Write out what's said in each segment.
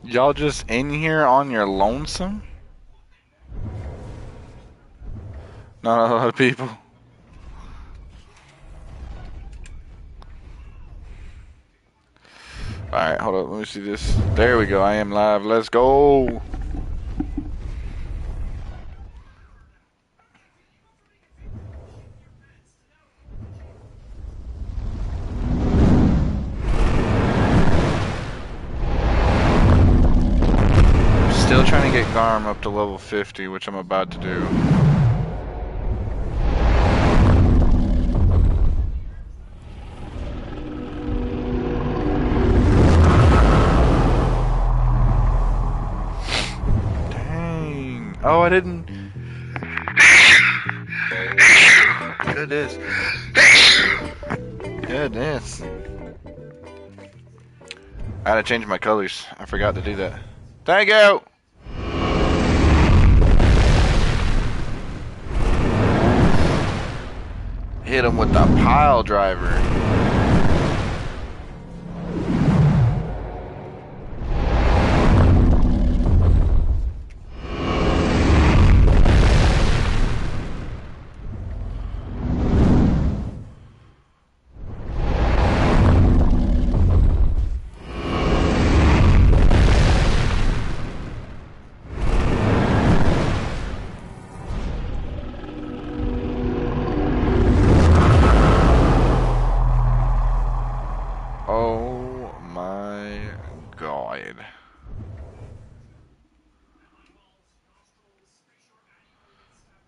Y'all just in here on your lonesome? Not a lot of people. Alright, hold up, let me see this. There we go, I am live. Let's go! Still trying to get Garm up to level 50, which I'm about to do. Dang. Oh, I didn't. Goodness. Goodness. I had to change my colors. I forgot to do that. Thank you! Hit him with the pile driver.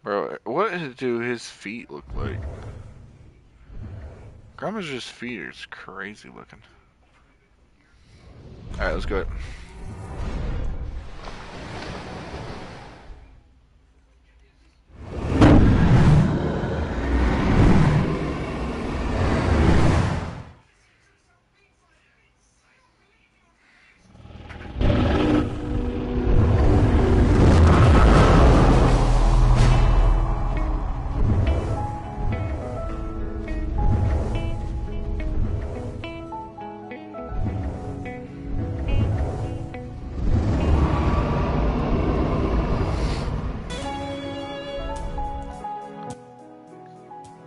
Bro, what do his feet look like? Grandma's feet are just crazy looking. Alright, let's go.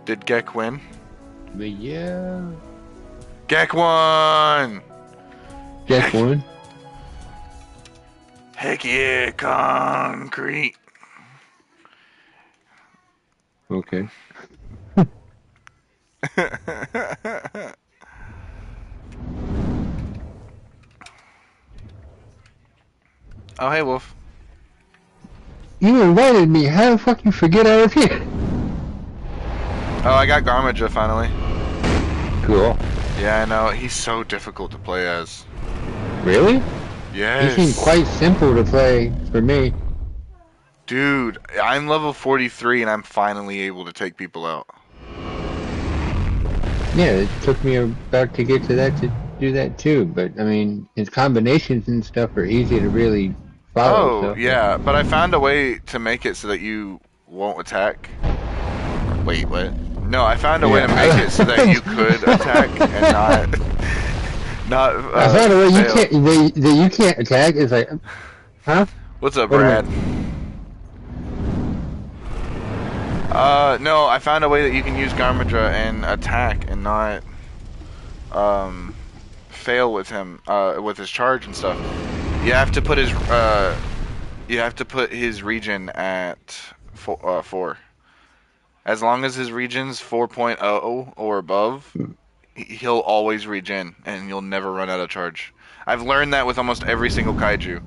Did Gek win? But yeah. Gek won! Gek won? Heck yeah, concrete. Okay. Oh, hey, Wolf. You invited me. How the fuck you forget I was here? Oh, I got Garmaja finally. Cool. Yeah, I know. He's so difficult to play as. Really? Yes. He seemed quite simple to play for me. Dude, I'm level 43 and I'm finally able to take people out. Yeah, it took me about to get to that to do that too. But I mean, his combinations and stuff are easy to really follow. Oh, so. yeah, but I found a way to make it so that you won't attack. Wait, what? No, I found a way to make it so that you could attack and not. I found a way you can't. That you can't attack. It's like, huh? What's up, Brad? No, I found a way that you can use Garmadra and attack and not fail with him with his charge and stuff. You have to put his regen at 4. As long as his regen's 4.0 or above, he'll always regen and you'll never run out of charge. I've learned that with almost every single kaiju.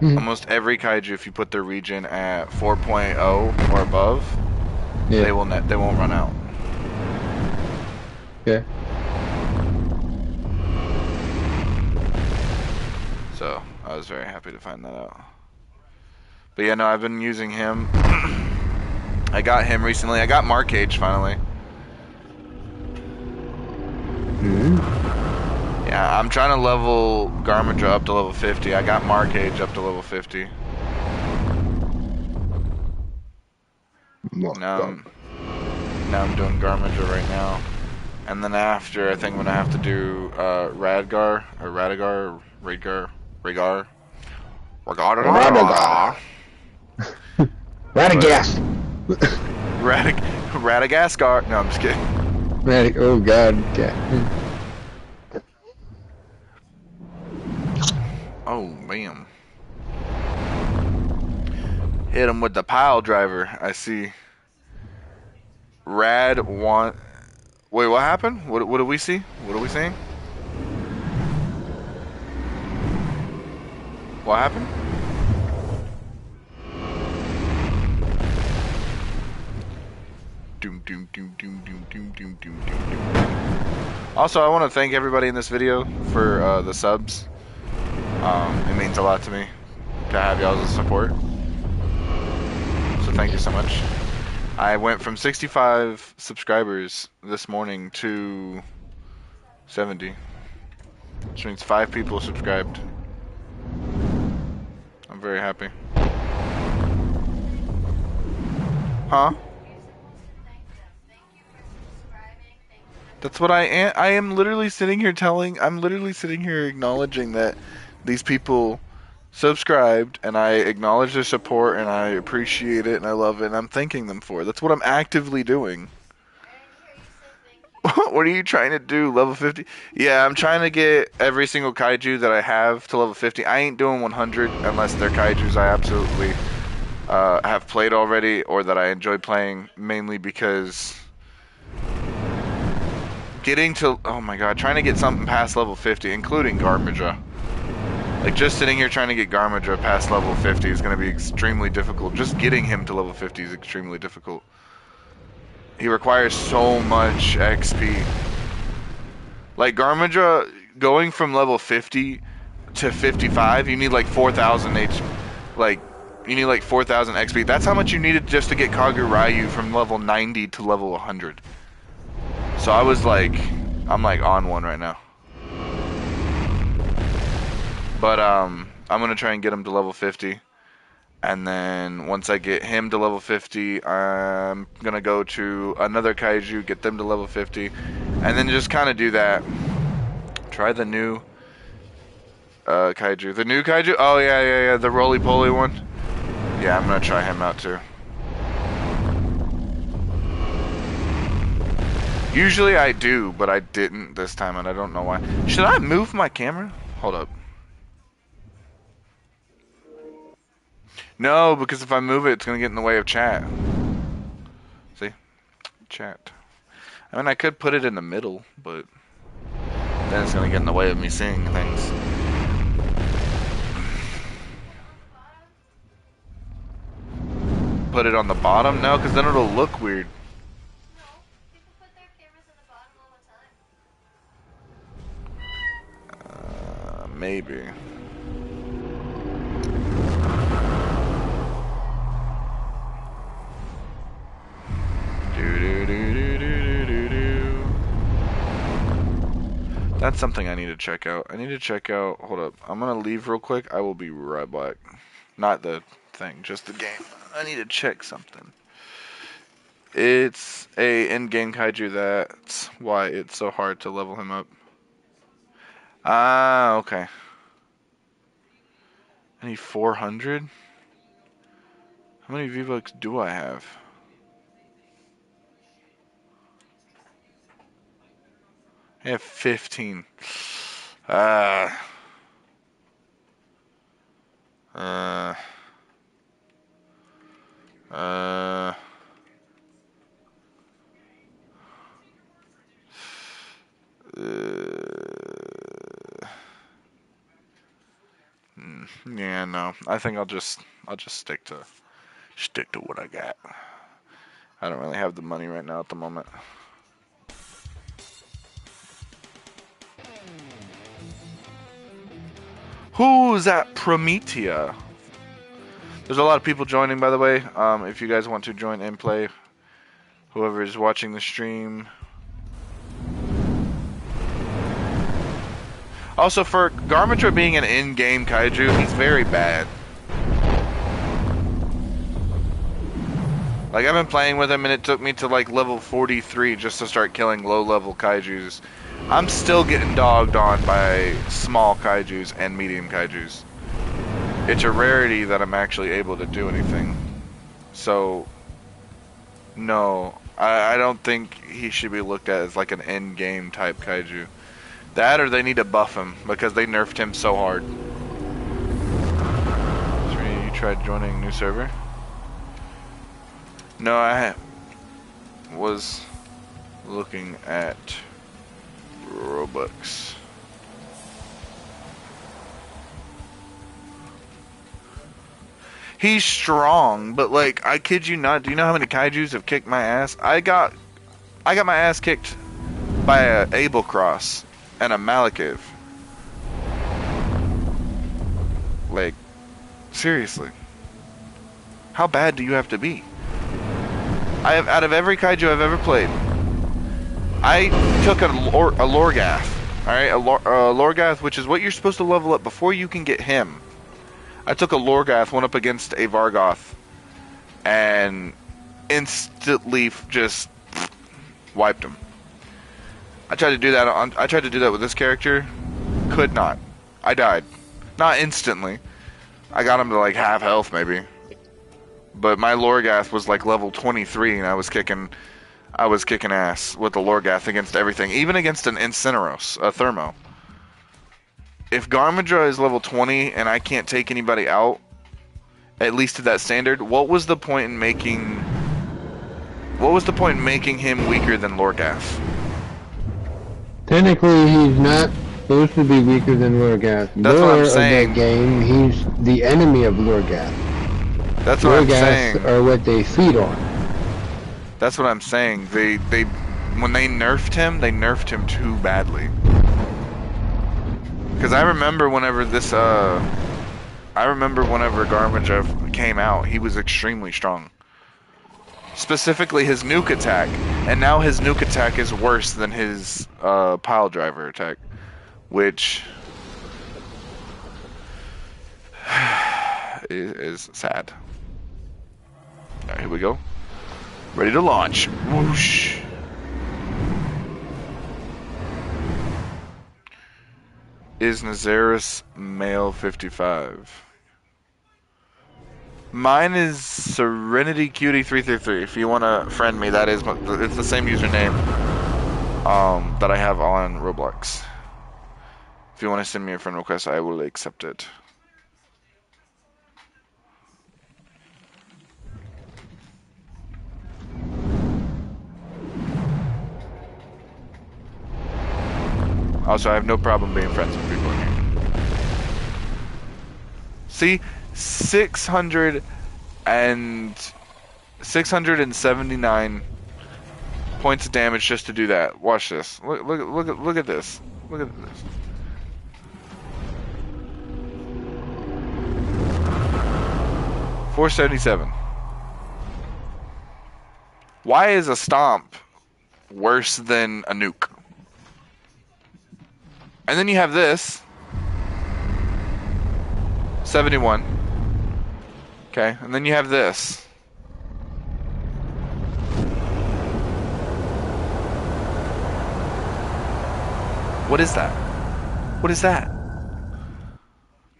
Almost every kaiju, if you put their regen at 4.0 or above, they won't run out. Okay. So I was very happy to find that out. But yeah, no, I've been using him. I got him recently. I got Markage finally. Yeah, I'm trying to level Garmadra up to level 50. I got Markage up to level 50. Now I'm doing Garmadra right now. And then after, I think I'm gonna have to do Radgar or Radagar, Radgar, Rhaegar, Radagar. Rhaegar. But Radagast. Radagast. No, I'm just kidding. Oh God. God. Oh, bam. Hit him with the pile driver. I see. Rad want. Wait, what happened? What do we see? What are we seeing? What happened? Doom, doom, doom, doom, doom, doom, doom, doom, doom, doom. Also, I want to thank everybody in this video for the subs. It means a lot to me to have y'all's support. So thank you so much. I went from 65 subscribers this morning to 70, which means 5 people subscribed. I'm very happy. Huh? That's what I am. I am literally sitting here I'm literally sitting here acknowledging that these people subscribed, and I acknowledge their support, and I appreciate it, and I love it, and I'm thanking them for it. That's what I'm actively doing. What are you trying to do? Level 50? Yeah, I'm trying to get every single kaiju that I have to level 50. I ain't doing 100 unless they're kaijus I absolutely have played already or that I enjoy playing, mainly because getting to, oh my god, trying to get something past level 50, including Garmadra. Like, just sitting here trying to get Garmadra past level 50 is going to be extremely difficult. Just getting him to level 50 is extremely difficult. He requires so much XP. Like, Garmadra, going from level 50 to 55, you need like 4,000 H. Like, you need like 4,000 XP. That's how much you needed just to get Kagurayu from level 90 to level 100. So I was like, I'm like on one right now. But I'm gonna try and get him to level 50. And then once I get him to level 50, I'm gonna go to another kaiju, get them to level 50, and then just kind of do that. Try the new kaiju. The new kaiju? Oh yeah, the roly-poly one. Yeah, I'm gonna try him out too. Usually I do, but I didn't this time, and I don't know why. Should I move my camera? Hold up. No, because if I move it, it's gonna get in the way of chat. See? Chat. I mean, I could put it in the middle, but then it's gonna get in the way of me seeing things. Put it on the bottom? No, because then it'll look weird. Maybe. That's something I need to check out. I need to check out. Hold up. I'm gonna leave real quick. I will be right back. Not the thing, just the game. I need to check something. It's a in-game kaiju. That's why it's so hard to level him up. Ah, okay. I need 400. How many V-Bucks do I have? I have 15. Ah. Uh. Uh. Yeah, no. I think I'll just stick to what I got. I don't really have the money right now at the moment. Who's that Promethea? There's a lot of people joining, by the way. If you guys want to join and play, whoever is watching the stream. Also, for Garmadra being an in-game kaiju, he's very bad. Like I've been playing with him and it took me to like level 43 just to start killing low level kaijus. I'm still getting dogged on by small kaijus and medium kaijus. It's a rarity that I'm actually able to do anything. So no, I don't think he should be looked at as like an end game type kaiju. That or they need to buff him because they nerfed him so hard. Serena, you tried joining a new server? No, I was looking at Robux. He's strong, but like I kid you not, do you know how many kaijus have kicked my ass? I got my ass kicked by a Abel Cross and a Malakiv. Like seriously. How bad do you have to be? I have out of every kaiju I've ever played, I took a Lorgath. Alright, a Lorgath, which is what you're supposed to level up before you can get him. I took a Lorgath, went up against a Vargoth, and instantly just wiped him. I tried to do that I tried to do that with this character. Could not. I died. Not instantly. I got him to like half health maybe. But my Lorgath was like level 23 and I was kicking ass with the Lorgath against everything, even against an Incineros, a Thermo. If Garmadra is level 20 and I can't take anybody out, at least to that standard, what was the point in making him weaker than Lorgath? Technically, he's not supposed to be weaker than Lorgath. That's what I'm Lore of that saying. game, he's the enemy of Lorgath. That's what I'm Lorgaths saying. are what they feed on. That's what I'm saying. They when they nerfed him too badly. Because I remember whenever Garmadra came out, he was extremely strong. Specifically his nuke attack, and now his nuke attack is worse than his pile driver attack, which is sad. Alright, here we go. Ready to launch. Whoosh. Is Nazaris male 55? Mine is Serenity Cutie 333. If you want to friend me, it's the same username that I have on Roblox. If you want to send me a friend request, I will accept it. Also, I have no problem being friends with people in here. See, 679 points of damage just to do that. Watch this. Look at this. Look at this. $477. Why is a stomp worse than a nuke? And then you have this. 71. Okay, and then you have this. What is that? What is that?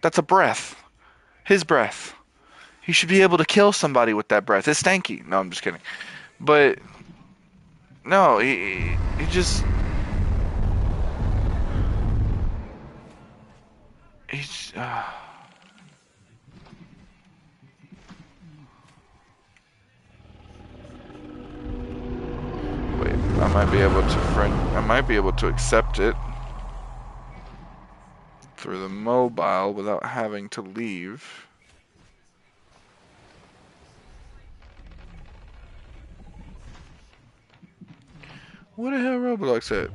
That's a breath. His breath. He should be able to kill somebody with that breath. It's stanky. No, I'm just kidding. But no, he just he's wait, I might be able to accept it through the mobile without having to leave. What the hell Roblox at?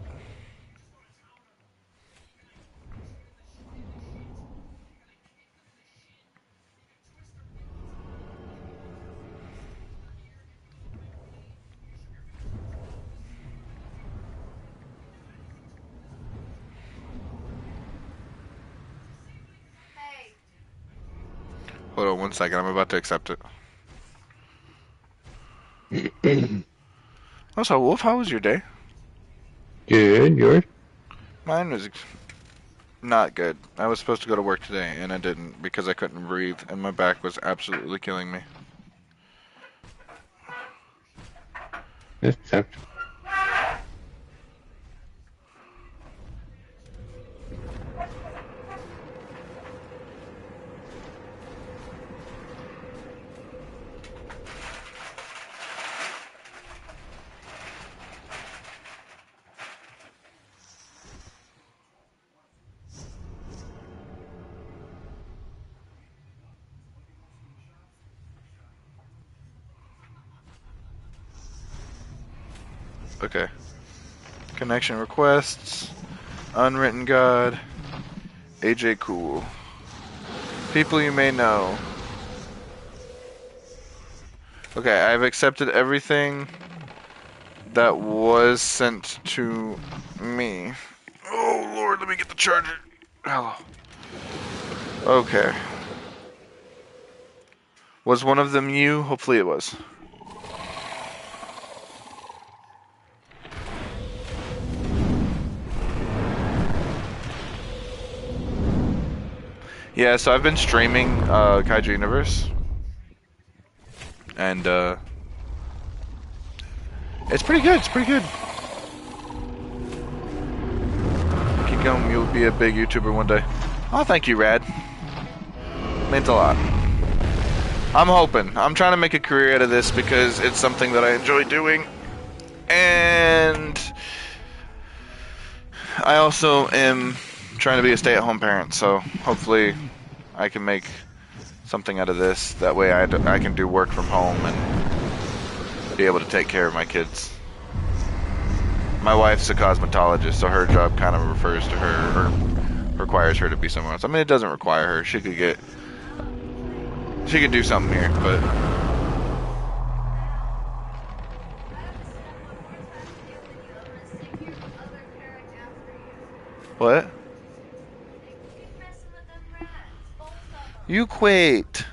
Hold on one second, I'm about to accept it. Also, Wolf, how was your day? Good, yours? Mine was not good. I was supposed to go to work today, and I didn't because I couldn't breathe, and my back was absolutely killing me. That sucks. Okay. Connection requests. Unwritten God. AJ Cool. People you may know. Okay, I've accepted everything that was sent to me. Oh Lord, let me get the charger. Hello. Okay. Was one of them you? Hopefully it was. Yeah, so I've been streaming KAIJU Universe. And it's pretty good, it's pretty good. Keep going, you'll be a big YouTuber one day. Oh, thank you, Rad. Means a lot. I'm hoping. I'm trying to make a career out of this because it's something that I enjoy doing. And I also am trying to be a stay-at-home parent, so hopefully I can make something out of this. That way I can do work from home and be able to take care of my kids. My wife's a cosmetologist, so her job kind of refers to her, or requires her to be somewhere else. I mean, it doesn't require her. She could do something here, but what? You quit.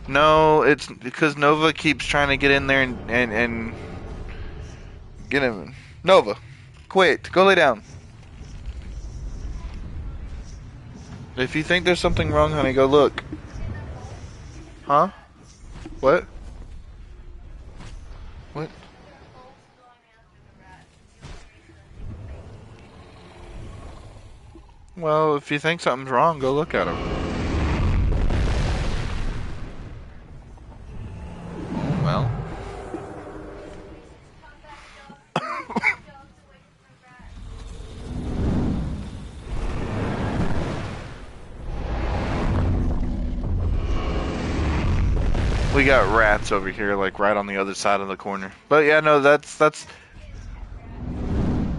No, it's because Nova keeps trying to get in there and get him. Nova, quit. Go lay down. If you think there's something wrong, honey, go look. Huh? What? What? Well, if you think something's wrong, go look at him. Well. We got rats over here, like right on the other side of the corner. But yeah, no, that's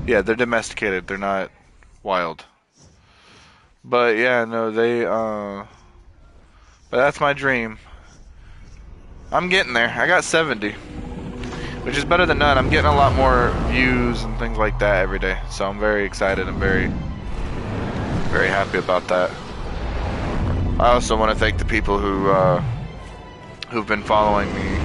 yeah, they're domesticated. They're not wild. But yeah, no, but that's my dream. I'm getting there. I got 70, which is better than none. I'm getting a lot more views and things like that every day. So I'm very excited and very happy about that. I also want to thank the people who've been following me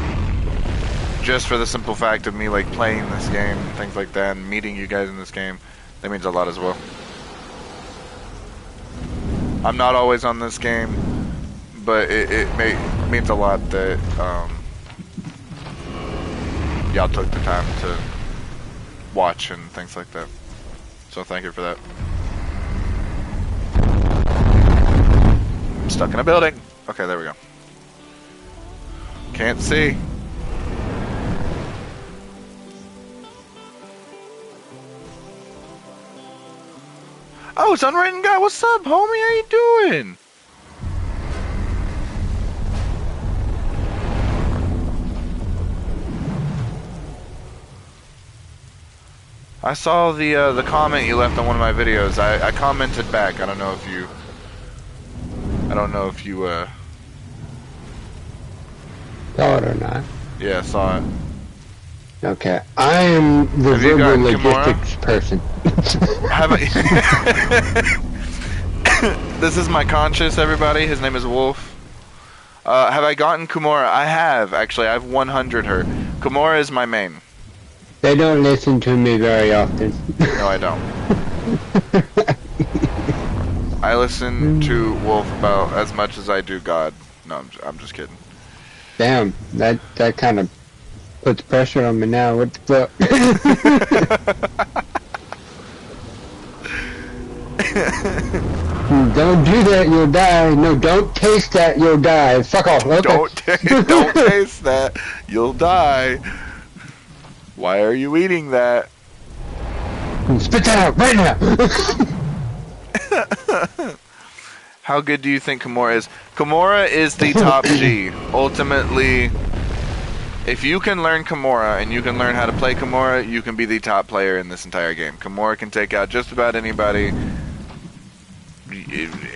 just for the simple fact of me like playing this game and things like that and meeting you guys in this game. That means a lot as well. I'm not always on this game, but it means a lot that y'all took the time to watch and things like that. So thank you for that. I'm stuck in a building. Okay, there we go. Can't see. Oh, it's Unwritten Guy. What's up, homie? How you doing? I saw the comment you left on one of my videos. I commented back. I don't know if you Saw it or not? yeah, saw it. Okay. I am the Have you verbal gotten Kimura? logistics person. Haven't This is my conscious, everybody. His name is Wolf. Have I gotten Kimura? I have, actually. I've 100 her. Kimura is my main. They don't listen to me very often. No, I don't. I listen to Wolf about as much as I do God. No, I'm just kidding. Damn, that kind of puts pressure on me now. What the fuck? Don't do that, you'll die. No, don't taste that, you'll die. Fuck off. Okay. Don't taste that. You'll die. Why are you eating that? Spit that out right now. How good do you think Kimura is? Kimura is the top G. Ultimately, if you can learn Kimura and you can learn how to play Kimura, you can be the top player in this entire game. Kimura can take out just about anybody.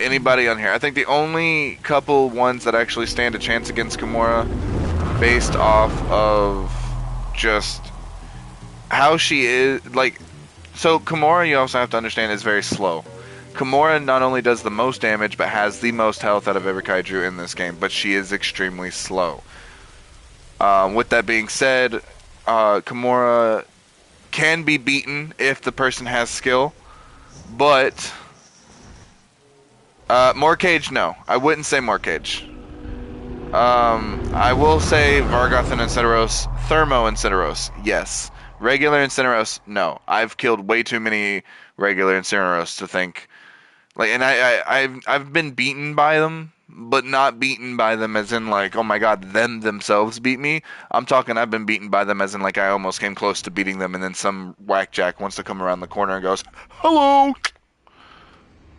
Anybody on here. I think the only couple ones that actually stand a chance against Kimura, based off of just how she is, like, so Kimura, you also have to understand, is very slow. Kimura not only does the most damage, but has the most health out of every kaiju in this game, but she is extremely slow. With that being said, Kimura can be beaten if the person has skill, but more cage, no. I wouldn't say more cage. I will say Vargoth and Incineros, Thermo Incineros, yes. Regular Incineros, no. I've killed way too many regular Incineros to think like, and I've been beaten by them, but not beaten by them as in like, oh my god, them themselves beat me. I'm talking I've been beaten by them as in like I almost came close to beating them, and then some whackjack wants to come around the corner and goes, hello.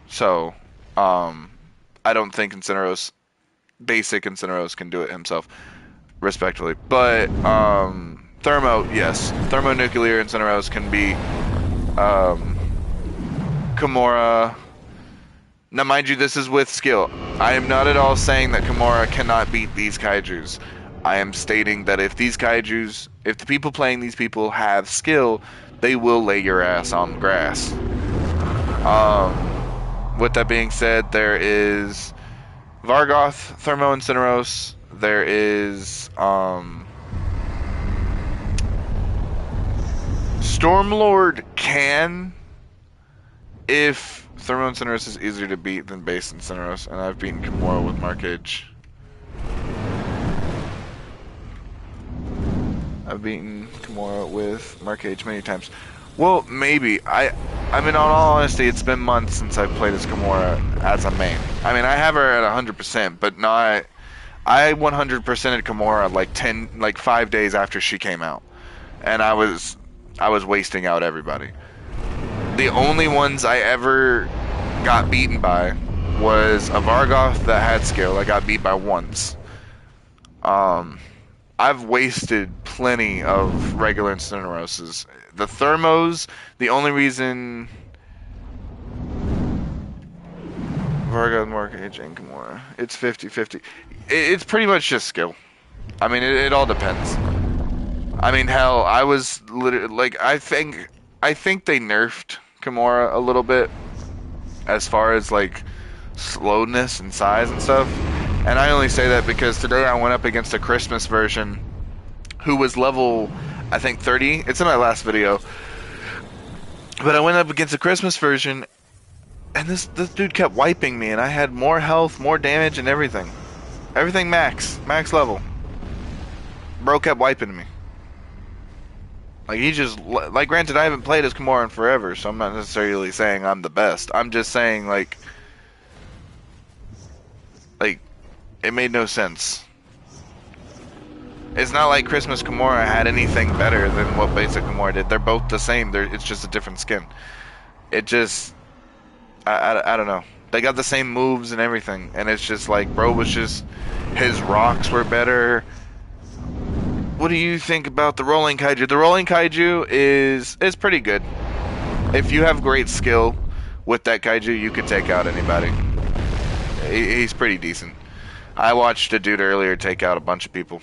So, I don't think Incineros, basic Incineros, can do it himself, respectfully. But Thermo, yes, thermonuclear Incineros can be Kimura. Now, mind you, this is with skill. I am not at all saying that Kimura cannot beat these kaijus. I am stating that if these kaijus, if the people playing these people have skill, they will lay your ass on the grass. With that being said, there is Vargoth, Thermo Incineros. There is Stormlord can, if Thermo Incineros is easier to beat than base Incineros, and I've beaten Kimura with Markage. I've beaten Kimura with Markage many times. Well, maybe. I mean, in all honesty, it's been months since I've played as Kimura as a main. I mean, I have her at 100%, but not. I 100%ed Kimura like 5 days after she came out, and I was wasting out everybody. The only ones I ever got beaten by was a Vargoth that had skill. I got beat by once. I've wasted plenty of regular Incineroses. The Thermos, the only reason Vargoth, Mortgage, and Kimura, it's 50-50. It's pretty much just skill. I mean, it all depends. I mean, hell, I was literally like, I think they nerfed Kimura a little bit as far as like slowness and size and stuff. And I only say that because today I went up against a Christmas version who was level, I think 30. It's in my last video. But I went up against a Christmas version, and this dude kept wiping me, and I had more health, more damage, and everything. Everything max level. Bro kept wiping me. Like, he just, like, granted, I haven't played as Kimura in forever, so I'm not necessarily saying I'm the best. I'm just saying, like, it made no sense. It's not like Christmas Kimura had anything better than what basic Kimura did. They're both the same. It's just a different skin. It just, I don't know. They got the same moves and everything, and it's just like, bro was just, his rocks were better. What do you think about the rolling kaiju? The rolling kaiju is pretty good. If you have great skill with that kaiju, you can take out anybody. He's pretty decent. I watched a dude earlier take out a bunch of people.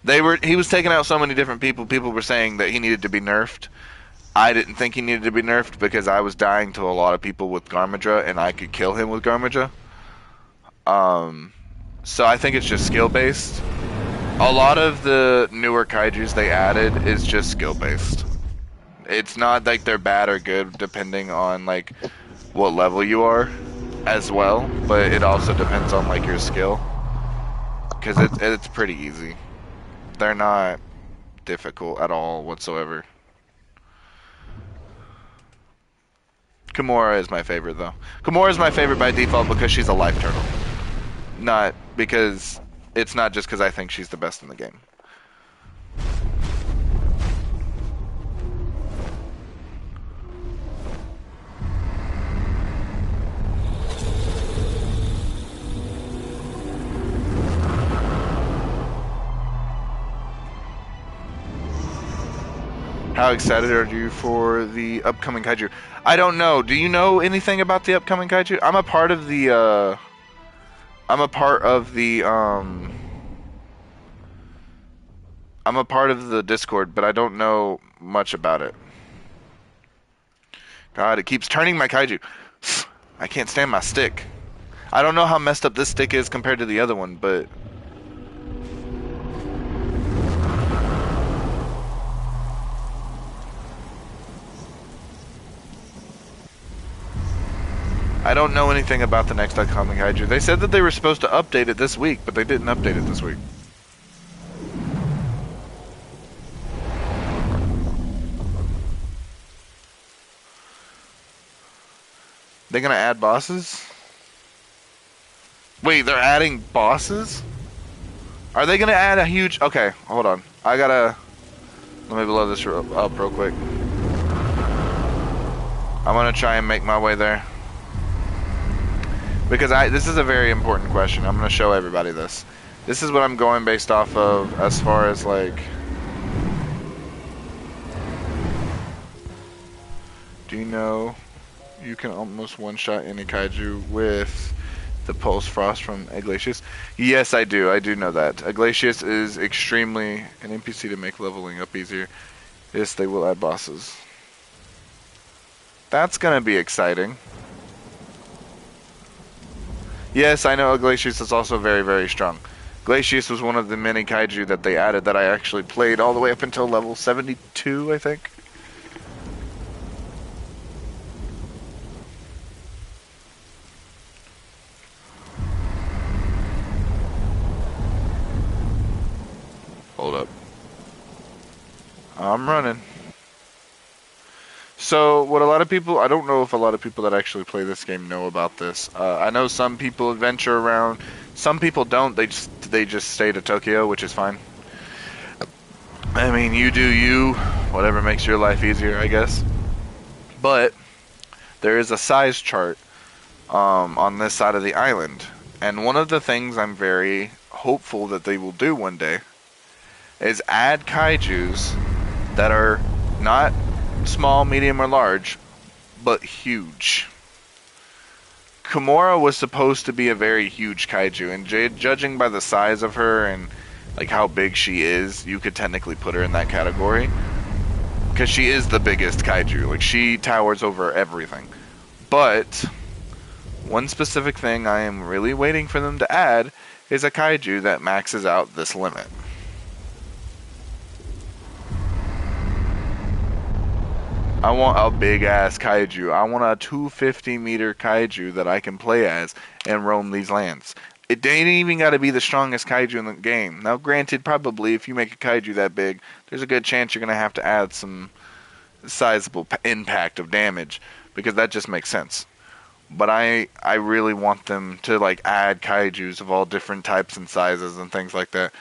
He was taking out so many different people. People were saying that he needed to be nerfed. I didn't think he needed to be nerfed because I was dying to a lot of people with Garmadra, and I could kill him with Garmadra. So I think it's just skill based. A lot of the newer kaijus they added is just skill based. It's not like they're bad or good depending on like what level you are as well, but it also depends on like your skill because it's pretty easy. They're not difficult at all whatsoever. Kimura is my favorite though. Kimura is my favorite by default because she's a life turtle, not because it's not just because I think she's the best in the game. How excited are you for the upcoming kaiju? I don't know. Do you know anything about the upcoming kaiju? I'm a part of the I'm a part of the Discord, but I don't know much about it. God, it keeps turning my kaiju. I can't stand my stick. I don't know how messed up this stick is compared to the other one, but I don't know anything about the next upcoming kaiju. They said that they were supposed to update it this week, but they didn't update it this week. They gonna add bosses? Wait, they're adding bosses? Are they gonna add a huge? Okay, hold on. I gotta. Let me blow this up real quick. I'm gonna try and make my way there because this is a very important question. I'm gonna show everybody this. This is what I'm going based off of as far as like. Do you know you can almost one-shot any kaiju with the pulse frost from Iglesias? Yes, I do. I do know that. Iglesias is extremely an NPC to make leveling up easier. Yes, they will add bosses. That's gonna be exciting. Yes, I know Iglesias is also very, very strong. Glacius was one of the many kaiju that they added that I actually played all the way up until level 72, I think. Hold up. I'm running. So, what a lot of people, I don't know if a lot of people that actually play this game know about this. I know some people adventure around. Some people don't. They just stay to Tokyo, which is fine. I mean, you do you. Whatever makes your life easier, I guess. But there is a size chart on this side of the island, and one of the things I'm very hopeful that they will do one day is add kaiju's that are not small, medium, or large, but huge. Kimura was supposed to be a very huge kaiju, and judging by the size of her and like how big she is, you could technically put her in that category because she is the biggest kaiju. Like she towers over everything. But one specific thing I am really waiting for them to add is a kaiju that maxes out this limit. I want a big ass kaiju. I want a 250-meter kaiju that I can play as and roam these lands. It ain't even got to be the strongest kaiju in the game. Now, granted, probably if you make a kaiju that big, there's a good chance you're going to have to add some sizable impact of damage because that just makes sense. But I really want them to like add kaijus of all different types and sizes and things like that.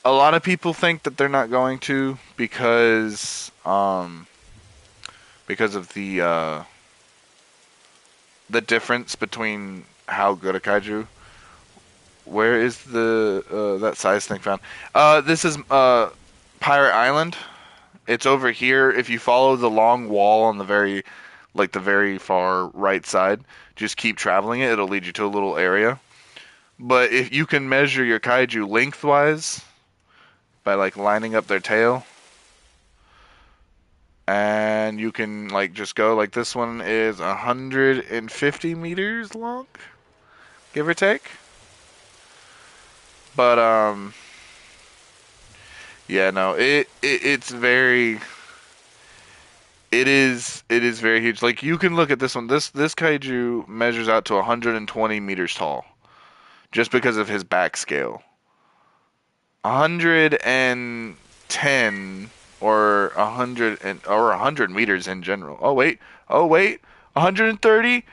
A lot of people think that they're not going to because of the difference between how good a kaiju. Where is the that size thing found? This is Pirate Island. It's over here. If you follow the long wall on the very far right side, just keep traveling it. It'll lead you to a little area. But if you can measure your kaiju lengthwise by like lining up their tail, and you can like just go like this one is 150 meters long, give or take. But yeah, no, it's very it is very huge. Like you can look at this one. This kaiju measures out to 120 meters tall just because of his back scale. 110 or 100 meters in general. Oh wait, 130.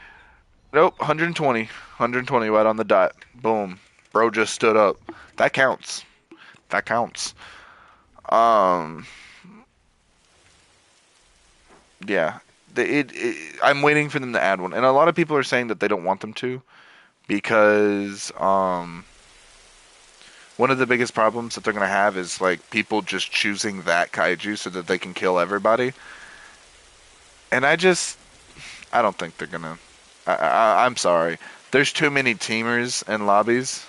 Nope, 120. 120 right on the dot. Boom. Bro just stood up. That counts. That counts. Um, yeah. I'm waiting for them to add one, and a lot of people are saying that they don't want them to because one of the biggest problems that they're gonna have is like people just choosing that kaiju so that they can kill everybody. And I don't think they're gonna. I'm sorry. There's too many teamers and lobbies.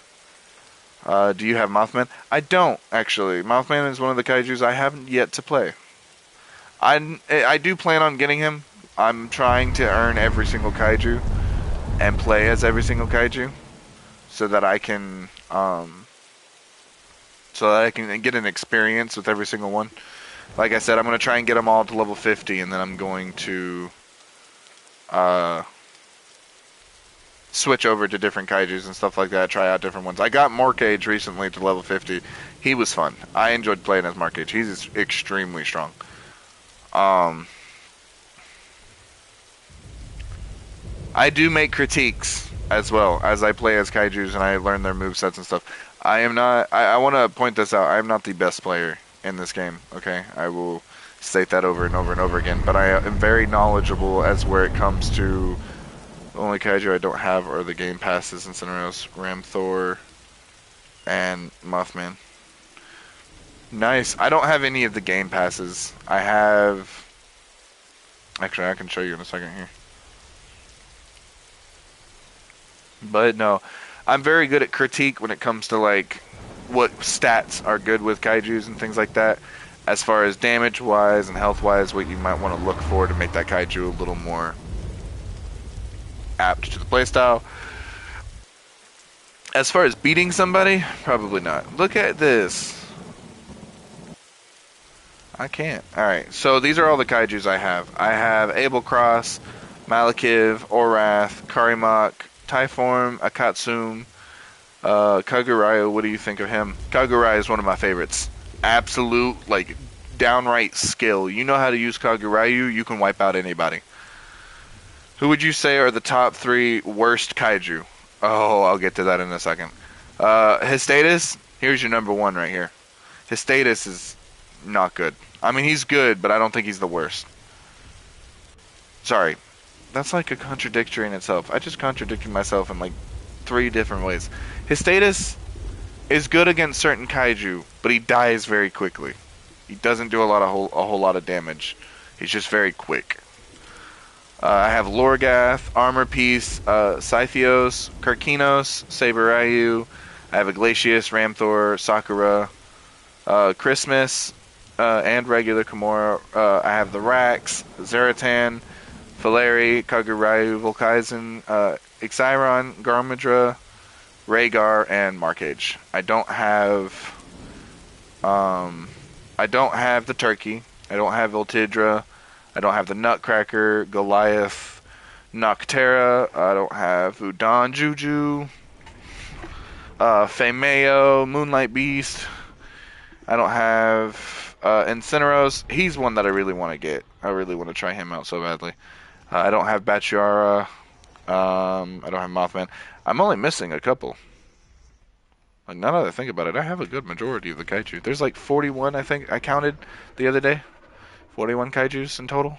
Do you have Mothman? I don't actually. Mothman is one of the kaiju's I haven't yet to play. I do plan on getting him. I'm trying to earn every single kaiju and play as every single kaiju so that I can get an experience with every single one. Like I said, I'm gonna try and get them all to level 50, and then I'm going to uh, switch over to different kaijus and stuff like that. Try out different ones. I got Morcage recently to level 50. He was fun. I enjoyed playing as Morcage. He's extremely strong. Um, I do make critiques as well as I play as kaijus and I learn their movesets and stuff. I am not. I want to point this out. I am not the best player in this game. Okay, I will state that over and over and over again. But I am very knowledgeable as where it comes to the only kaiju I don't have are the game passes and Incineros, Ramthor, and Mothman. Nice. I don't have any of the game passes. I have. Actually, I can show you in a second here. But no, I'm very good at critique when it comes to like what stats are good with kaijus and things like that. As far as damage wise and health wise, what you might want to look for to make that kaiju a little more apt to the playstyle. As far as beating somebody, probably not. Look at this. I can't. Alright, so these are all the kaijus I have. I have Abel Cross, Malakiv, Orath, Karimak, Tyform, Akatsum, Kagurayo. What do you think of him? Kagurayo is one of my favorites. Absolute, like, downright skill. You know how to use Kagurayo, you can wipe out anybody. Who would you say are the top 3 worst kaiju? Oh, I'll get to that in a second. His status, here's your number 1 right here. His status is not good. I mean, he's good, but I don't think he's the worst. Sorry. That's like a contradictory in itself. I just contradicted myself in like 3 different ways. His status is good against certain kaiju, but he dies very quickly. He doesn't do a whole lot of damage. He's just very quick. I have Lorgath, Armor Piece, Scythios, Karkinos, Saberayu. I have Iglesias, Ramthor, Sakura, Christmas, and regular Kimura. I have the Rax, Zeratan, Valeri, Kagurayu, Volkaizen, Ixiron, Garmadra, Rhaegar, and Markage. I don't have the Turkey. I don't have Voltidra. I don't have the Nutcracker, Goliath, Noctera. I don't have Udon Juju, Femeo, Moonlight Beast. I don't have Incineros. He's one that I really want to get. I really want to try him out so badly. I don't have Bacciara. I don't have Mothman. I'm only missing a couple. Like, now that I think about it, I have a good majority of the kaiju. There's like 41, I think, I counted the other day. 41 kaijus in total.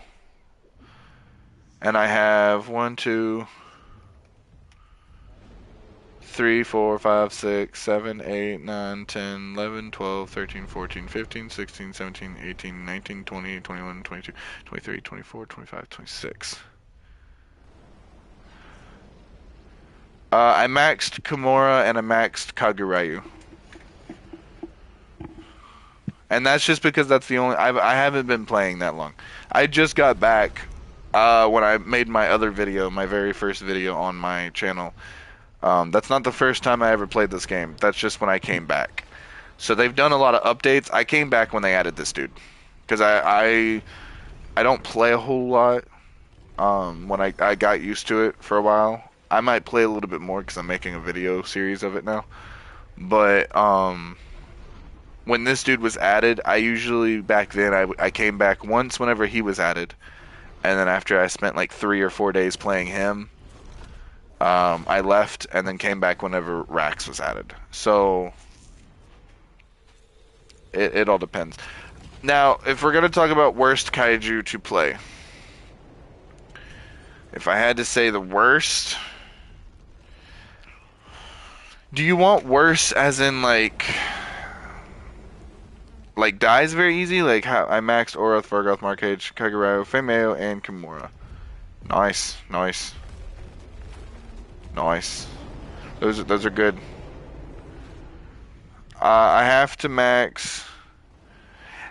And I have 1, 2, 3, 4, 5, 6, 7, 8, 9, 10, 11, 12, 13, 14, 15, 16, 17, 18, 19, 20, 21, 22, 23, 24, 25, 26. I maxed Kimura and I maxed Kagurayu. And that's just because that's the only... I haven't been playing that long. I just got back when I made my other video, my very first video on my channel. That's not the first time I ever played this game. That's just when I came back. So they've done a lot of updates. I came back when they added this dude because I don't play a whole lot. When I got used to it for a while, I might play a little bit more because I'm making a video series of it now. But when this dude was added, I usually back then I came back once whenever he was added, and then after I spent like 3 or 4 days playing him, I left and then came back whenever Rax was added. So it all depends. Now, if we're gonna talk about worst kaiju to play, if I had to say the worst, do you want worse as in like dies very easy? Like how I maxed Oroth, Vargoth, Markage, Kagurayo, Femeo, and Kimura. Nice, nice, nice. Those are good. I have to max.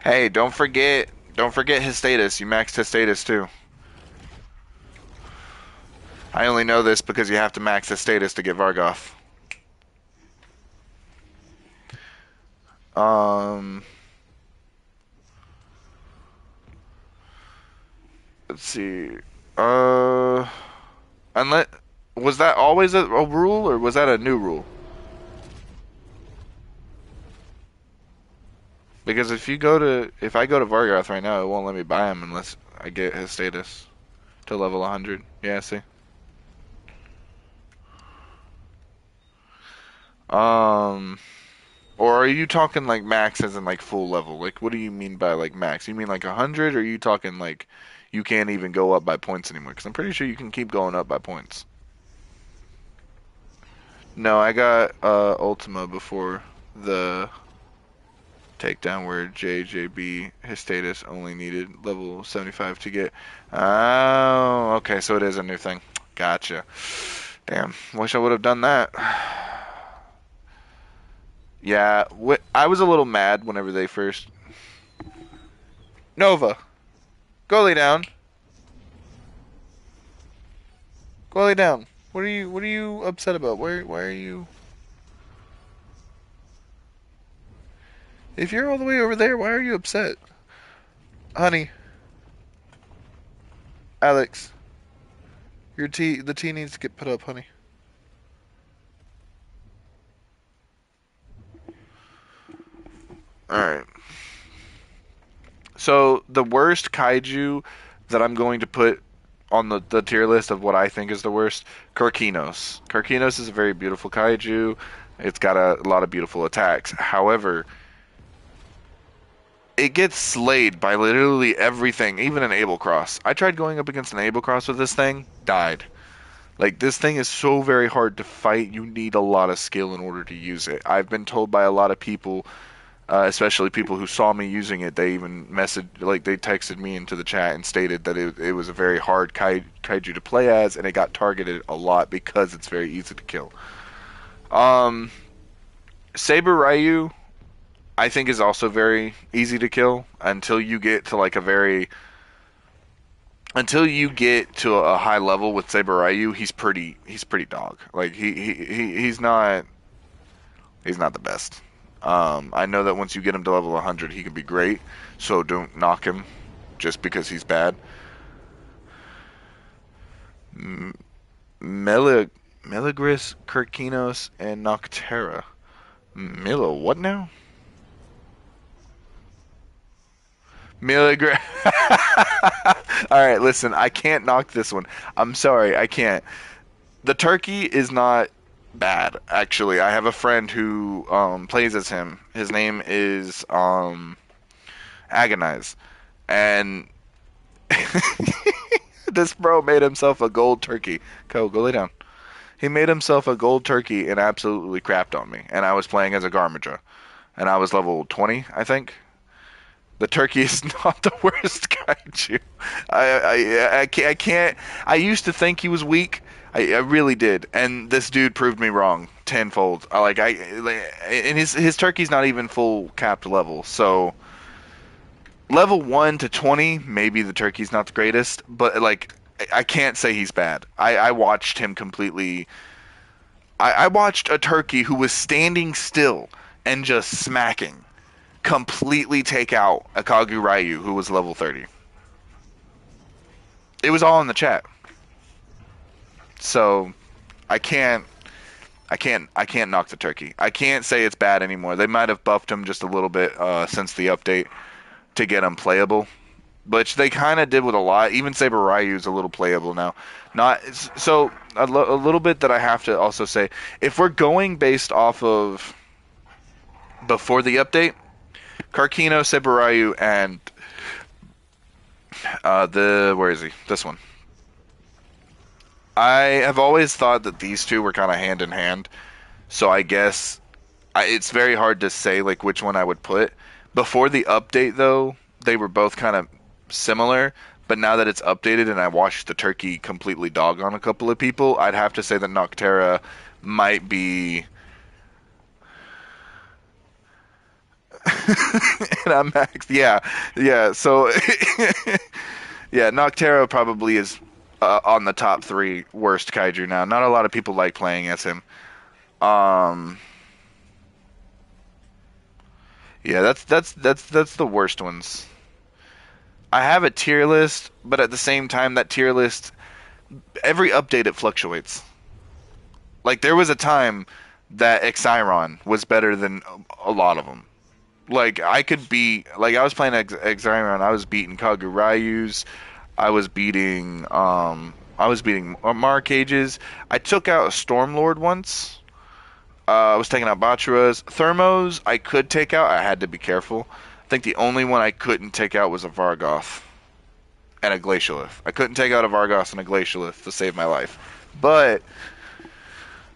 Hey, don't forget his status. You maxed his status too. I only know this because you have to max his status to get Vargoth. Um, let's see. Uh, unless was that always a rule or was that a new rule? Because if I go to Vargoth right now, it won't let me buy him unless I get his status to level 100. Yeah, see. Um, or are you talking like max as in like full level? Like, what do you mean by like max? You mean like 100, or are you talking like you can't even go up by points anymore? Because I'm pretty sure you can keep going up by points. No, I got Ultima before the takedown where JJB his status only needed level 75 to get. Oh, okay, so it is a new thing. Gotcha. Damn, wish I would have done that. Yeah, I was a little mad whenever they first. Nova, go lay down. Go lay down. What are you upset about? Why are you? If you're all the way over there, why are you upset? Honey, Alex, the tea needs to get put up, honey. All right. So the worst kaiju that I'm going to put on the tier list of what I think is the worst, Karkinos. Karkinos is a very beautiful kaiju. It's got a lot of beautiful attacks. However, it gets slayed by literally everything, even an Abel Cross. I tried going up against an Abel Cross with this thing, died. Like, this thing is so very hard to fight, you need a lot of skill in order to use it. I've been told by a lot of people, especially people who saw me using it, they even they texted me into the chat and stated that it was a very hard kaiju to play as, and it got targeted a lot because it's very easy to kill. Um, Saber Ryu, I think, is also very easy to kill until you get to like a very until you get to a high level with Saber Ryu. He's pretty dog. Like he's not the best. I know that once you get him to level 100, he can be great. So don't knock him just because he's bad. M- Meligris, Kirkinos, and Noctera. Milo, what now? Milligrim. All right, listen, I can't knock this one. I'm sorry, I can't. The turkey is not bad, actually. I have a friend who plays as him. His name is Agonize, and this bro made himself a gold turkey. Go lay down. He made himself a gold turkey and absolutely crapped on me. And I was playing as a Garmadra, and I was level 20, I think. The turkey is not the worst kaiju. I can't. I used to think he was weak. I really did, and this dude proved me wrong tenfold. And his turkey's not even full capped level. So level 1 to 20, maybe the turkey's not the greatest, but like I can't say he's bad. I watched him completely I watched a turkey who was standing still and just smacking completely take out a Kagu Ryu who was level 30. It was all in the chat. So I can't I can't knock the turkey. I can't say it's bad anymore. They might have buffed him just a little bit since the update to get him playable, which they kind of did with a lot. Even Saber Ryu's a little playable now. Not so a little bit that I have to also say. If we're going based off of before the update, Karkino, Saber Ryu, and the where is he? This one. I have always thought that these two were kind of hand in hand. So I guess it's very hard to say like which one I would put. Before the update, though, they were both kind of similar. But now that it's updated and I watched the turkey completely dog on a couple of people, I'd have to say that Noctera might be. And I'm max. Yeah, yeah. So yeah, Noctera probably is on the top three worst kaiju now. Not a lot of people like playing as him. Um, yeah, that's the worst ones. I have a tier list, but at the same time, that tier list, every update it fluctuates. Like there was a time that Exiron was better than a lot of them. Like I could beat, like I was playing Exiron, I was beating Kagu Ryu's, I was beating Marcages. I took out a Stormlord once. I was taking out Bachura's. Thermos, I could take out. I had to be careful. I think the only one I couldn't take out was a Vargoth and a Glacialith. I couldn't take out a Vargoth and a Glacialith to save my life. But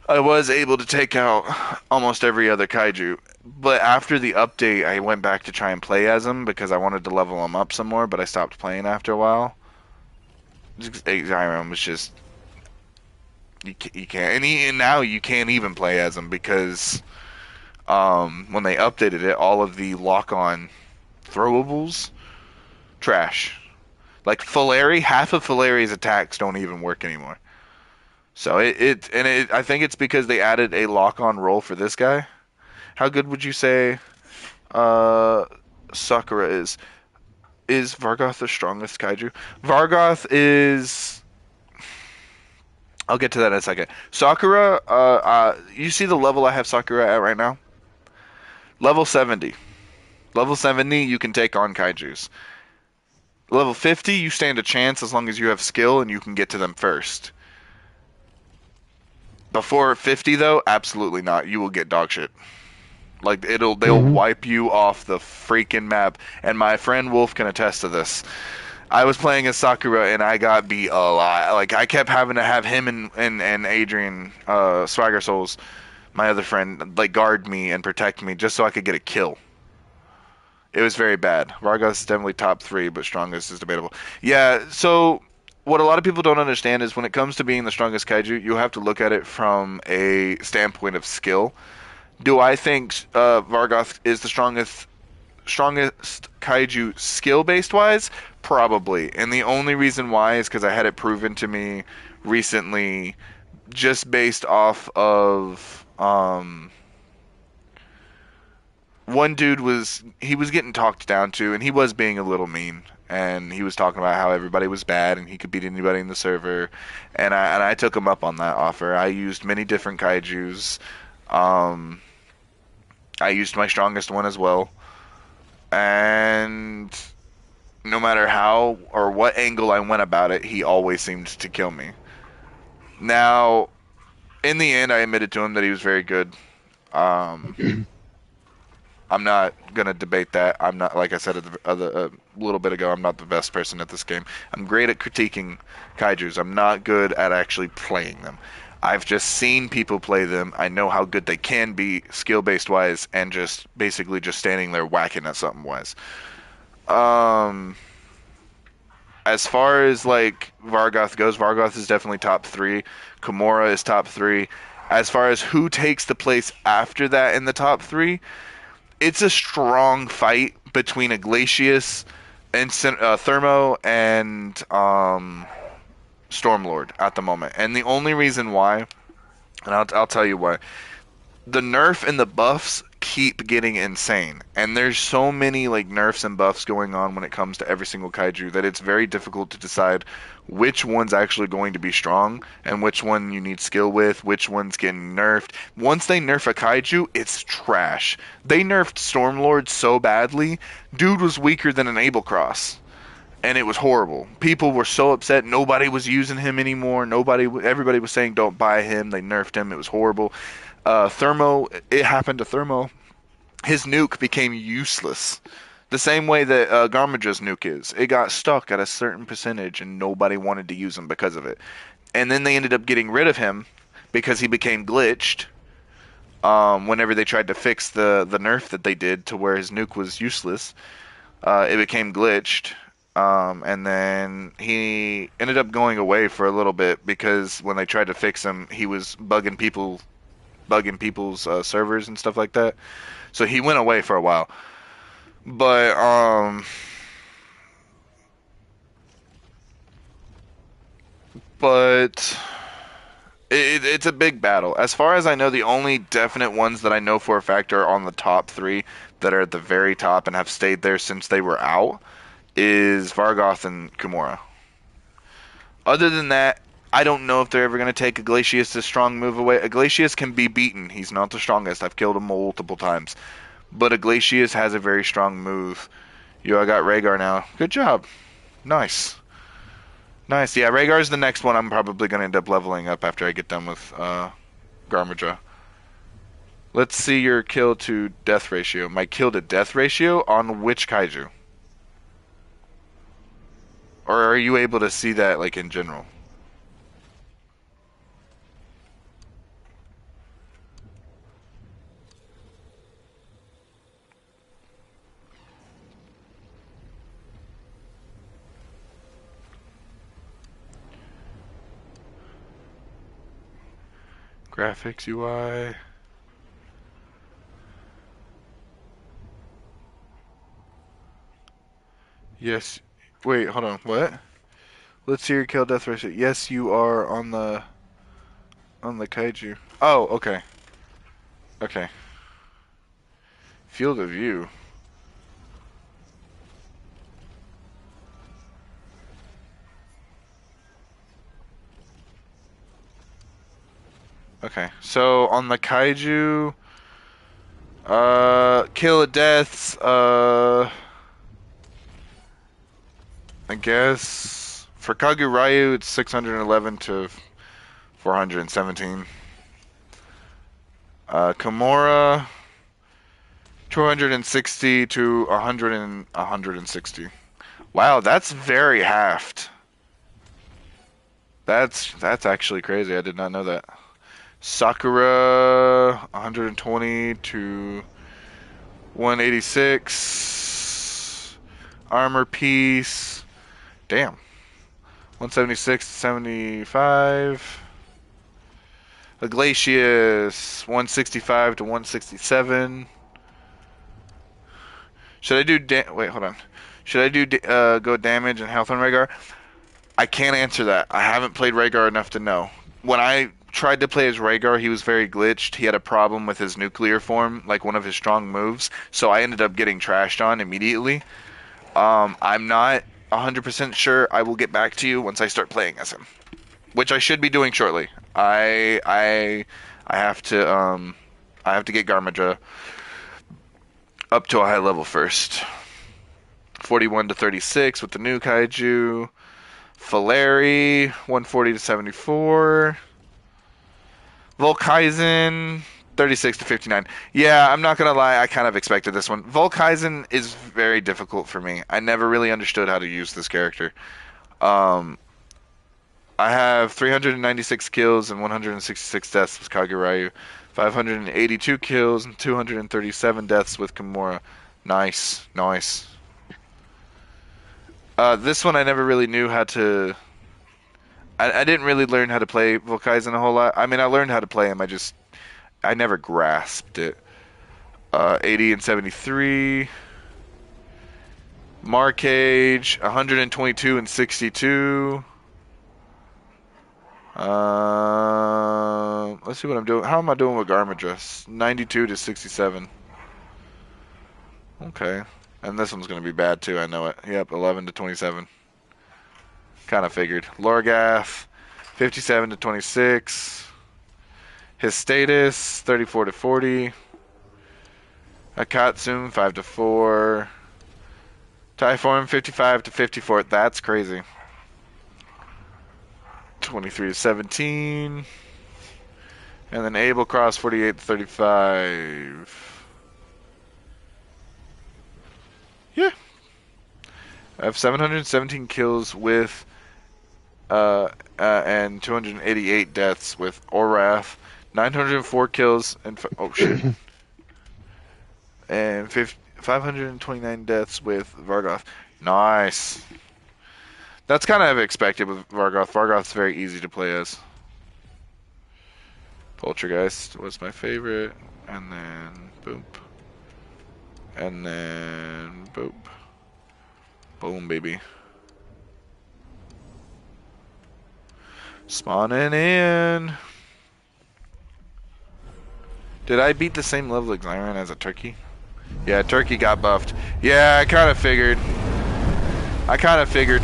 I was able to take out almost every other kaiju. But after the update, I went back to try and play as him because I wanted to level him up some more, but I stopped playing after a while. Zyron was just you can't, and now you can't even play as him because when they updated it, all of the lock-on throwables trash. Like Falari, half of Falari's attacks don't even work anymore. So I think it's because they added a lock-on roll for this guy. How good would you say uh Sakura is? Is Vargoth the strongest kaiju? Vargoth is. I'll get to that in a second. Sakura, you see the level I have Sakura at right now? Level 70. Level 70, you can take on kaijus. Level 50, you stand a chance as long as you have skill and you can get to them first. Before 50, though, absolutely not. You will get dog shit. Like they'll Mm-hmm. wipe you off the freaking map. And my friend Wolf can attest to this. I was playing as Sakura and I got beat a lot. Like I kept having to have him and Adrian, Swagger Souls, my other friend, like guard me and protect me just so I could get a kill. It was very bad. Vargas is definitely top three, but strongest is debatable. Yeah, so what a lot of people don't understand is when it comes to being the strongest kaiju, you have to look at it from a standpoint of skill. Do I think Vargoth is the strongest kaiju skill based wise? Probably. And the only reason why is because I had it proven to me recently, just based off of one dude was getting talked down to, and he was being a little mean. And he was talking about how everybody was bad and he could beat anybody in the server, and I took him up on that offer. I used many different kaiju's. Um, I used my strongest one as well, and no matter how or what angle I went about it, he always seemed to kill me. Now, in the end, I admitted to him that he was very good. Um, I'm not gonna debate that. I'm not, like I said a little bit ago, I'm not the best person at this game. I'm great at critiquing kaiju's. I'm not good at actually playing them. I've just seen people play them. I know how good they can be skill based wise, and just basically just standing there whacking at something wise. Um, as far as like Vargoth goes, Vargoth is definitely top three. Kimura is top three. As far as who takes the place after that in the top three, it's a strong fight between Iglesias and Thermo and Stormlord at the moment. And the only reason why And I'll tell you why. The nerf and the buffs keep getting insane, and there's so many like nerfs and buffs going on when it comes to every single kaiju that it's very difficult to decide which one's actually going to be strong and which one you need skill with, which one's getting nerfed. Once they nerf a kaiju, it's trash. They nerfed Stormlord so badly, dude was weaker than an Abel Cross. And it was horrible. People were so upset. Nobody was using him anymore. Everybody was saying don't buy him. They nerfed him. It was horrible. Thermo, it happened to Thermo. His nuke became useless. The same way that Garmage's nuke is. It got stuck at a certain percentage and nobody wanted to use him because of it. And then they ended up getting rid of him because he became glitched. Whenever they tried to fix the nerf that they did to where his nuke was useless, it became glitched. And then he ended up going away for a little bit because when they tried to fix him, he was bugging people's servers and stuff like that. So he went away for a while. But but it's a big battle. As far as I know, the only definite ones that I know for a fact are on the top three that are at the very top and have stayed there since they were out is Vargoth and Kimura. Other than that, I don't know if they're ever going to take Iglesias' strong move away. Iglesias can be beaten. He's not the strongest. I've killed him multiple times. But Iglesias has a very strong move. Yo, I got Rhaegar now. Good job. Nice. Nice. Yeah, Rhaegar's the next one I'm probably going to end up leveling up after I get done with Garmadra. Let's see your kill to death ratio. My kill to death ratio on which kaiju? Or are you able to see that like in general? Graphics UI. Yes. Wait, hold on. What? Let's see your kill death ratio. Yes, you are on the kaiju. Oh, okay. Okay. Field of view. Okay. So on the kaiju, kill of deaths, I guess for Kagurayu it's 611 to 417. Kimura 260 to 100 and 160. Wow, that's very halved. That's actually crazy. I did not know that. Sakura 120 to 186. Armor piece. Damn. 176 to 75. Iglesias 165 to 167. Should I do wait, hold on. Should I do go damage and health on Rhaegar? I can't answer that. I haven't played Rhaegar enough to know. When I tried to play as Rhaegar, he was very glitched. He had a problem with his nuclear form, like one of his strong moves. So I ended up getting trashed on immediately. I'm not 100% sure. I will get back to you once I start playing as him, which I should be doing shortly. I have to I have to get Garmadra up to a high level first. 41 to 36 with the new kaiju. Faleri 140 to 74. Volkaizen 36 to 59. Yeah, I'm not gonna lie, I kind of expected this one. Volkaizen is very difficult for me. I never really understood how to use this character. Um, I have 396 kills and 166 deaths with Kagurayu, 582 kills and 237 deaths with Kimura. Nice, nice. This one I never really knew how to. I didn't really learn how to play Volkaizen a whole lot. I mean, I learned how to play him. I never grasped it. 80 and 73. Marcage 122 and 62. Let's see what I'm doing. How am I doing with Garmadress? 92 to 67. Okay. And this one's going to be bad too, I know it. Yep, 11 to 27. Kind of figured. Lorgath, 57 to 26. His status, 34 to 40. Akatsum, 5 to 4. Typhoon, 55 to 54. That's crazy. 23 to 17. And then Abel Cross, 48 to 35. Yeah. I have 717 kills with and 288 deaths with Orath, 904 kills and oh shit, and 529 deaths with Vargoth. Nice. That's kind of expected with Vargoth. Vargoth's very easy to play as. Poltergeist was my favorite, and then boop, and then boop, boom, baby. Spawning in. Did I beat the same level of Xiron as a turkey? Yeah, turkey got buffed. Yeah, I kind of figured.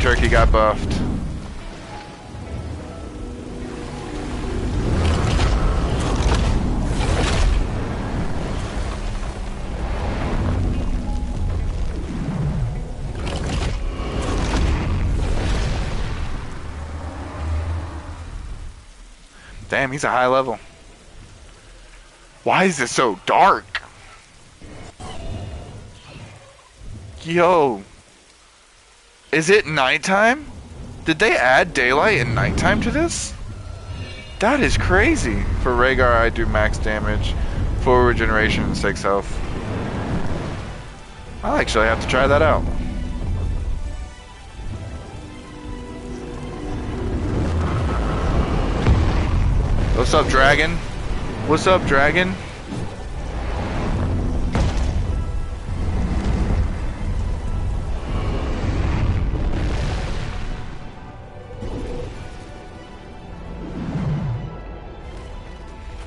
Turkey got buffed. Damn, he's a high level. Why is it so dark? Yo. Is it nighttime? Did they add daylight and nighttime to this? That is crazy. For Rhaegar, I do max damage, full regeneration, and 6 health. I'll actually have to try that out. What's up, Dragon? What's up, Dragon?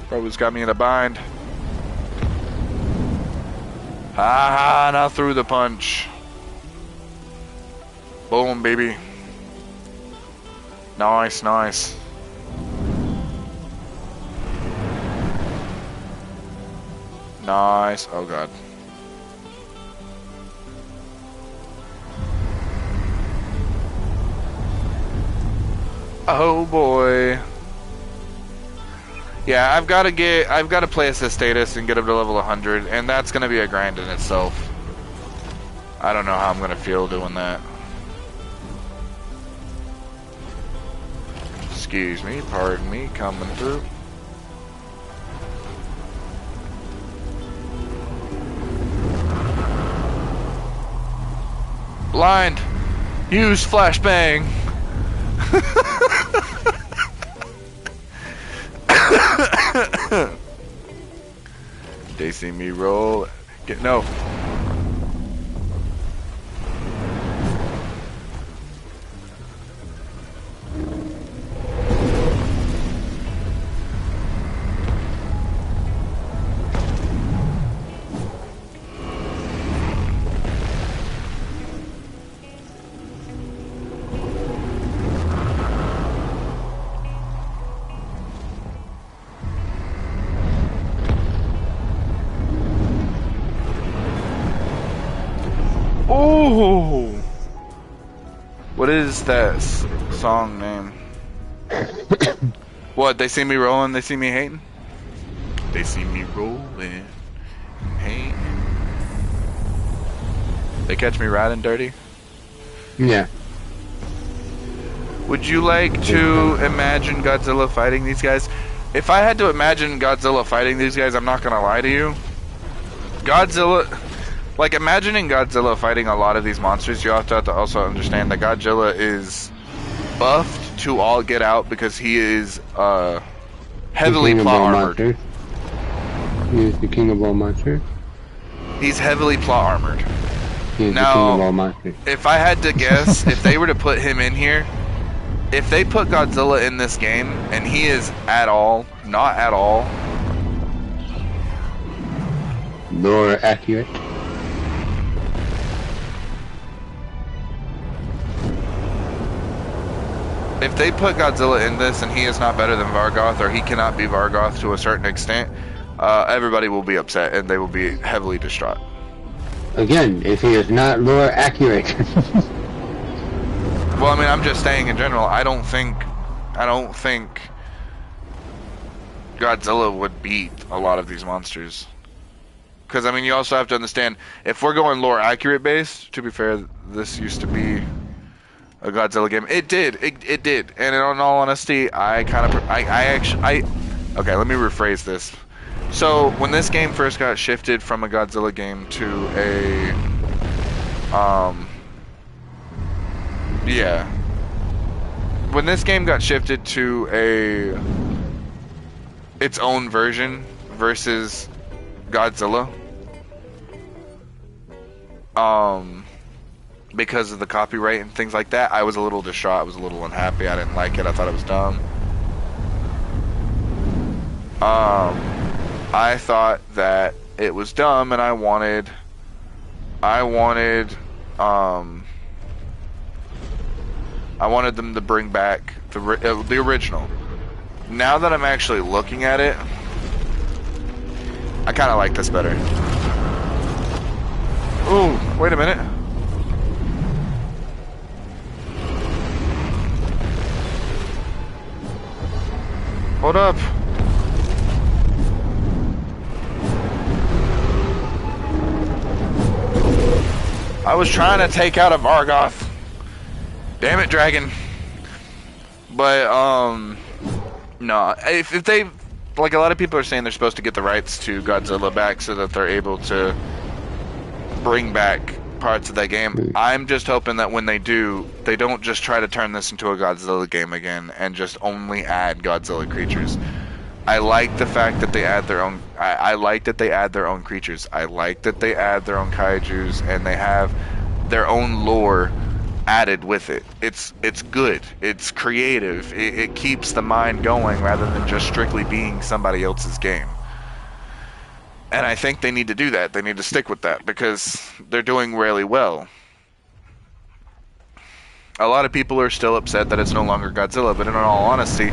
Bro's got me in a bind. Ah, now through the punch. Boom, baby. Nice, nice. Nice. Oh, God. Oh, boy. Yeah, I've got to play assist status and get up to level 100, and that's going to be a grind in itself. I don't know how I'm going to feel doing that. Excuse me, pardon me, coming through. Blind! Use flashbang! They see me roll. No. Oh! What is that song name? What, they see me rolling, they see me hating? They see me rolling, hating. They catch me riding dirty? Yeah. Would you like to imagine Godzilla fighting these guys? If I had to imagine Godzilla fighting these guys, I'm not gonna lie to you. Godzilla... Like, imagining Godzilla fighting a lot of these monsters, you have to also understand that Godzilla is buffed to all get out because he is heavily plot armored. He is the king of all monsters. He's heavily plot armored. He is the king of all monsters. If I had to guess, if they were to put him in here, If they put Godzilla in this game and he is at all, not at all, More accurate. if they put Godzilla in this and he is not better than Vargoth, or he cannot be Vargoth to a certain extent, everybody will be upset and they will be heavily distraught. Again, if he is not lore accurate. Well, I mean, I'm just saying in general. I don't think Godzilla would beat a lot of these monsters. Because I mean, you also have to understand, if we're going lore accurate based. To be fair, this used to be a Godzilla game. It did. And in all honesty, I okay, let me rephrase this. So when this game first got shifted from a Godzilla game to a, yeah, when this game got shifted to its own version versus Godzilla, because of the copyright and things like that, I was a little distraught. I was a little unhappy. I didn't like it. I thought it was dumb. I thought that it was dumb, and I wanted them to bring back the original. Now that I'm actually looking at it, I kind of like this better. Ooh, wait a minute. Hold up. I was trying to take out a Vargoth. Damn it, dragon. But, no. If they, like a lot of people are saying, they're supposed to get the rights to Godzilla back so that they're able to bring back parts of that game. I'm just hoping that when they do, they don't just try to turn this into a Godzilla game again and just only add Godzilla creatures. I like the fact that they add their own. I like that they add their own creatures. I like that they add their own kaijus and they have their own lore added with it. It's good. It's creative. It keeps the mind going rather than just strictly being somebody else's game. And I think they need to do that. They need to stick with that because they're doing really well. A lot of people are still upset that it's no longer Godzilla, but in all honesty,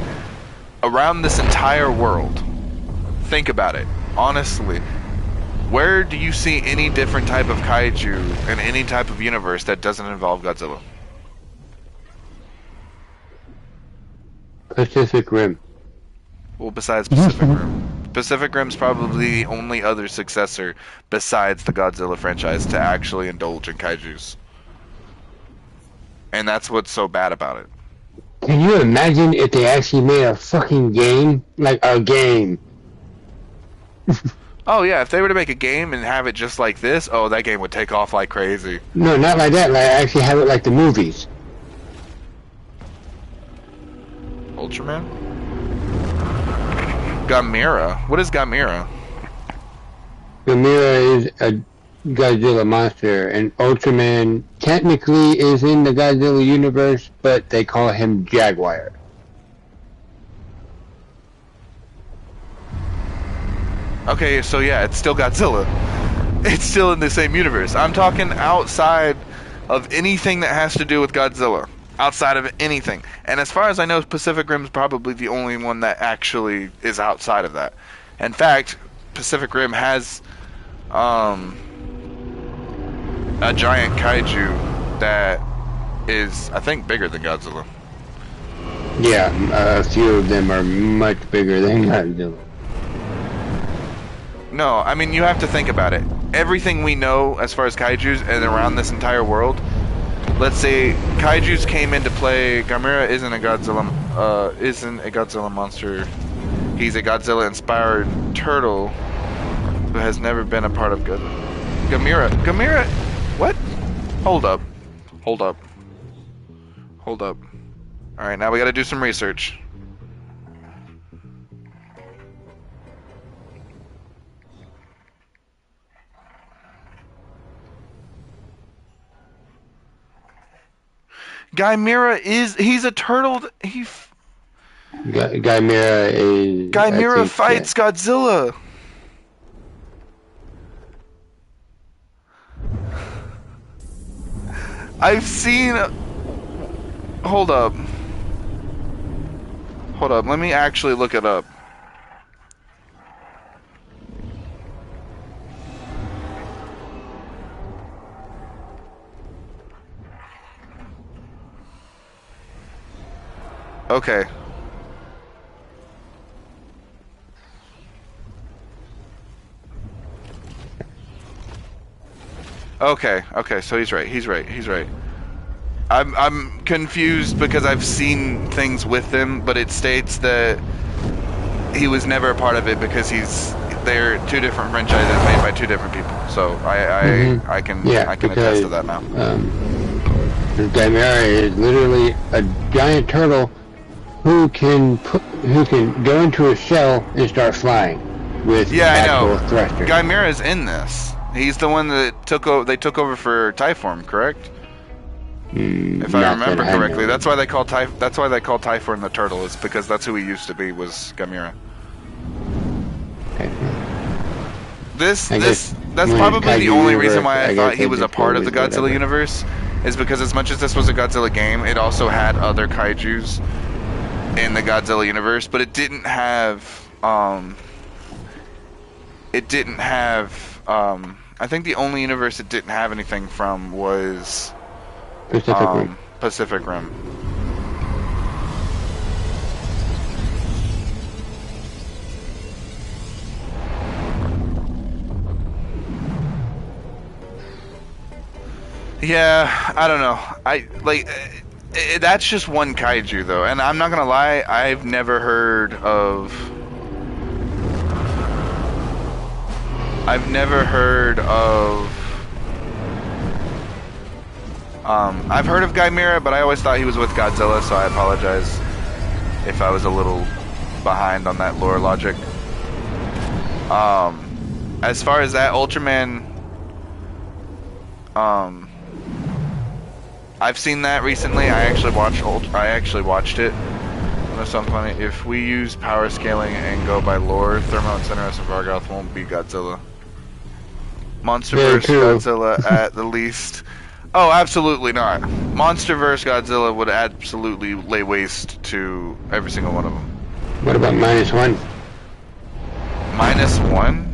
around this entire world, think about it, honestly, where do you see any different type of kaiju in any type of universe that doesn't involve Godzilla? Pacific Rim. Well, besides Pacific Rim. Pacific Rim's probably the only other successor besides the Godzilla franchise to actually indulge in kaijus. And that's what's so bad about it. Can you imagine if they actually made a fucking game? Like a game. Oh yeah, if they were to make a game and have it just like this, oh, that game would take off like crazy. No, not like that. Like actually have it like the movies. Ultraman? Gamera? What is Gamera? Gamera is a Godzilla monster, and Ultraman technically is in the Godzilla universe, but they call him Jaguar. Okay, so yeah, it's still Godzilla. It's still in the same universe. I'm talking outside of anything that has to do with Godzilla. Outside of anything. And as far as I know, Pacific Rim's probably the only one that actually is outside of that. In fact, Pacific Rim has a giant kaiju that is, I think, bigger than Godzilla. Yeah, a few of them are much bigger than Godzilla. No, I mean, you have to think about it. Everything we know as far as kaijus and around this entire world, let's say kaijus came into play. Gamera isn't a Godzilla monster. He's a Godzilla-inspired turtle who has never been a part of Gamera, what? Hold up. Alright, now we gotta do some research. Guymera he's a turtle. Guymera is, I Guymera think, fights Godzilla. I've seen. Hold up. Hold up. Let me actually look it up. Okay. Okay, so he's right. I'm confused because I've seen things with him, but it states that he was never a part of it because they're two different franchises made by two different people. So I can attest to that now. Guymera is literally a giant turtle who can go into a shell and start flying with actual thrusters. Guymera's in this. He's the one that they took over for Typhoon, correct? If I remember correctly, that's why they call Typhoon the turtle. Is because that's who he used to be, was Guymera. That's probably the only reason why I thought he was a part of the Godzilla universe, is because as much as this was a Godzilla game, it also had other kaijus in the Godzilla universe, but it didn't have I think the only universe it didn't have anything from was Pacific Rim. Yeah, I don't know. That's just one kaiju though, and I'm not gonna lie, I've never heard of I've heard of Guymera, but I always thought he was with Godzilla, so I apologize if I was a little behind on that lore logic. As far as that Ultraman, I've seen that recently. I actually watched it. That's something funny. If we use power scaling and go by lore, Thermo and Cineros and Vargoth won't beat Godzilla. MonsterVerse Godzilla at the least. Oh, absolutely not. MonsterVerse Godzilla would absolutely lay waste to every single one of them. What about -1? -1?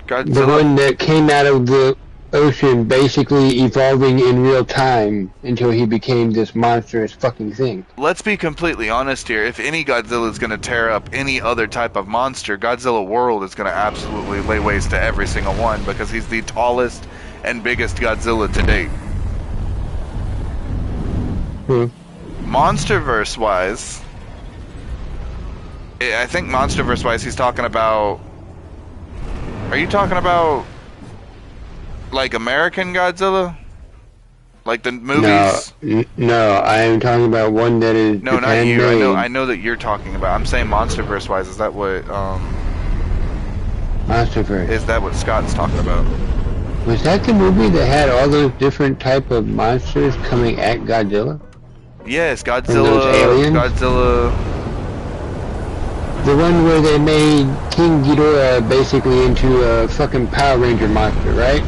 Godzilla? The one that came out of the ocean, basically evolving in real time until he became this monstrous fucking thing. Let's be completely honest here. If any Godzilla is going to tear up any other type of monster, Godzilla World is going to absolutely lay waste to every single one, because he's the tallest and biggest Godzilla to date. MonsterVerse wise, I think MonsterVerse wise he's talking about... Are you talking about like American Godzilla? Like the movies? No, I am talking about one that is no, not you. I know that you're talking about. I'm saying MonsterVerse wise. Is that what MonsterVerse? Is that what Scott's talking about? Was that the movie that had all those different type of monsters coming at Godzilla? Yes, Godzilla. Godzilla. The one where they made King Ghidorah basically into a fucking Power Ranger monster, right?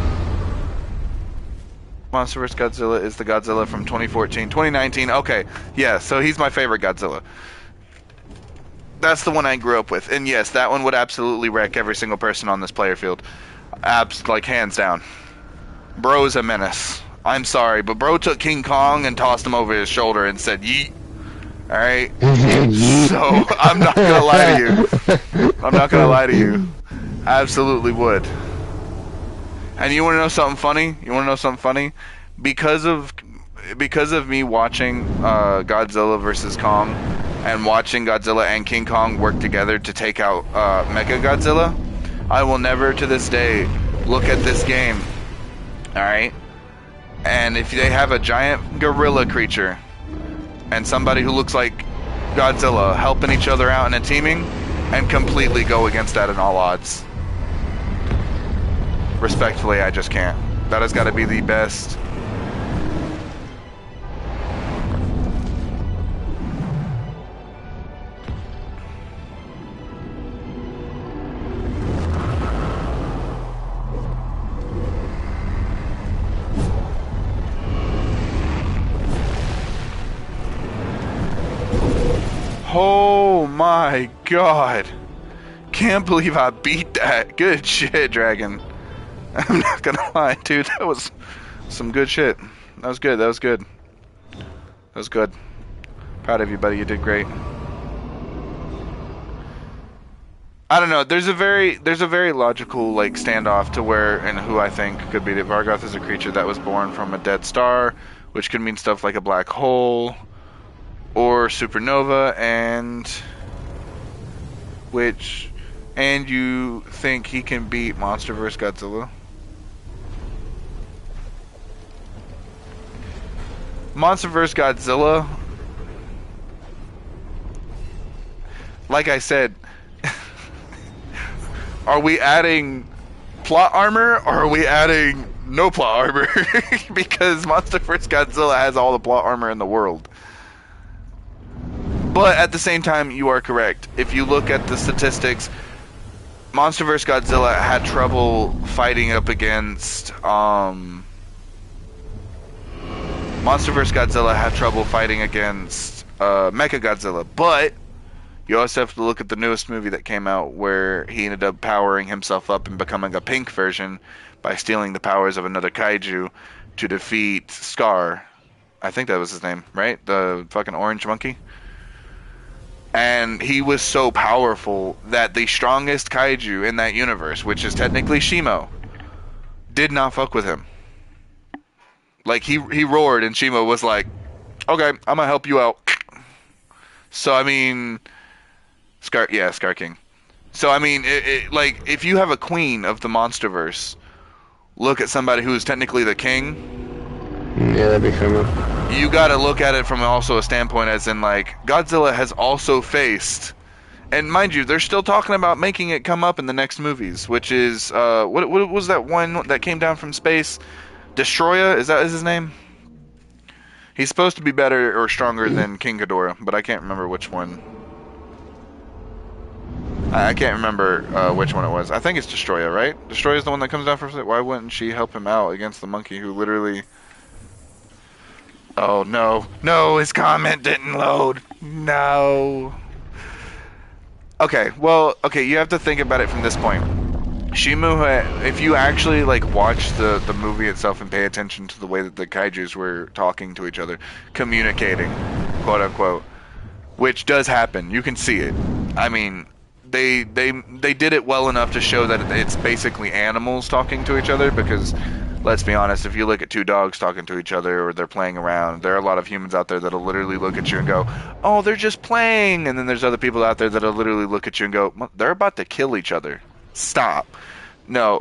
MonsterVerse Godzilla is the Godzilla from 2014, 2019. Okay, yeah, so he's my favorite Godzilla. That's the one I grew up with, and yes, that one would absolutely wreck every single person on this player field. Like hands down. Bro's a menace. I'm sorry, but bro took King Kong and tossed him over his shoulder and said, "Yeet." All right. So I'm not gonna lie to you. I absolutely would. And you want to know something funny? Because of me watching Godzilla versus Kong, and watching Godzilla and King Kong work together to take out Mecha Godzilla, I will never to this day look at this game. All right. And if they have a giant gorilla creature and somebody who looks like Godzilla helping each other out in a teaming, and completely go against that in all odds. Respectfully, I just can't. That has got to be the best Oh my god. Can't believe I beat that. Good shit, Dragon. I'm not gonna lie, dude. That was some good shit. That was good. That was good. That was good. Proud of you, buddy. You did great. I don't know. There's a very logical like standoff to where and who I think could be that Vargoth is a creature that was born from a dead star, which could mean stuff like a black hole or supernova, and you think he can beat Monster vs. Godzilla? Monster vs. Godzilla, like I said, are we adding plot armor or are we adding no plot armor? Because Monster vs. Godzilla has all the plot armor in the world. But at the same time, you are correct. If you look at the statistics, Monster vs. Godzilla had trouble fighting up against Monster vs. Godzilla had trouble fighting against Mechagodzilla, but you also have to look at the newest movie that came out where he ended up powering himself up and becoming a pink version by stealing the powers of another kaiju to defeat Scar. I think that was his name, right? The fucking orange monkey. And he was so powerful that the strongest kaiju in that universe, which is technically Shimo, did not fuck with him. Like, he roared and Shimo was like, okay, I'm gonna help you out. So, I mean, Scar King. So, I mean, like, if you have a queen of the Monsterverse, look at somebody who is technically the king. Yeah, that'd be similar. You gotta look at it from also a standpoint as in, like, Godzilla has also faced, and mind you, they're still talking about making it come up in the next movies, which is, what was that one that came down from space? Destroya? Is his name? He's supposed to be better or stronger than King Ghidorah, but I can't remember which one. I can't remember which one it was. I think it's Destroya, right? Destroya's the one that comes down from space. Why wouldn't she help him out against the monkey who literally... Oh, no. No, his comment didn't load. No. Okay, well, okay, you have to think about it from this point. Shimu, if you actually, like, watch the movie itself and pay attention to the way that the kaijus were talking to each other, communicating, quote-unquote, which does happen. You can see it. I mean, they did it well enough to show that it's basically animals talking to each other, because... Let's be honest, if you look at two dogs talking to each other or they're playing around, there are a lot of humans out there that'll literally look at you and go, oh, they're just playing. And then there's other people out there that'll literally look at you and go, they're about to kill each other. Stop. No,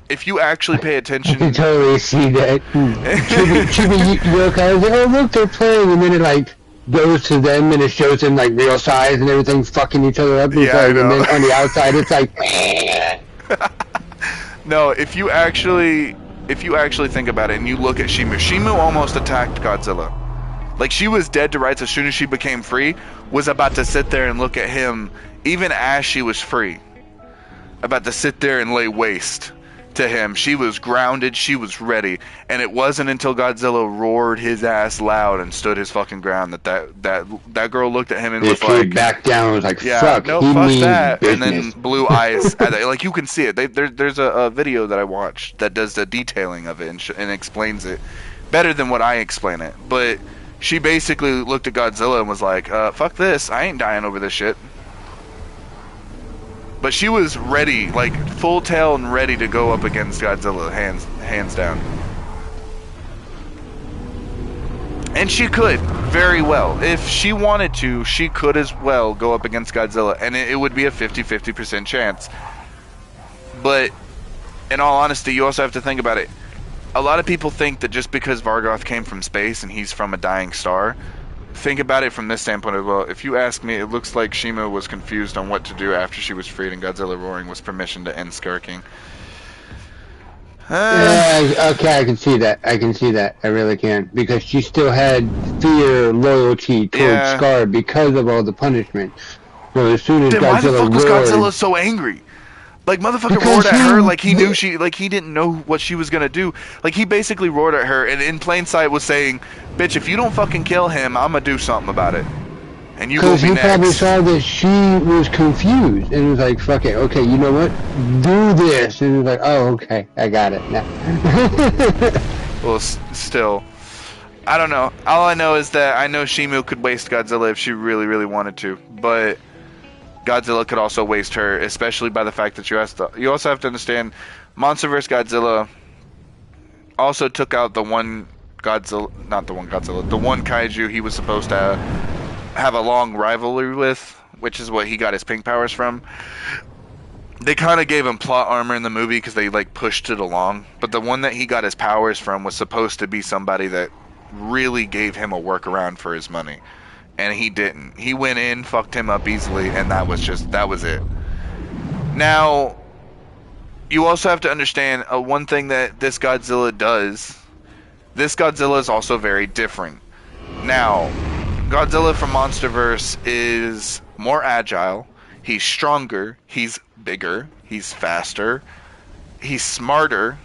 if you actually pay attention... I can totally see that. Chibi, you know, kind of like, oh, look, they're playing. And then it, like, goes to them and it shows them, like, real size and everything's fucking each other up. Yeah, I know. And then on the outside, it's like... No, if you actually think about it and you look at Shimu almost attacked Godzilla. Like, she was dead to rights as soon as she became free, was about to sit there and look at him, even as she was free. About to sit there and lay waste to him. She was grounded, she was ready, and it wasn't until Godzilla roared his ass loud and stood his fucking ground that girl looked at him and was like, back down, was like, yeah, fuck, no, he fuck means that, business. and then blue eyes. Like, you can see it. There's a video that I watched that does the detailing of it and explains it better than what I explain it. But she basically looked at Godzilla and was like, fuck this, I ain't dying over this shit. But she was ready, like, full tail and ready to go up against Godzilla, hands down. And she could, very well. If she wanted to, she could as well go up against Godzilla, and it would be a 50-50% chance. But, in all honesty, you also have to think about it. A lot of people think that just because Vargoth came from space and he's from a dying star, think about it from this standpoint as well. If you ask me, it looks like Shima was confused on what to do after she was freed and Godzilla roaring was permission to end Scar King. Yeah, okay, I can see that. I really can. Because she still had fear, loyalty towards Scar because of all the punishment. So as soon as then Godzilla why the fuck was roared, Godzilla so angry? Like, motherfucker roared at her like he knew like he didn't know what she was gonna do. Like, he basically roared at her and in plain sight was saying, bitch, if you don't fucking kill him, I'm gonna do something about it. and you gonna Because be he probably next. saw that she was confused and was like, fuck it, okay, you know what? Do this. And he was like, oh, okay, I got it now. Well, still, I don't know. All I know is that I know Shimu could waste Godzilla if she really, really wanted to, but Godzilla could also waste her, especially by the fact that you also have to understand, Monster vs. Godzilla also took out the one Godzilla, not the one Godzilla, the one kaiju he was supposed to have a long rivalry with, which is what he got his pink powers from. They kind of gave him plot armor in the movie because they like pushed it along, but the one that he got his powers from was supposed to be somebody that really gave him a workaround for his money, and he didn't. He went in, fucked him up easily, and that was it. Now, you also have to understand one thing that this Godzilla does. This Godzilla is also very different. Now, Godzilla from MonsterVerse is more agile. He's stronger. He's bigger. He's faster. He's smarter.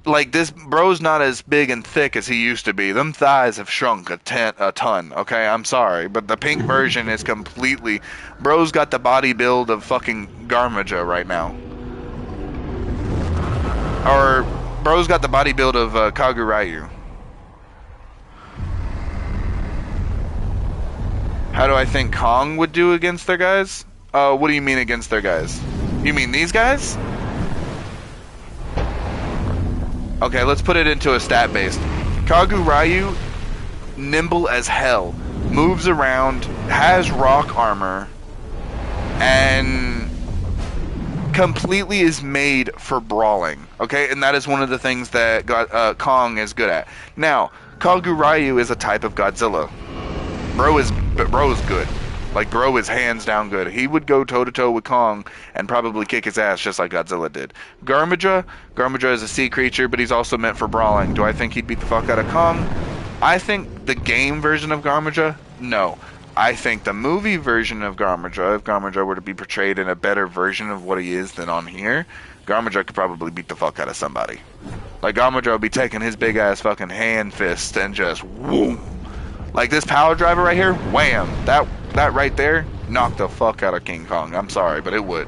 Like, this bro's not as big and thick as he used to be. Them thighs have shrunk a ton. Okay, I'm sorry, but the pink version is completely. Bro's got the body build of fucking Garmaja right now. Or bro's got the body build of Kagurayu. How do I think Kong would do against their guys? What do you mean against their guys? You mean these guys? Okay, let's put it into a stat base. Kagurayu, nimble as hell, moves around, has rock armor, and completely is made for brawling. Okay, and that is one of the things that Kong is good at. Now, Kagurayu is a type of Godzilla. Bro is good. Like, bro is hands down good. He would go toe to toe with Kong and probably kick his ass just like Godzilla did. Garmaja is a sea creature, but he's also meant for brawling. Do I think he'd beat the fuck out of Kong? I think the game version of Garmaja, no. I think the movie version of Garmaja, if Garmaja were to be portrayed in a better version of what he is than on here, Garmaja could probably beat the fuck out of somebody. Like, Garmaja would be taking his big ass fucking hand fist and just whoom. Like, this power driver right here, wham! That right there knocked the fuck out of King Kong. I'm sorry, but it would.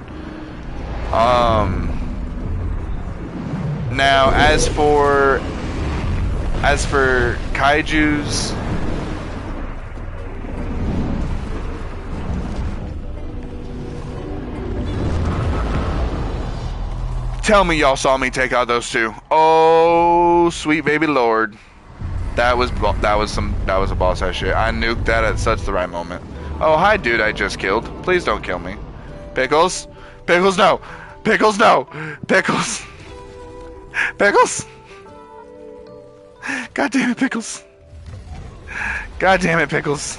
Now, as for kaijus, tell me y'all saw me take out those two. Oh, sweet baby lord. That was a boss ass shit. I nuked that at such the right moment. Oh, hi, dude, I just killed. Please don't kill me. Pickles? Pickles, no! Pickles, no! Pickles! Pickles! God damn it, Pickles! God damn it, Pickles!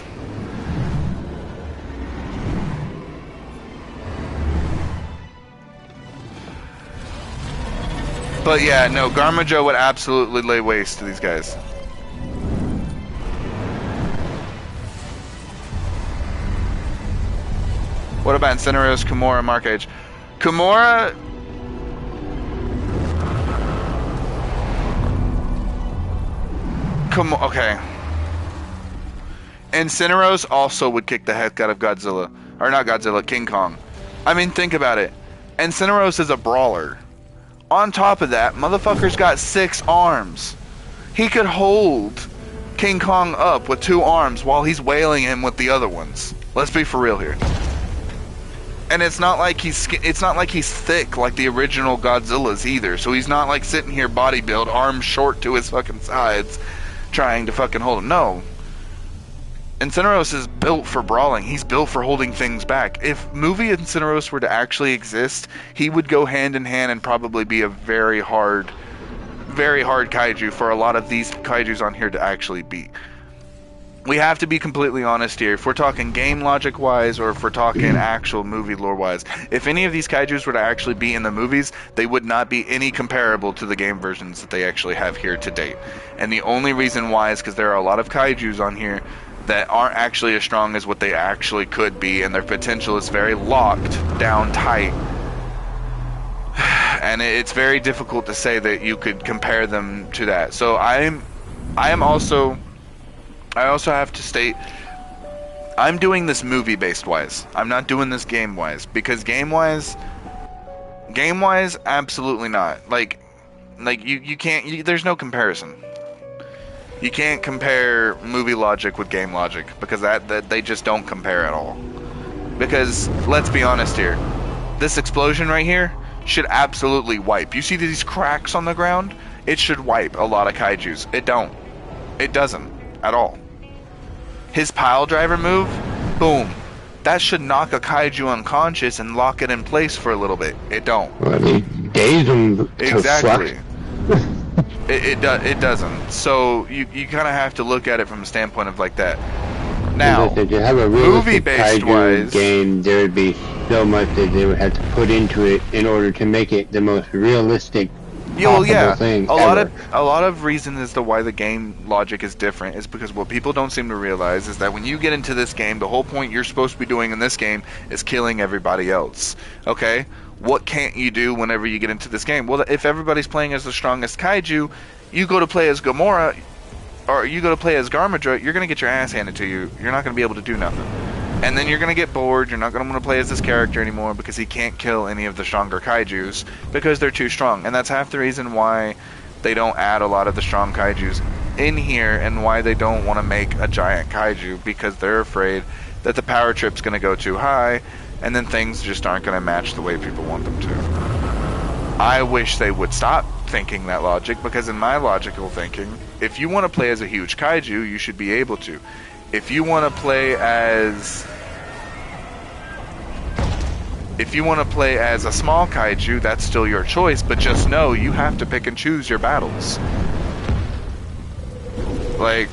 But yeah, no, Garmajo would absolutely lay waste to these guys. What about Incineros, Kimura, Mark H? Kimura... Okay. Incineros also would kick the heck out of Godzilla. Or not Godzilla, King Kong. I mean, think about it. Incineros is a brawler. On top of that, motherfucker's got 6 arms. He could hold King Kong up with 2 arms while he's wailing him with the other ones. Let's be for real here. And it's not like he's thick like the original Godzillas either. So he's not like sitting here body build, arms short to his fucking sides, trying to fucking hold him. No. Incineros is built for brawling. He's built for holding things back. If movie Incineros were to actually exist, he would go hand in hand and probably be a very hard kaiju for a lot of these kaijus on here to actually beat. We have to be completely honest here. If we're talking game logic wise, or if we're talking actual movie lore wise, if any of these kaijus were to actually be in the movies, they would not be any comparable to the game versions that they actually have here to date. And the only reason why is because there are a lot of kaijus on here that aren't actually as strong as what they actually could be, and their potential is very locked down tight. And it's very difficult to say that you could compare them to that. So I also have to state I'm doing this movie-based wise. I'm not doing this game-wise because game-wise, absolutely not. Like you can't. There's no comparison. You can't compare movie logic with game logic because that they just don't compare at all. Because let's be honest here, this explosion right here should absolutely wipe. You see these cracks on the ground? It should wipe a lot of kaijus. It don't. It doesn't at all. His pile driver move, boom. That should knock a kaiju unconscious and lock it in place for a little bit. It don't. Well, they daze them to Exactly. fuck. It doesn't. So you kind of have to look at it from a standpoint of like that. Now, If you have a movie-based kaiju wise, game, there would be so much that they would have to put into it in order to make it the most realistic possible thing ever. A lot of reason as to why the game logic is different is because what people don't seem to realize is that when you get into this game, the whole point you're supposed to be doing in this game is killing everybody else. Okay? What can't you do whenever you get into this game? Well, if everybody's playing as the strongest kaiju, you go to play as Gamora, or you go to play as Garmadra, you're going to get your ass handed to you. You're not going to be able to do nothing. And then you're going to get bored. You're not going to want to play as this character anymore because he can't kill any of the stronger kaijus because they're too strong. And that's half the reason why they don't add a lot of the strong kaijus in here and why they don't want to make a giant kaiju, because they're afraid that the power trip's going to go too high and then things just aren't going to match the way people want them to. I wish they would stop thinking that logic, because in my logical thinking, if you want to play as a huge kaiju, you should be able to. If you want to play as a small kaiju, that's still your choice, but just know you have to pick and choose your battles. Like,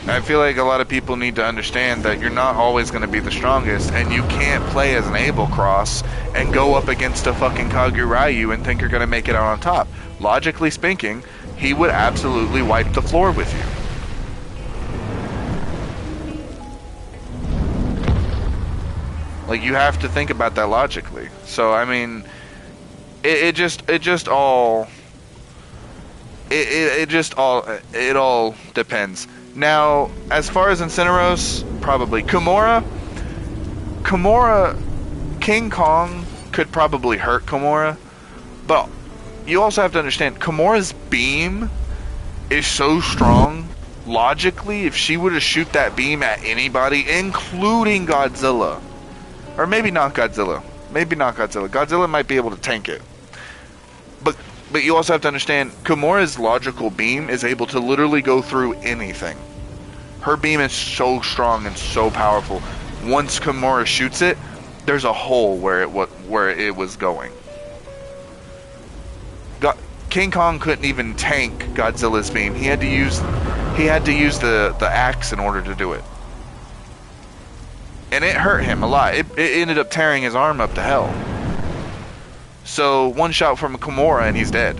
I feel like a lot of people need to understand that you're not always going to be the strongest, and you can't play as an Abel Cross and go up against a fucking Kagurayu and think you're going to make it out on top. Logically speaking, he would absolutely wipe the floor with you. Like, you have to think about that logically. So, I mean, it all depends. Now, as far as Incineros, probably Kimura, King Kong could probably hurt Kimura, but you also have to understand, Kimura's beam is so strong. Logically, if she were to shoot that beam at anybody, including Godzilla, or maybe not Godzilla, Godzilla might be able to tank it. But you also have to understand, Kimura's logical beam is able to literally go through anything. Her beam is so strong and so powerful. Once Kimura shoots it, there's a hole where it was going. King Kong couldn't even tank Godzilla's beam. He had to use the axe in order to do it. And it hurt him a lot. It ended up tearing his arm up to hell. So one shot from Kimura and he's dead.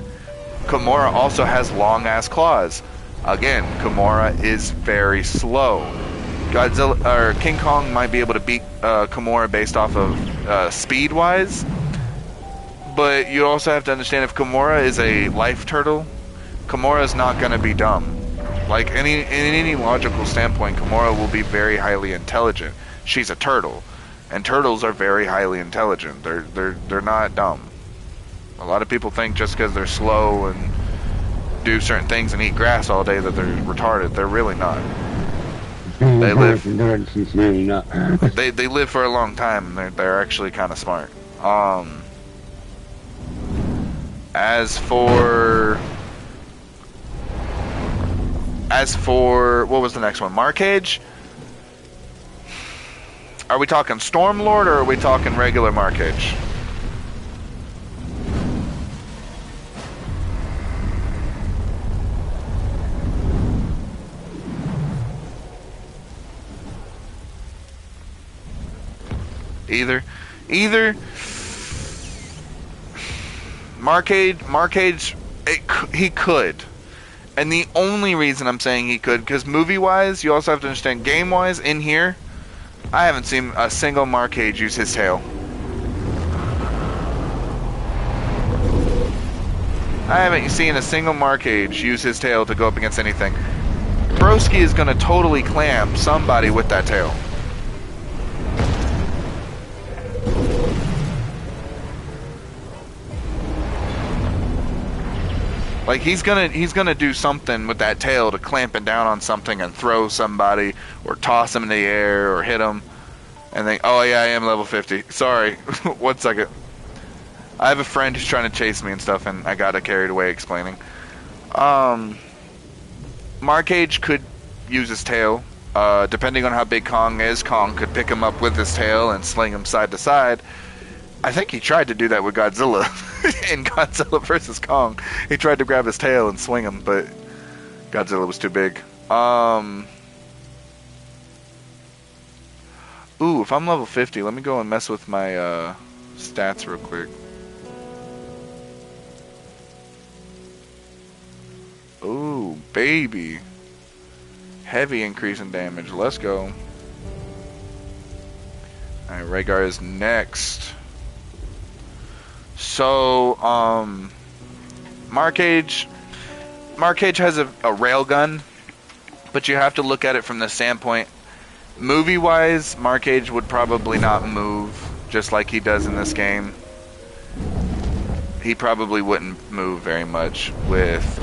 Kimura also has long ass claws. Again, Kimura is very slow. King Kong might be able to beat Kimura based off of speed wise, but you also have to understand, if Kimura is a life turtle, Kimura is not going to be dumb. Like in any logical standpoint, Kimura will be very highly intelligent. She's a turtle, and turtles are very highly intelligent. They're not dumb. A lot of people think just because they're slow and do certain things and eat grass all day that they're retarded. They're really not. They live. Really not. They live for a long time, and they're actually kind of smart. As for what was the next one? Markage? Are we talking Stormlord or are we talking regular Markage? Either Markage, he could. And the only reason I'm saying he could, because movie-wise, you also have to understand, game-wise, in here, I haven't seen a single Markage use his tail. I haven't seen a single Markage use his tail to go up against anything. Broski is gonna totally clamp somebody with that tail. Like he's gonna do something with that tail to clamp it down on something and throw somebody or toss him in the air or hit him and think, oh yeah, I am level 50. Sorry, 1 second. I have a friend who's trying to chase me and stuff, and I got carried away explaining. Markage could use his tail. Depending on how big Kong is, Kong could pick him up with his tail and sling him side to side. I think he tried to do that with Godzilla in Godzilla vs. Kong. He tried to grab his tail and swing him, but Godzilla was too big. Ooh, if I'm level 50, let me go and mess with my stats real quick. Ooh, baby. Heavy increase in damage. Let's go. Alright, Rhaegar is next. So, Markage has a railgun, but you have to look at it from the standpoint. Movie-wise, Markage would probably not move, just like he does in this game. He probably wouldn't move very much with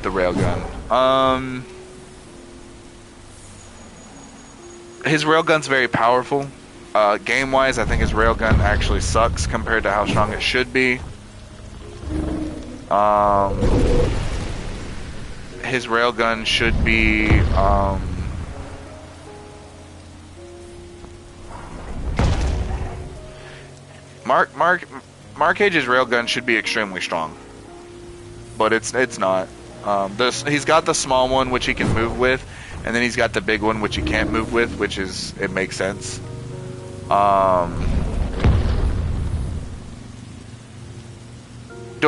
the railgun. His railgun's very powerful. Game-wise, I think his railgun actually sucks compared to how strong it should be. His railgun should be Markage's railgun should be extremely strong, but it's not. He's got the small one which he can move with, and then he's got the big one which he can't move with, which is, it makes sense. Do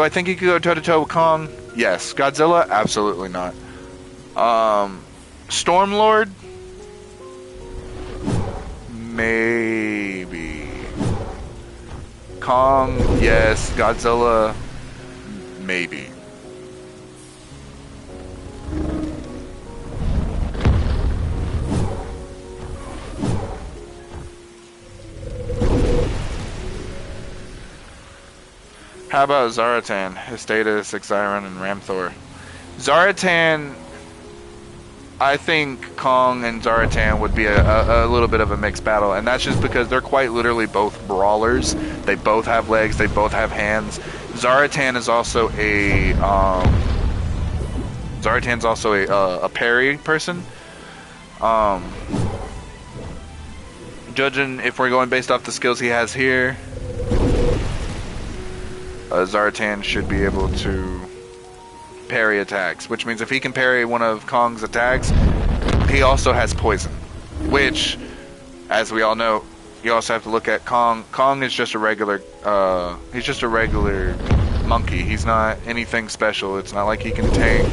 I think he could go toe to toe with Kong? Yes. Godzilla? Absolutely not. Stormlord? Maybe. Kong? Yes. Godzilla? Maybe. How about Zaratan, Hestatus, Exiron, and Ramthor? Zaratan, I think Kong and Zaratan would be a little bit of a mixed battle, and that's just because they're quite literally both brawlers. They both have legs, they both have hands. Zaratan is also a parry person. Judging if we're going based off the skills he has here, Zartan should be able to parry attacks, which means if he can parry one of Kong's attacks, he also has poison, which, as we all know, you also have to look at Kong. Kong is just a regular, he's just a regular monkey. He's not anything special. It's not like he can tank.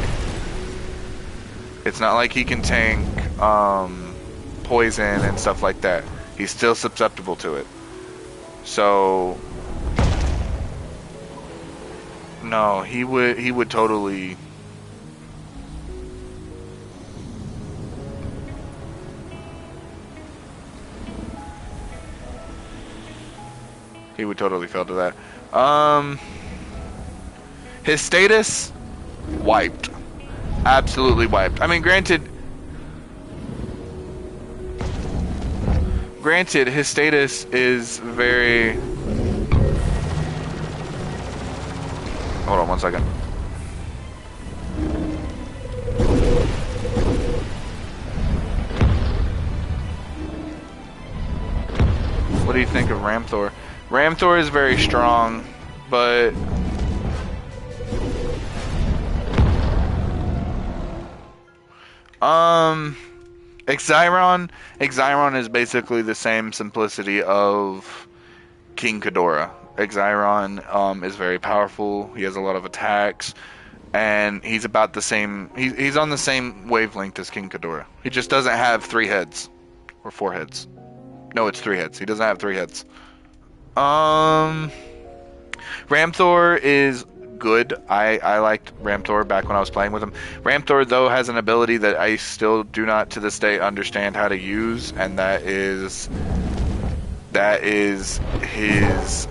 It's not like he can tank poison and stuff like that. He's still susceptible to it. So no, he would totally. He would totally fail to that. His status wiped. Absolutely wiped. I mean, granted, his status is very. Hold on 1 second. What do you think of Ramthor? Ramthor is very strong, but Exiron is basically the same simplicity of King Ghidorah. Exiron is very powerful. He has a lot of attacks, and he's about the same. He's on the same wavelength as King Ghidorah. He just doesn't have 3 heads or 4 heads. No, it's 3 heads. He doesn't have 3 heads. Ramthor is good. I liked Ramthor back when I was playing with him. Ramthor, though, has an ability that I still do not to this day understand how to use, and that is his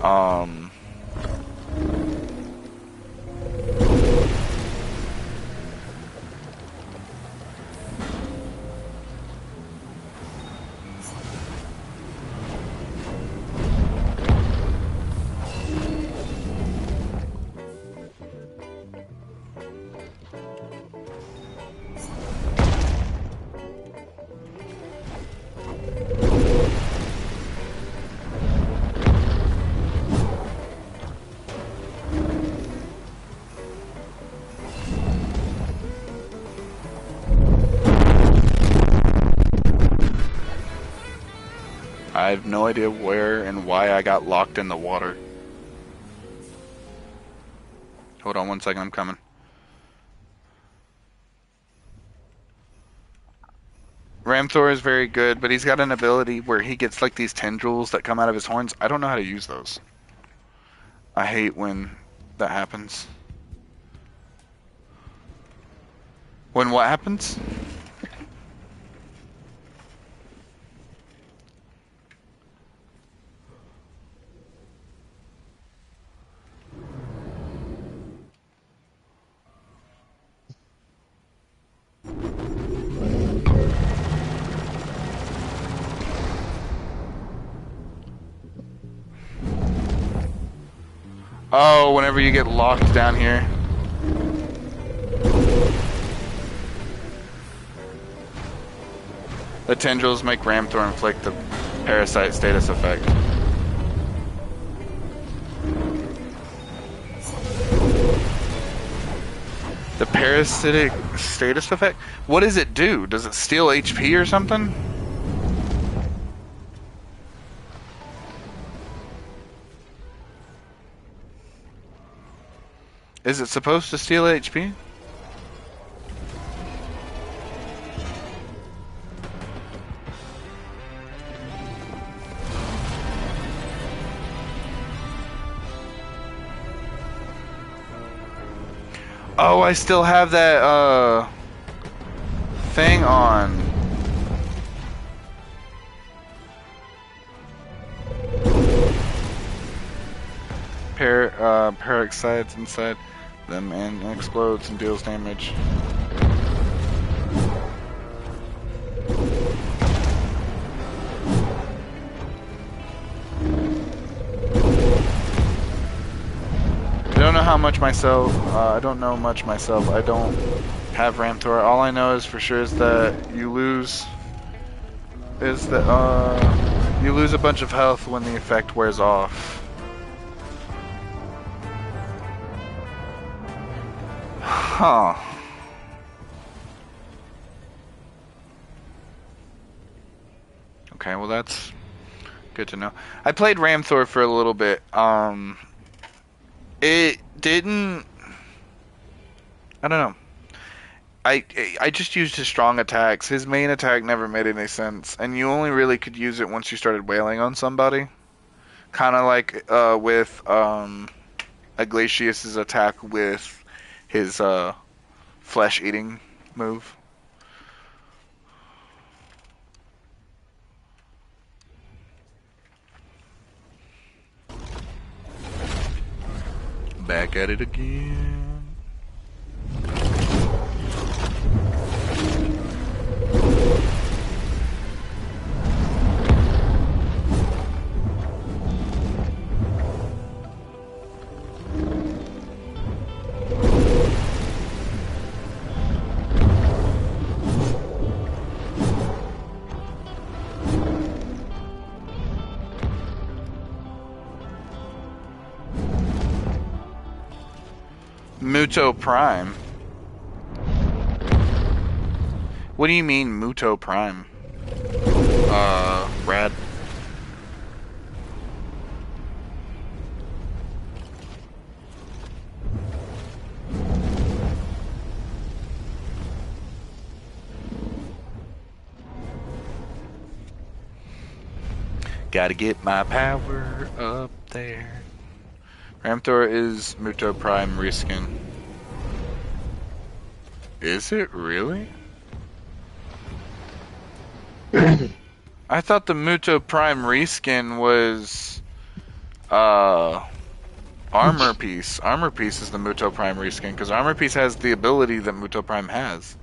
I have no idea where and why I got locked in the water. Hold on 1 second, I'm coming. Ramthor is very good, but he's got an ability where he gets like these tendrils that come out of his horns. I don't know how to use those. I hate when that happens. When what happens? Oh, whenever you get locked down here. The tendrils make Ramthor inflict the parasite status effect. The parasitic status effect? What does it do? Does it steal HP or something? Is it supposed to steal HP? Oh, I still have that, thing on. Parasites inside them and explodes and deals damage. I don't know how much myself. I don't know much myself. I don't have Ramthor. All I know is for sure is that you lose. You lose a bunch of health when the effect wears off. Huh. Okay, well that's good to know. I played Ramthor for a little bit. It didn't. I don't know. I just used his strong attacks. His main attack never made any sense, and you only really could use it once you started wailing on somebody. Kind of like with Iglesias' attack with his flesh-eating move. Back at it again. Muto Prime? What do you mean Muto Prime? Rad. Gotta get my power up there. Ramthor is Muto Prime reskin. Is it really? I thought the Muto Prime reskin was Armor Piece. Armor Piece is the Muto Prime reskin because Armor Piece has the ability that Muto Prime has.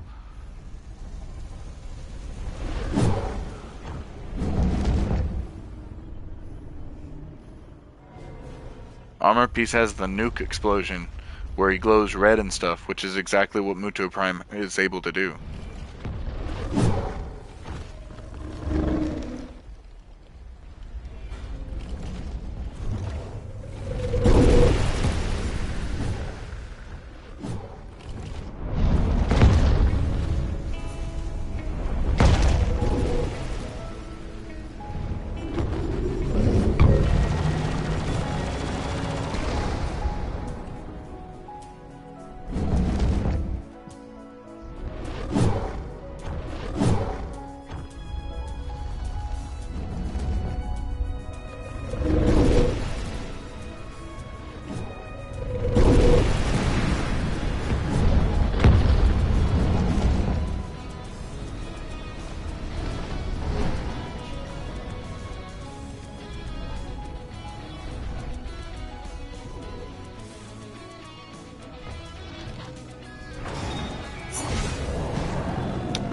Armor Piece has the nuke explosion where he glows red and stuff, which is exactly what Muto Prime is able to do.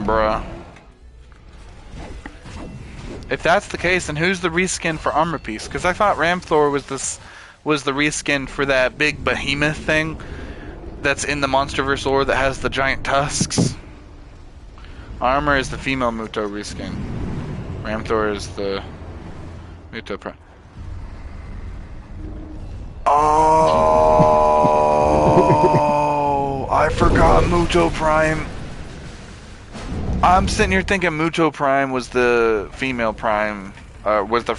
Bruh. If that's the case, then who's the reskin for Armor Piece? Because I thought Ramthor was the reskin for that big behemoth thing that's in the Monsterverse lore that has the giant tusks. Armor is the female Muto reskin. Ramthor is the Muto Prime. Oh, I forgot Muto Prime. I'm sitting here thinking Muto Prime was the female Prime, was the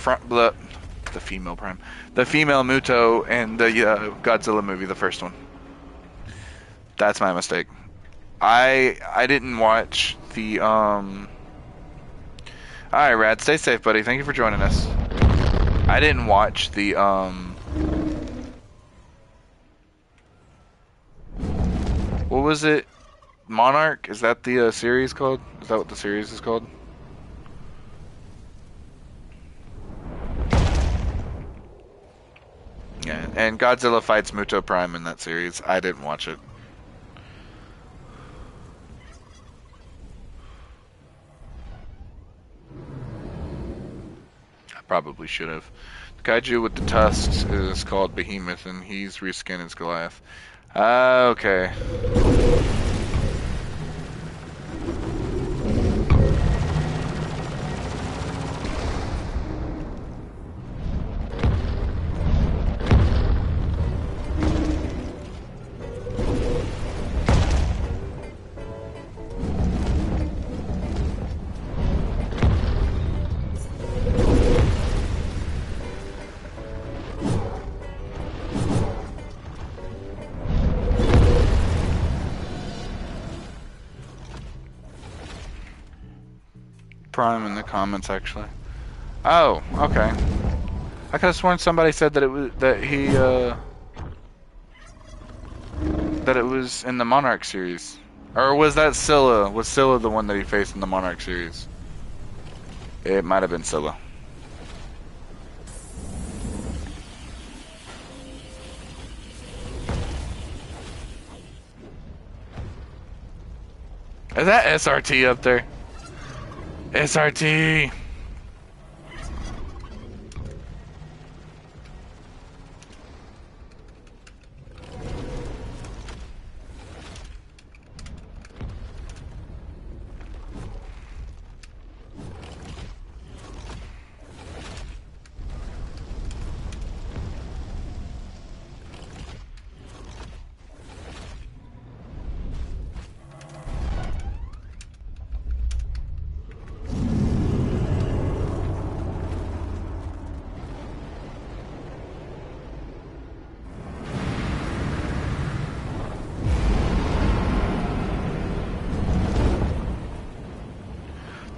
female Prime, the female Muto in the Godzilla movie, the first one. That's my mistake. I didn't watch the Alright, Rad, stay safe, buddy. Thank you for joining us. I didn't watch the what was it? Monarch? Is that the series called? Is that what the series is called? Yeah, and Godzilla fights Muto Prime in that series. I didn't watch it. I probably should have. The kaiju with the tusks is called Behemoth, and he's reskinned as Goliath. Okay. Prime in the comments, actually. Oh, okay. I could have sworn somebody said that it was that it was in the Monarch series, or was that Scylla? Was Scylla the one that he faced in the Monarch series? It might have been Scylla. Is that SRT up there? SRT!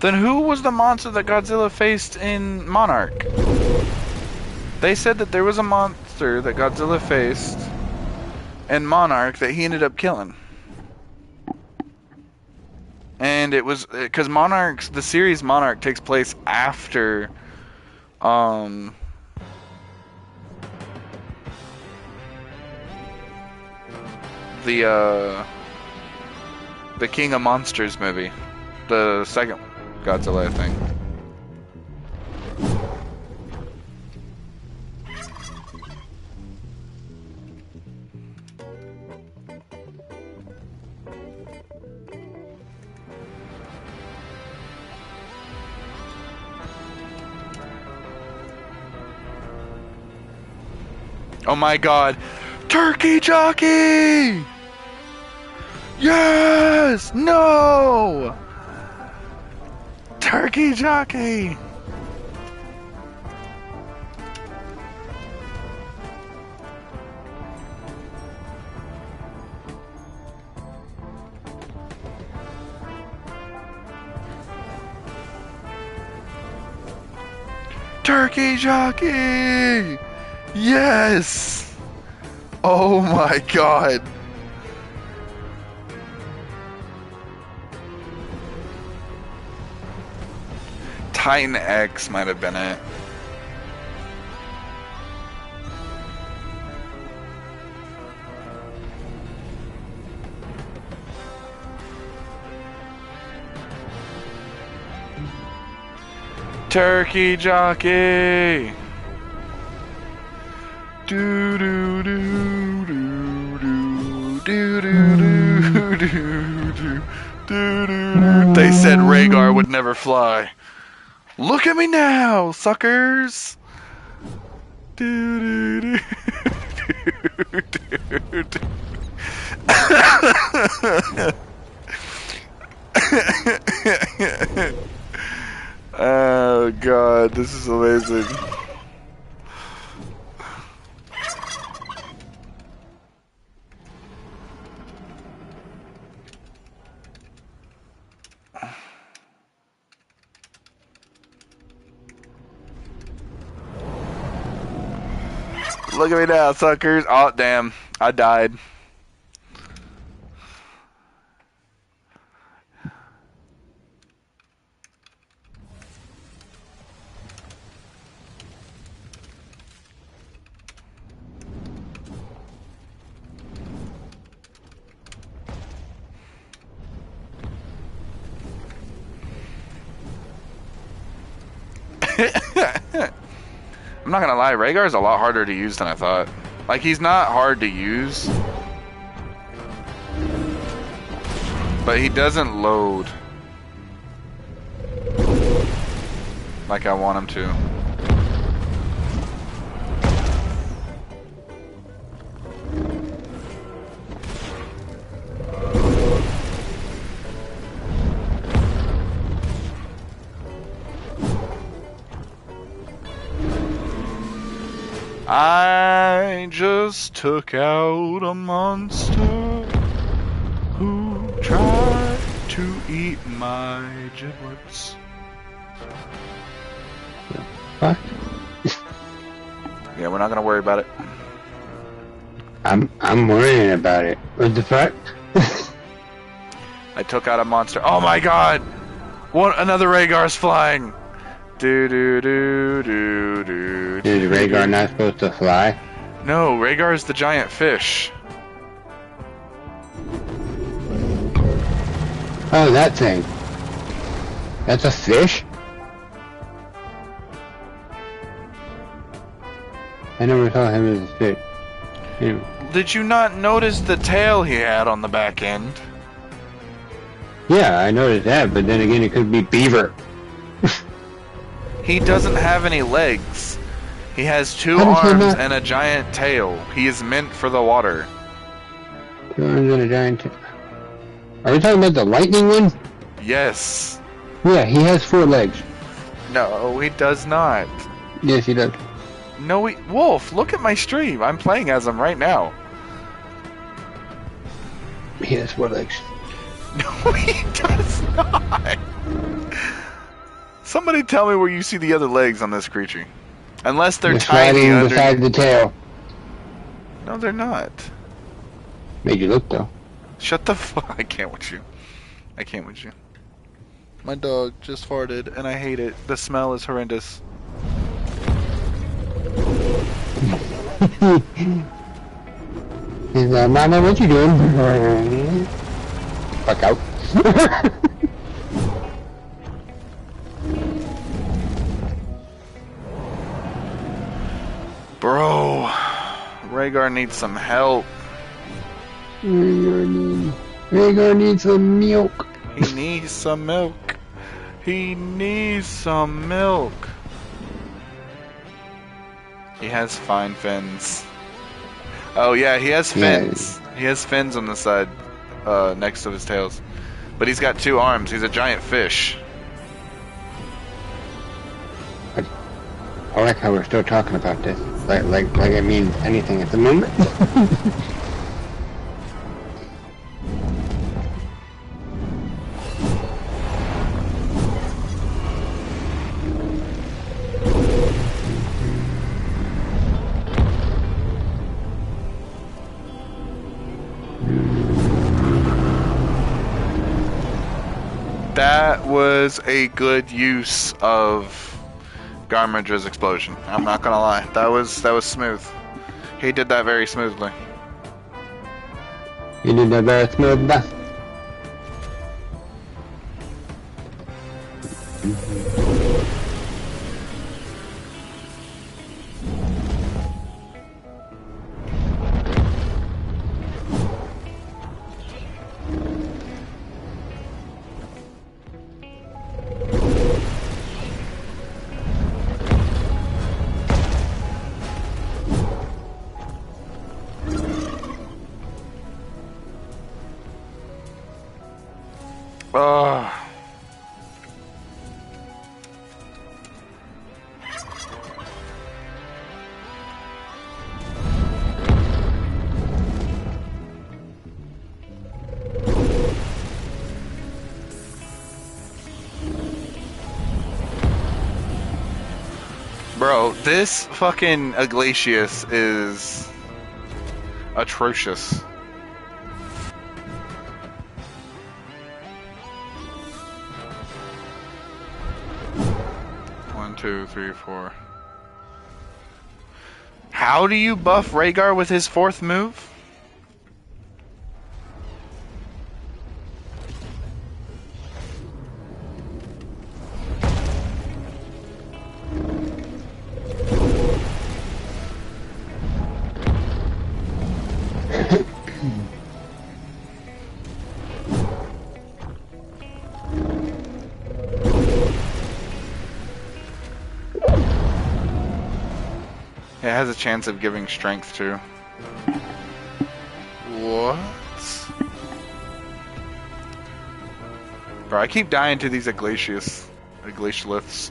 Then who was the monster that Godzilla faced in Monarch? They said that there was a monster. monster that Godzilla faced in Monarch that he ended up killing. And it was because the series Monarch takes place after um the King of Monsters movie, the second Godzilla, I think. Oh my god. Turkey Jockey! Yes! No! Turkey Jockey! Turkey Jockey! Yes! Oh my god. Titan X might have been it. Turkey Jockey! Do do do do do do do do do do do. They said Rhaegar would never fly. Look at me now, suckers! Do do do do do. Oh god, this is amazing. Look at me now, suckers. Oh, damn. I died. I'm not gonna lie, Rhaegar's a lot harder to use than I thought. Like, he's not hard to use, but he doesn't load like I want him to. I just took out a monster who tried to eat my giblets. What? Yeah, we're not gonna worry about it. I'm worrying about it. What the fuck? I took out a monster. Oh my god! What? Another Rhaegar's flying! Do do do do do. Is Rhaegar not supposed to fly? No, Rhaegar's the giant fish. Oh, that thing. That's a fish? I never saw him as a fish. Anyway. Did you not notice the tail he had on the back end? Yeah, I noticed that, but then again, it could be beaver. He doesn't have any legs. He has two How does he arms not- and a giant tail. He is meant for the water. 2 arms and a giant tail. Are we talking about the lightning one? Yes. Yeah, he has 4 legs. No, he does not. Yes, he does. No, Wolf, look at my stream. I'm playing as him right now. He has 4 legs. No, he does not. Somebody tell me where you see the other legs on this creature. Unless they're tiny sliding under... beside the tail. No, they're not. Made you look though. Shut the fuck. I can't with you. I can't with you. My dog just farted, and I hate it. The smell is horrendous. He's like, Mama, what you doing? Fuck out. Bro, Rhaegar needs some help. Rhaegar needs some milk. He needs some milk. He needs some milk. He has fine fins. Oh yeah, he has fins. Yeah. He has fins on the side, next to his tails. But he's got 2 arms. He's a giant fish. I like how we're still talking about this. Like it means anything at the moment. That was a good use of Garmadra's explosion. I'm not gonna lie. That was smooth. He did that very smoothly. He did that very smoothly. Bro, this fucking Iglesias is atrocious. One, two, three, four. How do you buff Rhaegar with his 4th move? It has a chance of giving strength too. What? Bro, I keep dying to these Iglesias. Iglesialiths.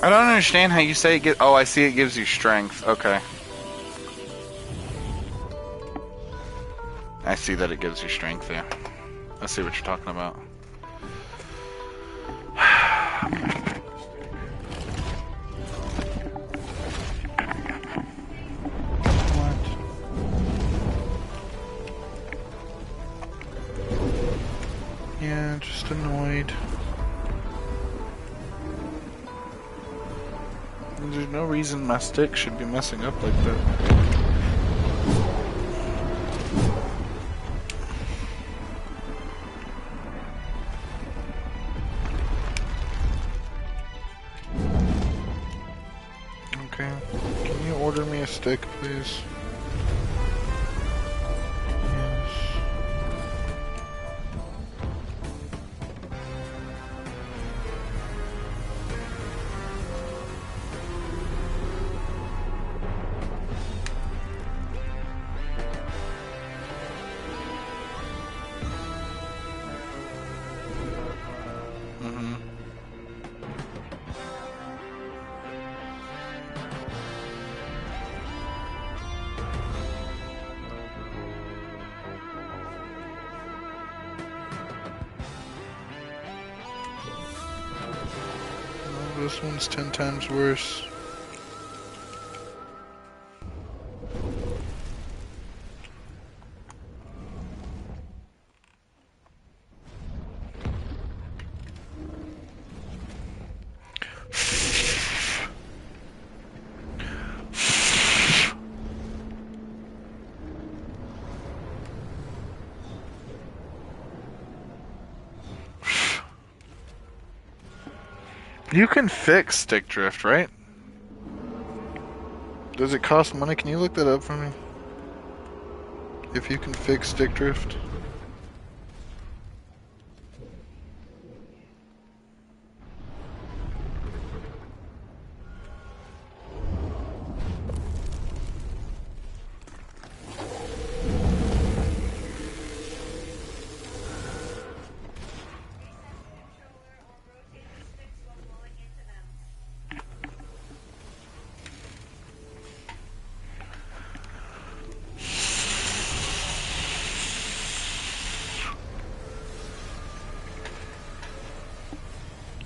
I don't understand how you say it get. Oh, I see. It gives you strength. Okay. I see that it gives you strength. Yeah. I see what you're talking about. Yeah, just annoyed. There's no reason my stick should be messing up like that. Okay. Can you order me a stick, please? This one's 10 times worse. You can fix stick drift, right? Does it cost money? Can you look that up for me? If you can fix stick drift?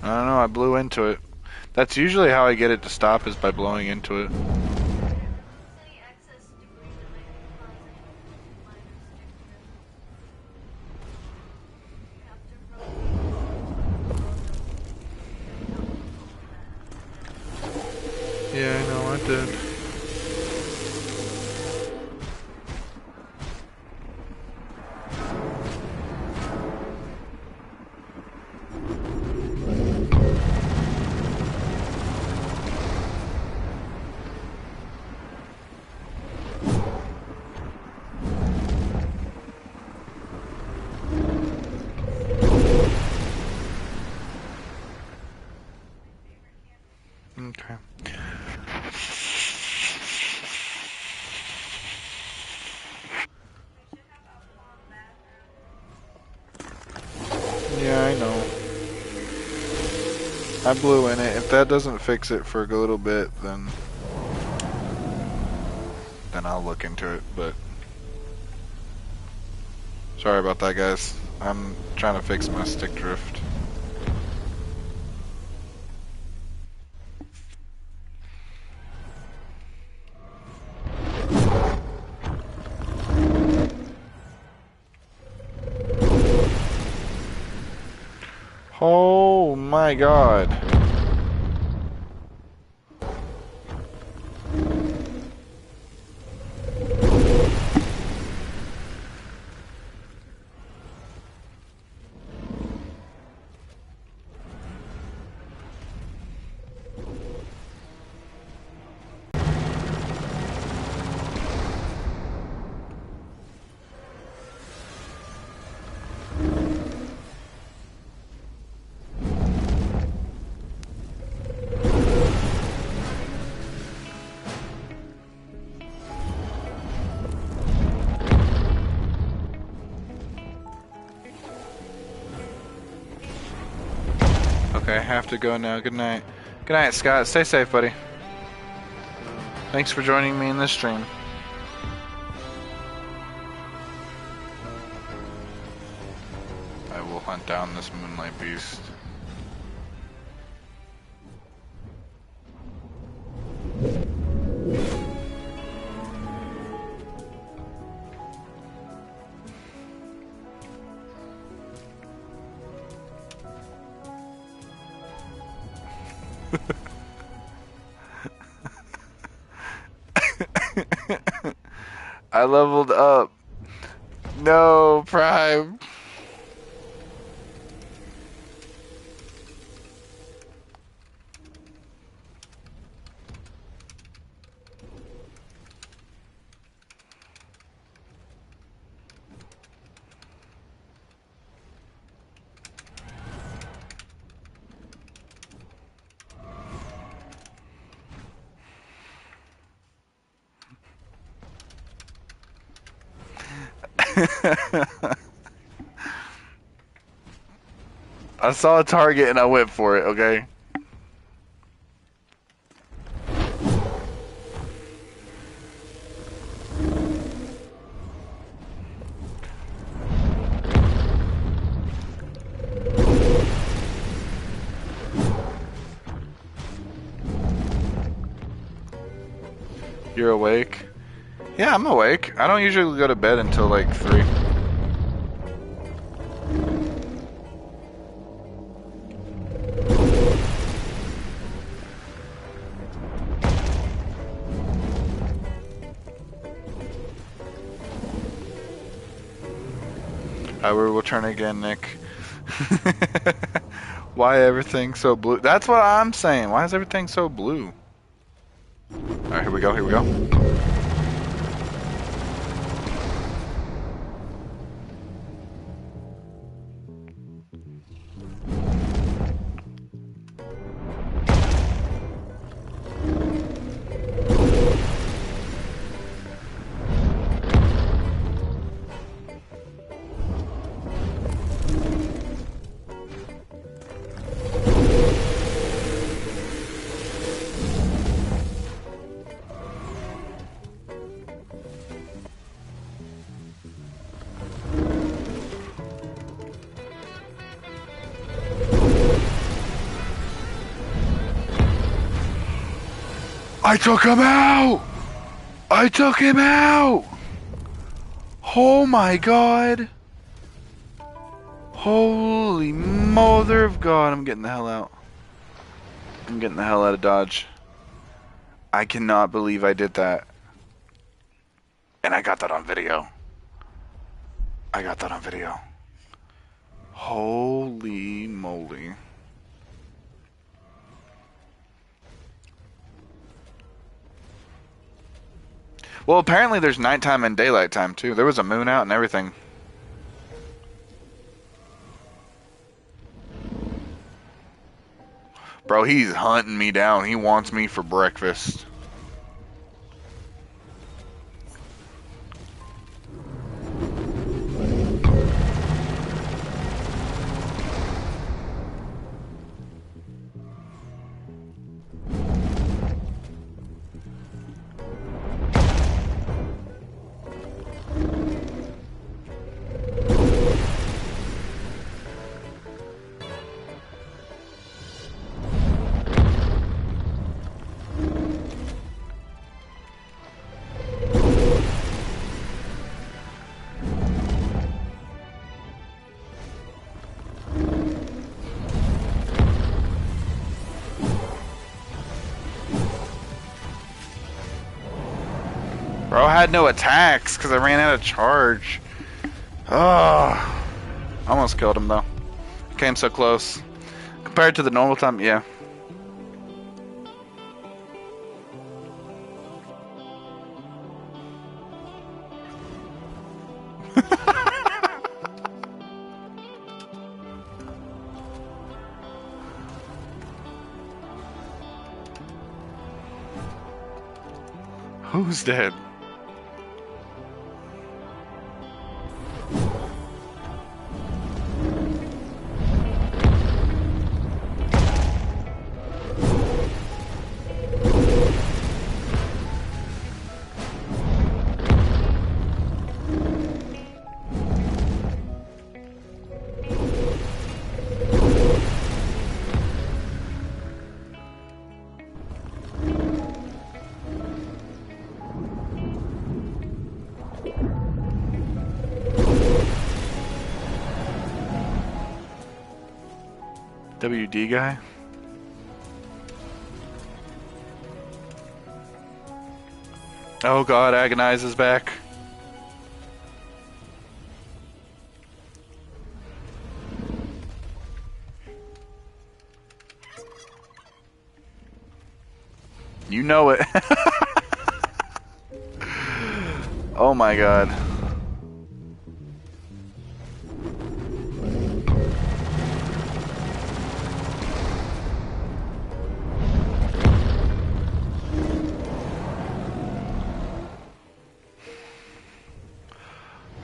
I don't know, I blew into it. That's usually how I get it to stop, is by blowing into it. Yeah, I know, I did. Okay. Yeah, I know. I blew in it. If that doesn't fix it for a little bit, then I'll look into it, but sorry about that, guys. I'm trying to fix my stick drift. Oh my god. Okay, I have to go now. Good night. Good night, Scott. Stay safe, buddy. Thanks for joining me in this stream. I will hunt down this moonlight beast. I leveled up. No, Prime. I saw a target and I went for it, okay? You're awake? Yeah, I'm awake. I don't usually go to bed until like 3. I will return again, Nick. Why everything so blue? That's what I'm saying. Why is everything so blue? Alright, here we go, here we go. I took him out! I took him out! Oh my god! Holy mother of God, I'm getting the hell out. I'm getting the hell out of Dodge. I cannot believe I did that. And I got that on video. I got that on video. Holy moly. Well, apparently there's nighttime and daylight time too. There was a moon out and everything. Bro, he's hunting me down. He wants me for breakfast. Bro, I had no attacks because I ran out of charge. Oh, almost killed him though. Came so close. Compared to the normal time, yeah. Who's dead? WD guy? Oh god, Agonize is back. You know it. Oh my god.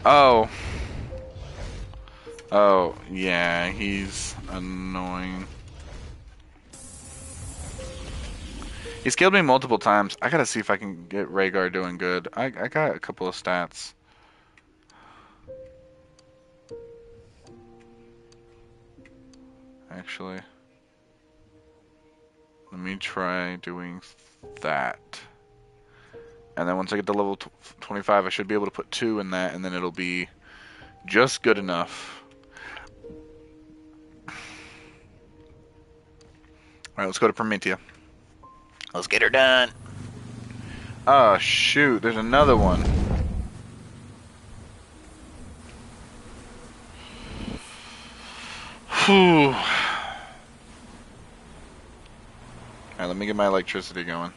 Oh. Oh, yeah, he's annoying. He's killed me multiple times. I gotta see if I can get Rhaegar doing good. I got a couple of stats. Actually. Let me try doing that. And then once I get to level 25, I should be able to put 2 in that, and then it'll be just good enough. Alright, let's go to Prometheus. Let's get her done. Oh, shoot, there's another one. Whew. Alright, let me get my electricity going.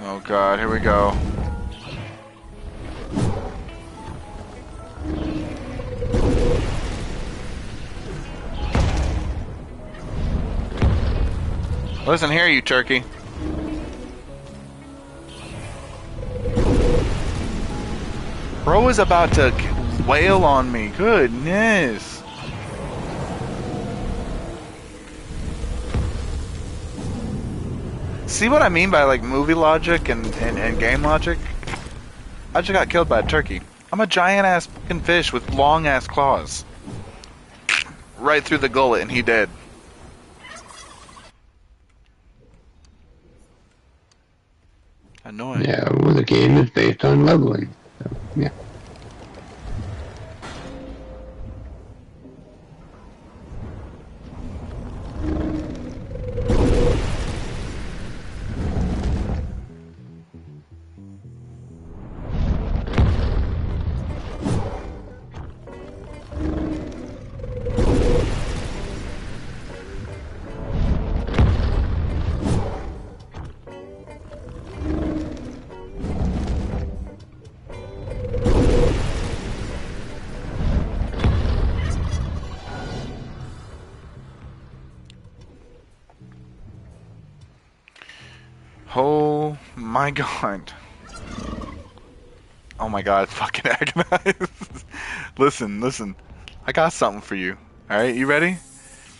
Oh god, here we go. Listen here, you turkey. Bro is about to wail on me. Goodness. See what I mean by like movie logic and game logic? I just got killed by a turkey. I'm a giant ass fucking fish with long ass claws. Right through the gullet and he dead. Annoying. Yeah, well, the game is based on leveling. So, yeah. Oh my god. Oh my god, fucking agonize. Listen. I got something for you. Alright, you ready?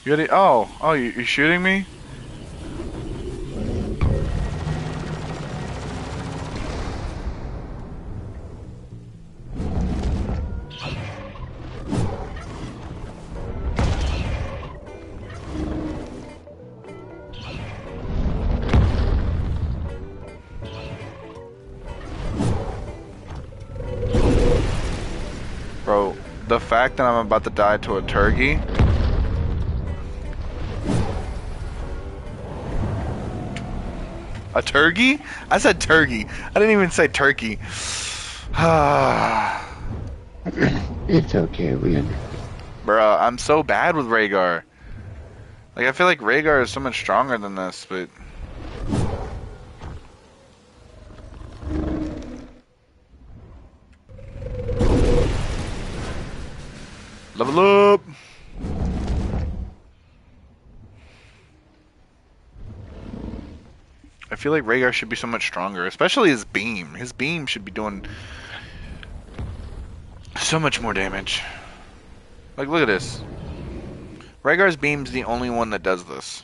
You ready? Oh, you're shooting me? Bro, the fact that I'm about to die to a turkey. A turkey? I said turkey. I didn't even say turkey. It's okay, we understand. Bruh, I'm so bad with Rhaegar. Like, I feel like Rhaegar is so much stronger than this, but... Level up! I feel like Rhaegar should be so much stronger, especially his beam. His beam should be doing so much more damage. Like, look at this. Rhaegar's beam's the only one that does this.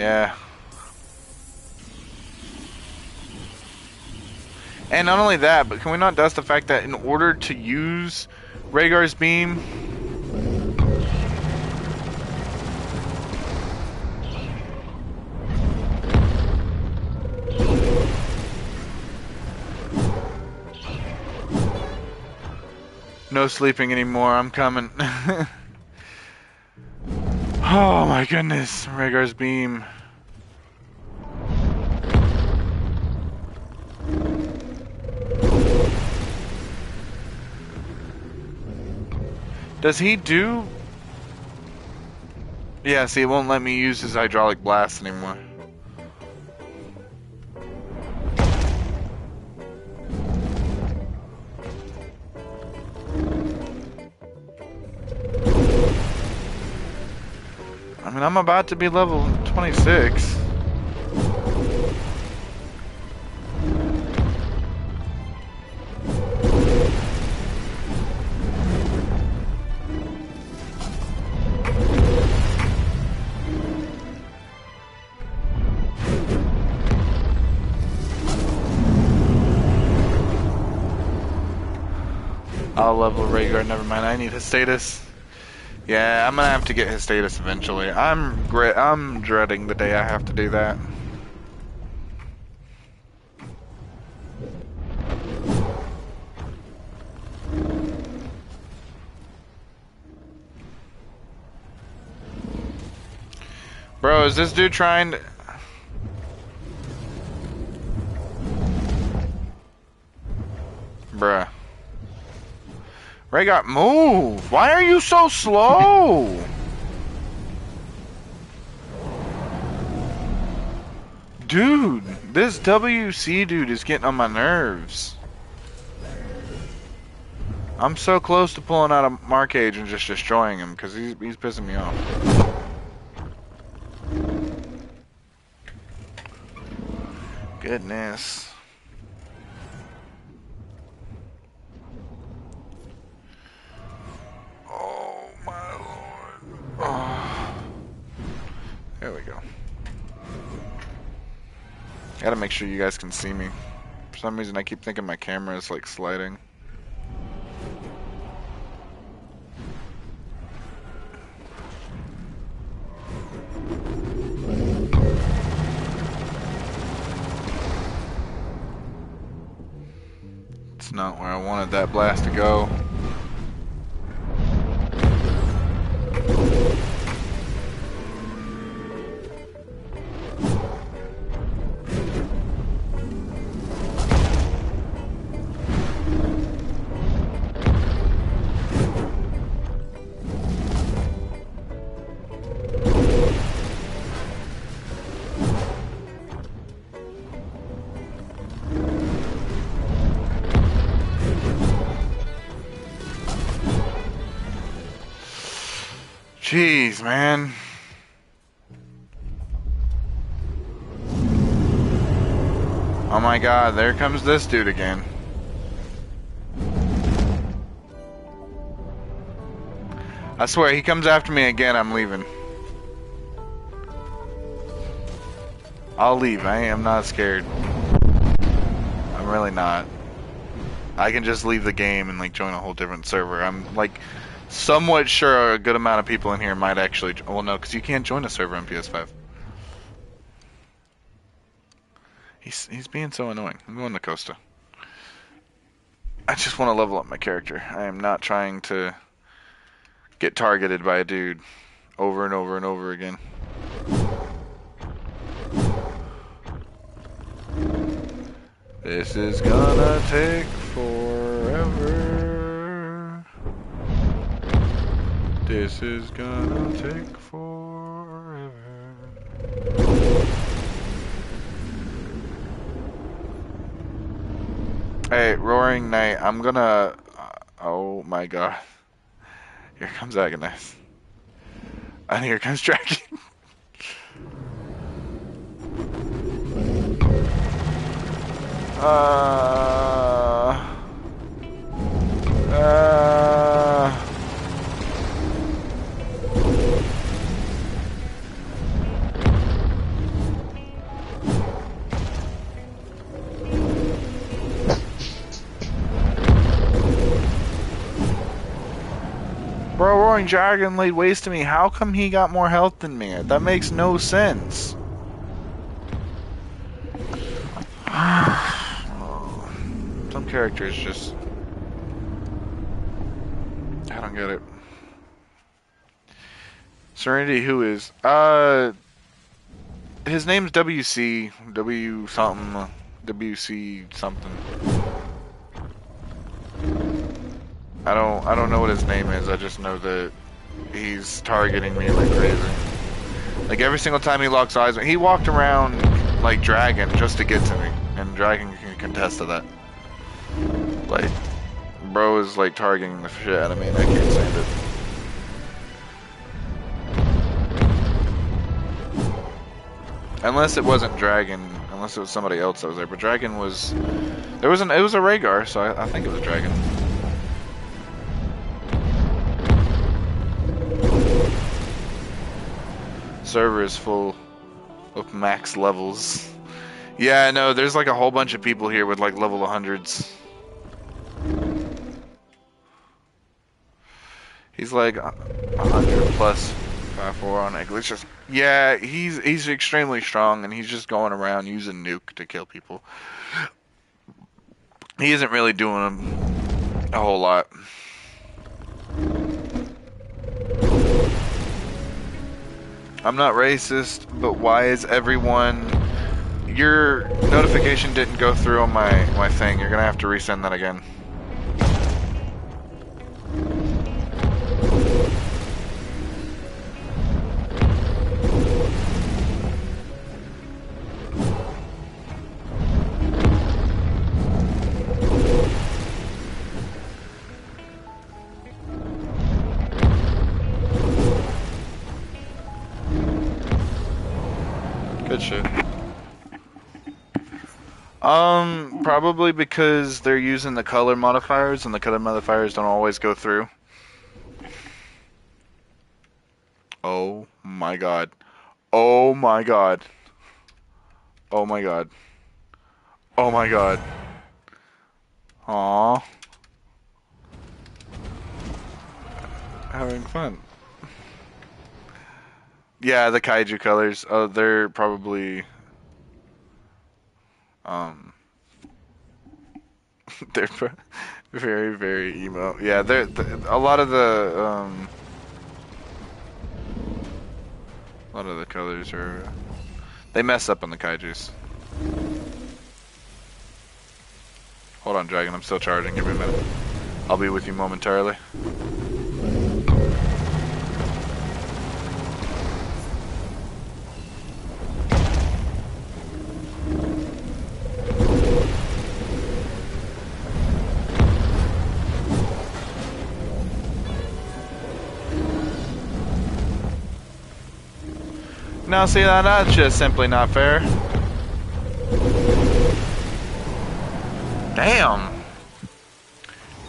Yeah. And not only that, but can we not dust the fact that in order to use Rhaegar's beam, no sleeping anymore, I'm coming. Oh my goodness, Rhaegar's beam. Does he do... Yeah, see, it won't let me use his hydraulic blast anymore. I mean, I'm about to be level 26. I'll level Rhaegar, never mind, I need his status. Yeah, I'm gonna have to get his status eventually. I'm dreading the day I have to do that. Bro, is this dude trying to... Bruh. Rhaegar, move! Why are you so slow? Dude, this WC dude is getting on my nerves. I'm so close to pulling out a Markage and just destroying him because he's pissing me off. Goodness. Oh my lord. Oh. There we go. Gotta make sure you guys can see me. For some reason I keep thinking my camera is like sliding. It's not where I wanted that blast to go. Jeez, man. Oh my god, there comes this dude again. I swear, he comes after me again, I'm leaving. I'll leave, I am not scared. I'm really not. I can just leave the game and like join a whole different server. I'm like somewhat sure a good amount of people in here might actually... Well, no, because you can't join a server on PS5. He's being so annoying. I'm going to Costa. I just want to level up my character. I am not trying to get targeted by a dude over and over and over again. This is gonna take forever. This is gonna take forever. Hey, Roaring Knight, I'm gonna... oh my god. Here comes Agonize. And here comes Dragon. Bro, Roaring Dragon laid waste to me. How come he got more health than me? That makes no sense. Some characters just... I don't get it. Serenity, who is? His name's WC. W something. WC something. I don't know what his name is. I just know that he's targeting me like crazy. Like every single time he locks eyes, he walked around like Dragon just to get to me, and Dragon can contest to that. Like, bro is like targeting the shit out of me, and I can't stand it. Unless it wasn't Dragon, unless it was somebody else that was there. But Dragon was, it was a Rhaegar, so I think it was Dragon. Server is full of max levels. Yeah, no, there's like a whole bunch of people here with like level 100s. He's like 100 plus 5-4 on Egglicious. Yeah, he's extremely strong, and he's just going around using nuke to kill people. He isn't really doing a whole lot. I'm not racist, but why is everyone... Your notification didn't go through on my thing. You're gonna have to resend that again. Good shit. Probably because they're using the color modifiers, and the color modifiers don't always go through. Oh my god. Oh my god. Oh my god. Oh my god. Aww. Having fun. Yeah, the kaiju colors. Oh, they're probably um they're very very emo. Yeah, they're a lot of the colors are they mess up on the kaijus. Hold on, Dragon. I'm still charging. Give me a minute. I'll be with you momentarily. Now, see, that's just simply not fair. Damn.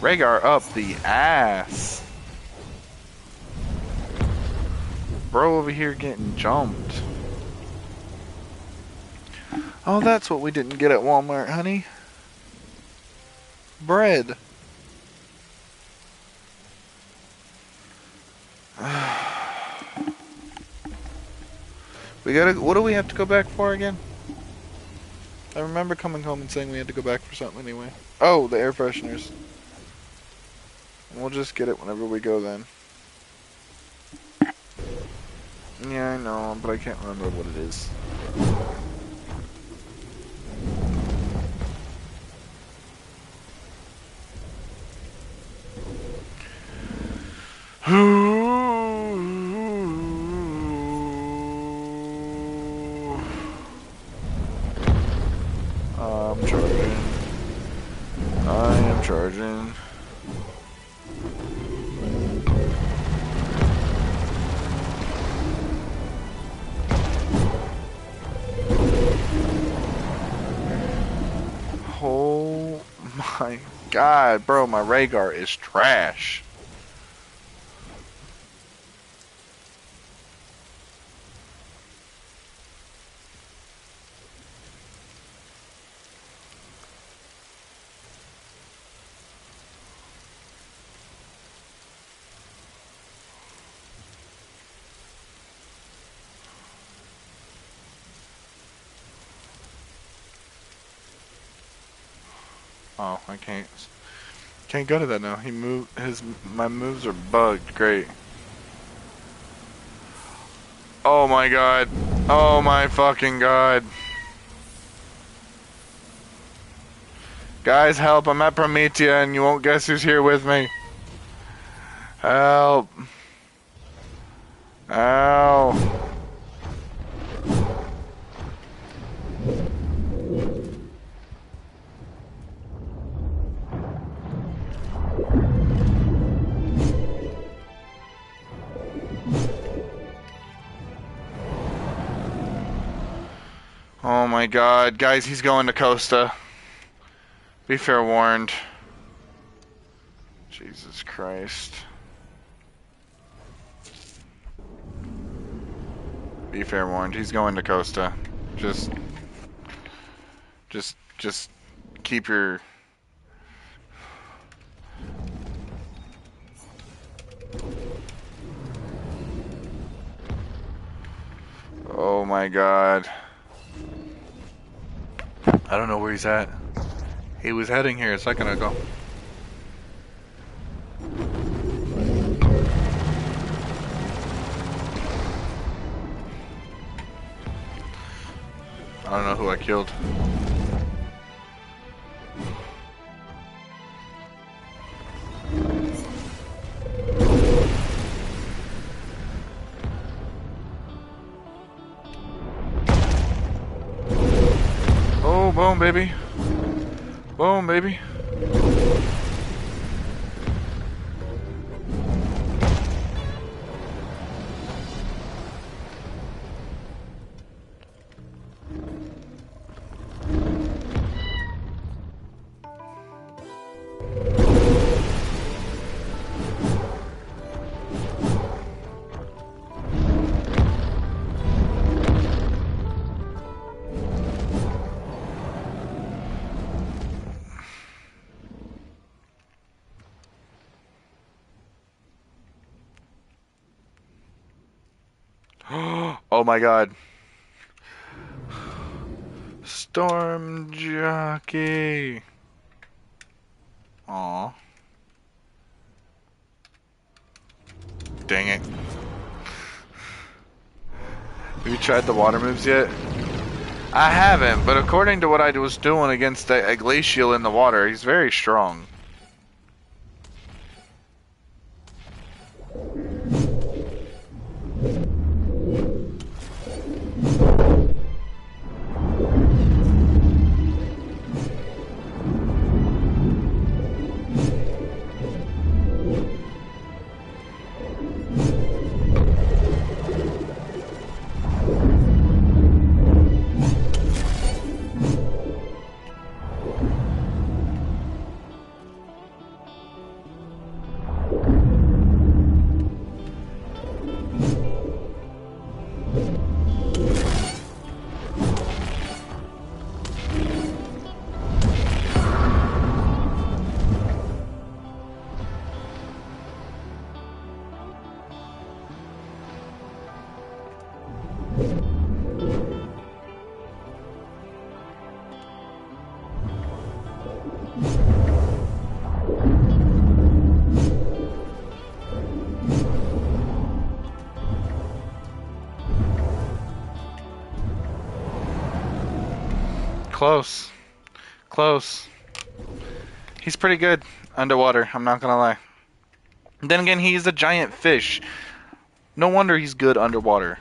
Rhaegar up the ass. Bro over here getting jumped. Oh, that's what we didn't get at Walmart, honey. Bread. We gotta. What do we have to go back for again? I remember coming home and saying we had to go back for something anyway. Oh, the air fresheners. We'll just get it whenever we go then. Yeah, I know, but I can't remember what it is. I'm charging. I am charging. Oh my god, bro, my Rhaegar is trash. Oh, I can't go to that now. He moved my moves are bugged. Great. Oh my god. Oh my fucking god. Guys, help. I'm at Prometia and you won't guess who's here with me. Help. Ow. Oh my god. Guys, he's going to Costa. Be fair warned. Jesus Christ. Be fair warned. He's going to Costa. Just keep your... Oh my god. I don't know where he's at. He was heading here a second ago. I don't know who I killed. Oh, boom, baby. Boom, baby. Oh my god. Storm jockey. Aw. Dang it. Have you tried the water moves yet? I haven't, but according to what I was doing against a glacial in the water, he's very strong. Close. Close. He's pretty good underwater, I'm not gonna lie. Then again, he's a giant fish. No wonder he's good underwater.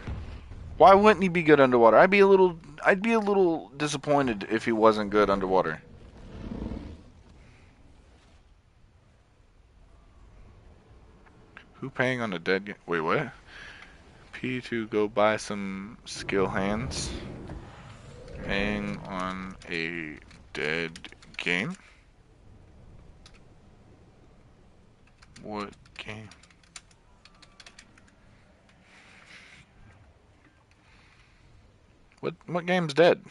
Why wouldn't he be good underwater? I'd be a little disappointed if he wasn't good underwater. Who paying on a dead... Wait, what? P to go buy some skill hands. Paying on a dead game? What game? What game's dead?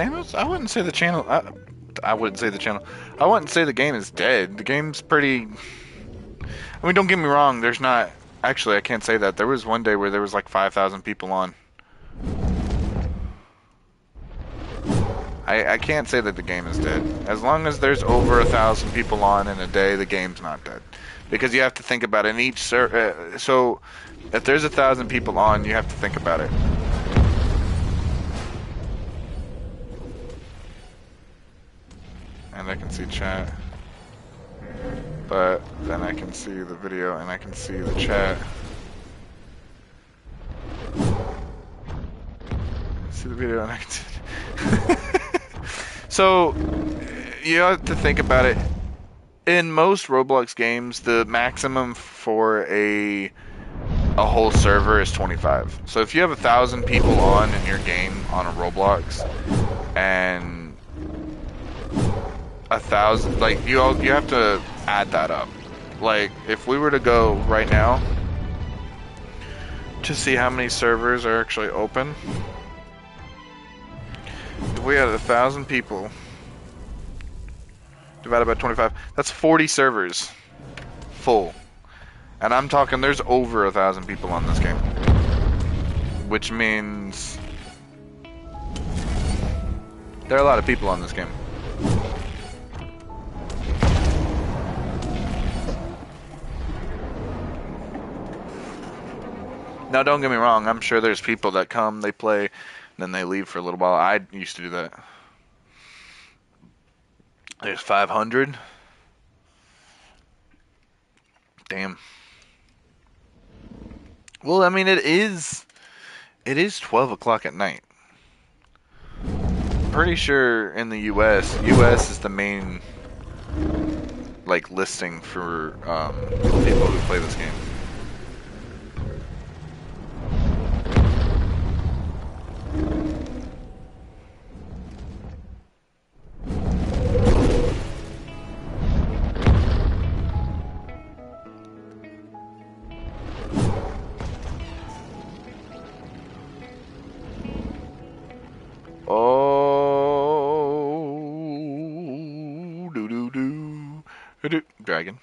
Damn it, I wouldn't say the channel. I wouldn't say the channel. I wouldn't say the game is dead. The game's pretty. I mean, don't get me wrong. There's not. Actually, I can't say that. There was one day where there was like 5,000 people on. I can't say that the game is dead. As long as there's over 1,000 people on in a day, the game's not dead. Because you have to think about it. In each so if there's 1,000 people on, you have to think about it. And I can see chat. But then I can see the video and I can see the chat. See the video and I can see. So you have to think about it. In most Roblox games, the maximum for a whole server is 25. So if you have 1,000 people on in your game on a Roblox, and 1,000, like you have to add that up. Like if we were to go right now to see how many servers are actually open, if we had 1,000 people divided by 25, that's 40 servers full. And I'm talking there's over 1,000 people on this game. Which means there are a lot of people on this game. Now don't get me wrong, I'm sure there's people that come, they play, then they leave for a little while. I used to do that. There's 500. Damn. Well, I mean, it is 12 o'clock at night. Pretty sure in the US is the main, like, listing for people who play this game. Dragon.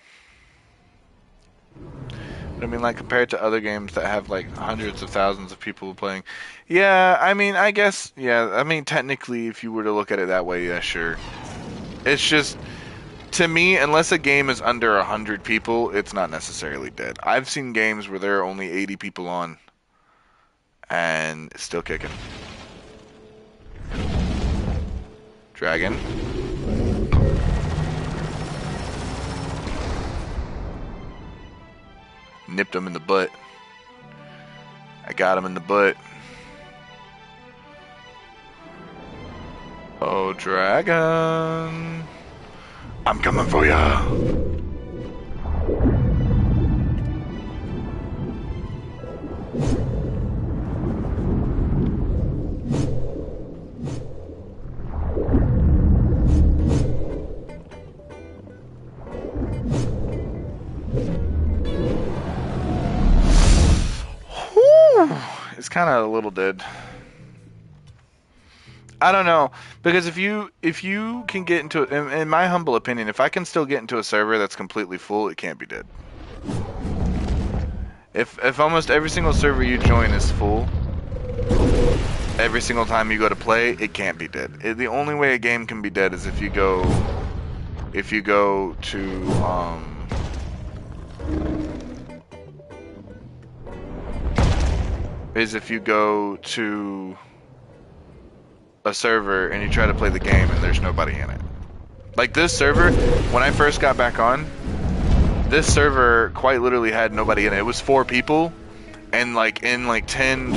But I mean, like, compared to other games that have like hundreds of thousands of people playing, yeah, I mean, I guess, yeah, I mean, technically, if you were to look at it that way, yeah, sure. It's just, to me, unless a game is under 100 people, it's not necessarily dead. I've seen games where there are only 80 people on, and it's still kicking. Dragon. Nipped him in the butt. I got him in the butt. Oh, dragon. I'm coming for ya. It's kind of a little dead. I don't know, because if you can get into, in my humble opinion, if I can still get into a server that's completely full, it can't be dead. If almost every single server you join is full, every single time you go to play, it can't be dead. The only way a game can be dead is if you go to if you go to a server and you try to play the game and there's nobody in it. Like this server, when I first got back on, this server quite literally had nobody in it. It was 4 people, and like in like 10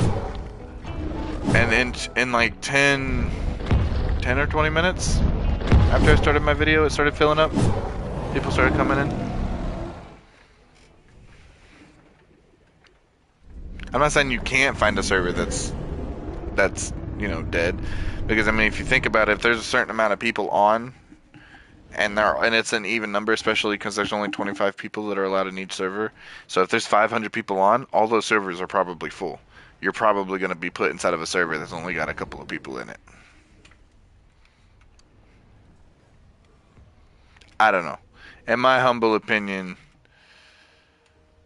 or 20 minutes after I started my video, it started filling up. People started coming in. I'm not saying you can't find a server that's dead, because I mean, if you think about it, if there's a certain amount of people on, and it's an even number, especially because there's only 25 people that are allowed in each server. So if there's 500 people on, all those servers are probably full. You're probably going to be put inside of a server that's only got a couple of people in it. I don't know. In my humble opinion,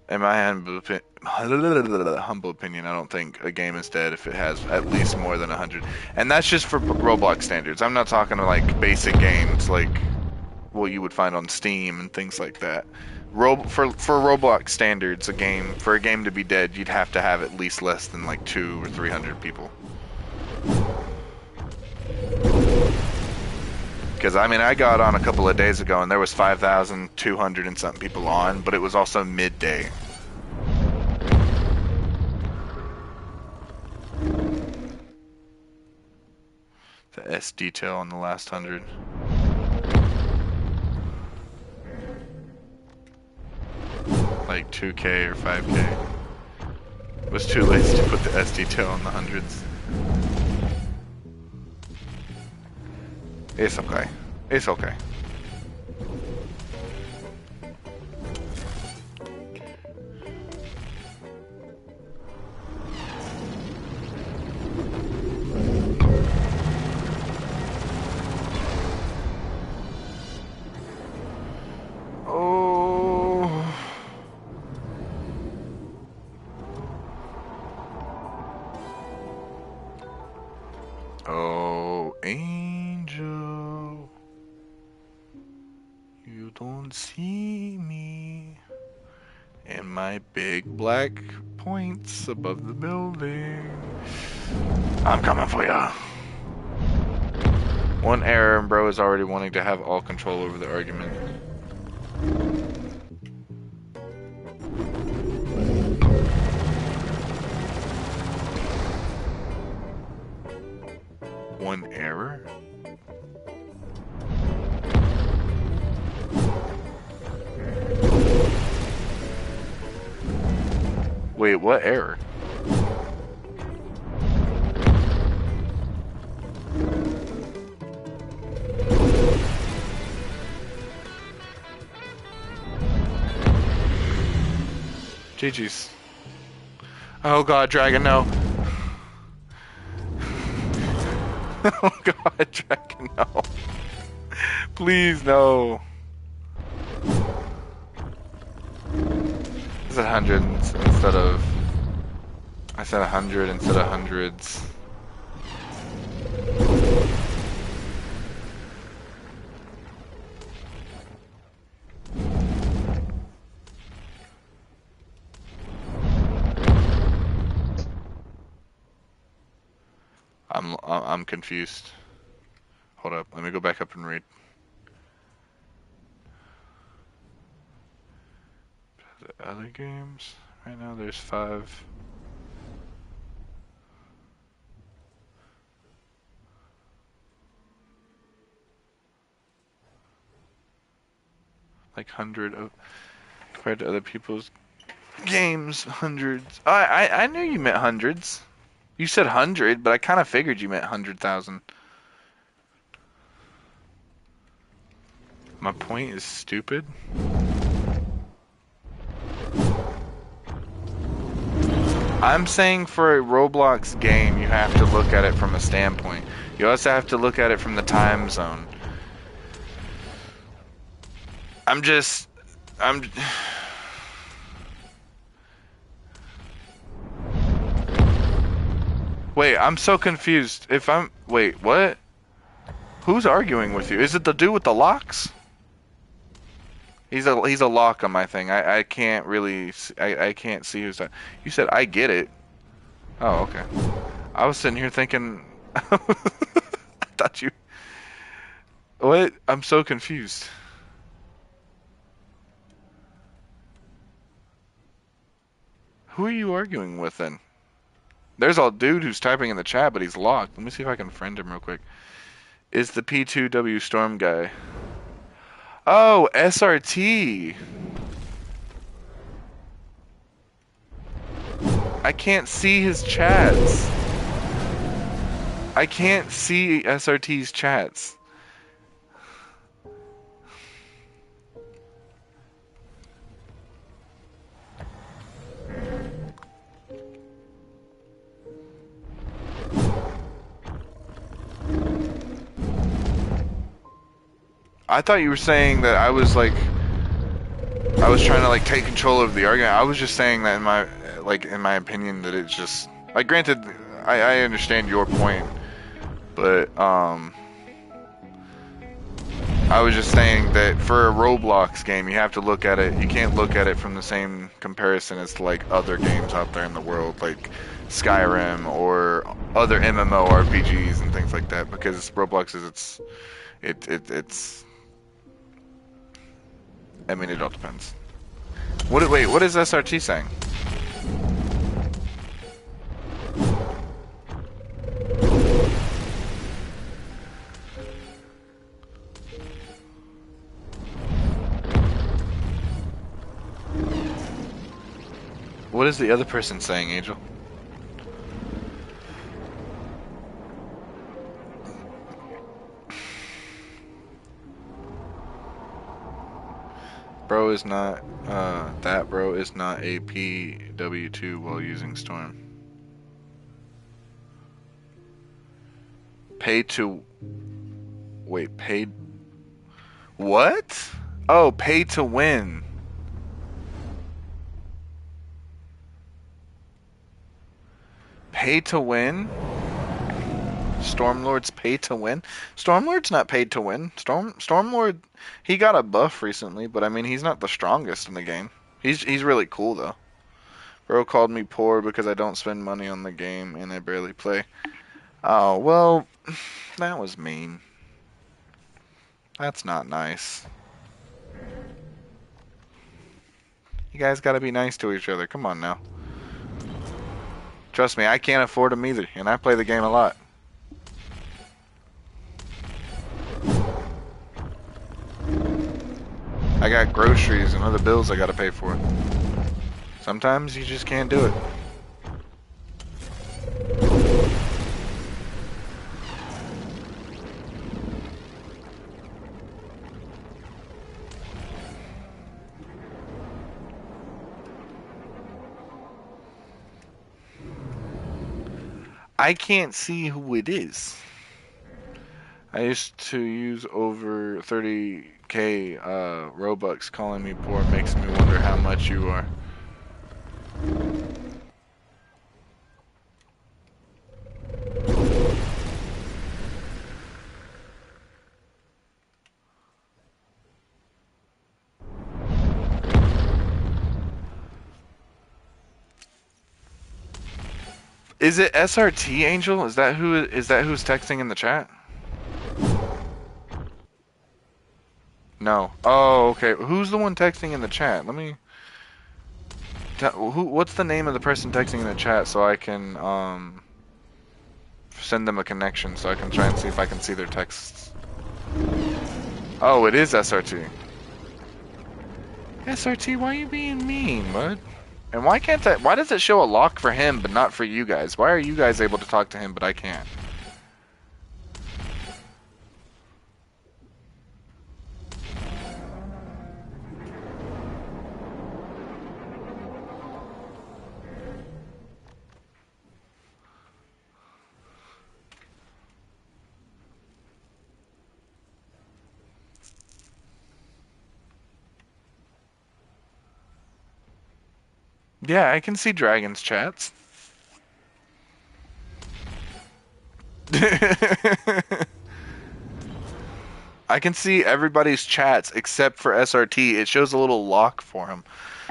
in my humble opinion, I don't think a game is dead if it has at least more than 100. And that's just for Roblox standards. I'm not talking to like basic games like what you would find on Steam and things like that. For Roblox standards, a game to be dead, you'd have to have at least less than like 200 or 300 people. Because I mean, I got on a couple of days ago and there was 5,200 and something people on, but it was also midday. The S detail on the last 100. Like 2K or 5K. Was too lazy to put the S detail on the hundreds. It's okay. It's okay. Oh, angel, you don't see me. And my big black points above the building. I'm coming for ya. One error and bro is already wanting to have all control over the argument. One error? Wait, what error? GG's. Oh god, Dragon, no. Oh god, Dragon, no. Please, no. I said hundreds instead of... I said 100 instead of hundreds. I'm confused. Hold up, let me go back up and read. The other games, right now there's 5. Like 100 of, compared to other people's games, hundreds. I knew you meant hundreds. You said 100, but I kind of figured you meant 100,000. My point is stupid. I'm saying for a Roblox game, you have to look at it from a standpoint. You also have to look at it from the time zone. I'm Wait, I'm so confused. Wait, what? Who's arguing with you? Is it the dude with the locks? He's a lock on my thing. I can't really I can't see who's that. You said I get it. Oh, okay. I was sitting here thinking I thought you What? I'm so confused. Who are you arguing with then? There's a dude who's typing in the chat, but he's locked. Let me see if I can friend him real quick. Is the P2W Storm guy? Oh, SRT. I can't see his chats. I can't see SRT's chats. I thought you were saying that I was trying to like take control of the argument. I was just saying that in my opinion that it's just like granted I understand your point, but I was just saying that for a Roblox game, you have to look at it. You can't look at it from the same comparison as like other games out there in the world, like Skyrim or other MMORPGs and things like that. Because Roblox is it's. I mean, it all depends. Wait, what is SRT saying? What is the other person saying, Angel? Bro is not, that bro is not a PW2 while using Storm. Pay to, wait, paid, what? Oh, pay to win. Pay to win? Stormlord's pay to win? Stormlord's not paid to win. Stormlord, he got a buff recently, but I mean he's not the strongest in the game. He's really cool though. Bro called me poor because I don't spend money on the game and I barely play. Oh well, that was mean. That's not nice. You guys gotta be nice to each other. Come on now. Trust me, I can't afford them either, and I play the game a lot. I got groceries and other bills I gotta pay for. Sometimes you just can't do it. I can't see who it is. I used to use over 30k Robux. Calling me poor makes me wonder how much you are. Is it SRT Angel? Is that who's texting in the chat? No. Oh, okay. Who's the one texting in the chat? Let me. What's the name of the person texting in the chat so I can send them a connection so I can try and see if I can see their texts. Oh, it is SRT. SRT, why are you being mean, bud? And why can't I? Why does it show a lock for him but not for you guys? Why are you guys able to talk to him but I can't? Yeah, I can see Dragon's chats. I can see everybody's chats except for SRT. It shows a little lock for him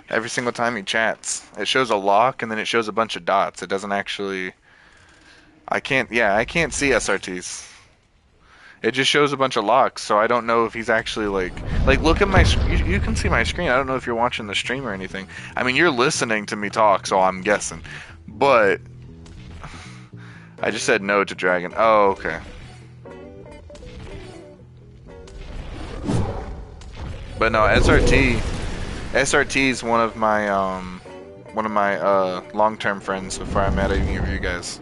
every single time he chats. It shows a lock and then it shows a bunch of dots. It doesn't actually. I can't. Yeah, I can't see SRTs. It just shows a bunch of locks, so I don't know if he's actually like look at my. You can see my screen. I don't know if you're watching the stream or anything. I mean, you're listening to me talk, so I'm guessing. But I just said no to Dragon. Oh, okay. But no, SRT is one of my long-term friends before I met any of you guys.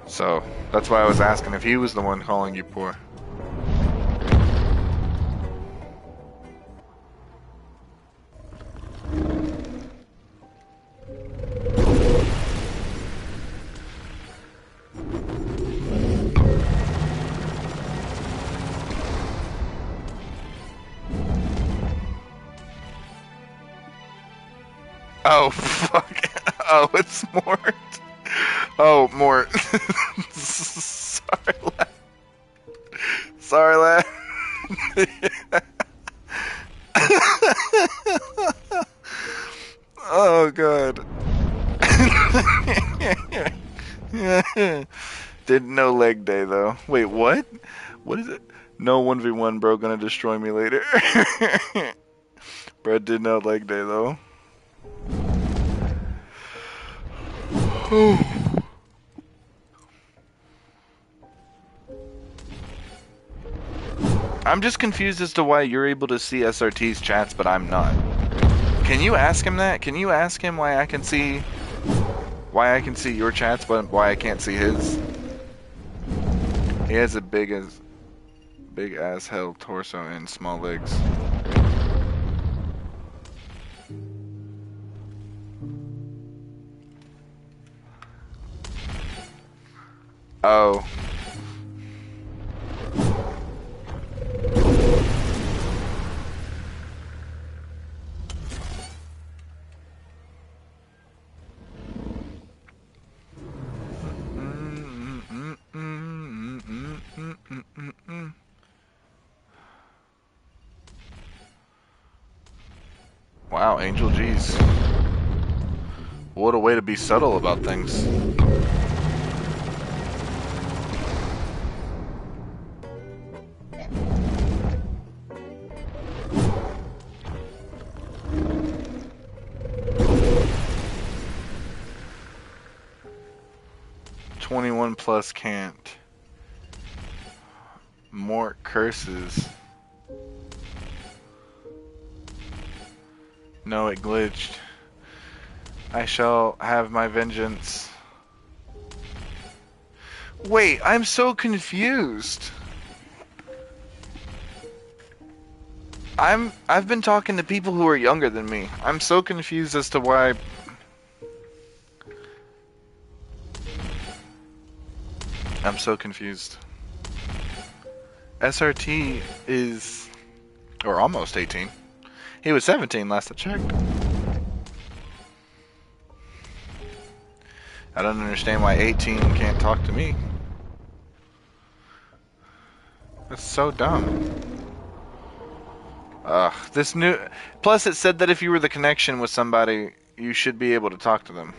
So that's why I was asking if he was the one calling you poor. Oh, fuck. Oh, it's Mort. Oh, Mort. Sorry, lad. Sorry, lad. Oh, God. Didn't know leg day, though. Wait, what? What is it? No 1v1, bro. Gonna destroy me later. Bro, did know leg day, though. I'm just confused as to why you're able to see SRT's chats, but I'm not. Can you ask him that? Can you ask him why I can see your chats, but why I can't see his? He has a big ass hell torso and small legs. Oh. Wow, Angel G's. What a way to be subtle about things. "21 plus can't." More curses. No, it glitched. I shall have my vengeance. Wait, I'm so confused. I've been talking to people who are younger than me. I'm so confused as to why. I'm so confused. SRT is, or almost 18. He was 17 last I checked. I don't understand why 18 can't talk to me. That's so dumb. Ugh, this new... Plus it said that if you were the connection with somebody, you should be able to talk to them.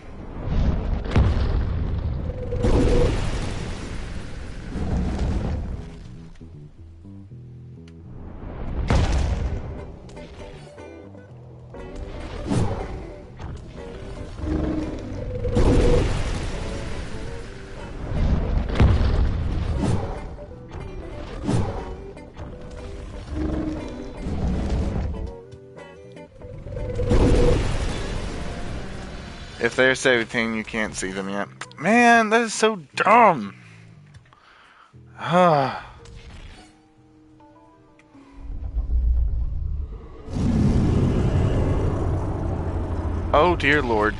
If they're 17, you can't see them yet. Man, that is so dumb. Oh dear Lord.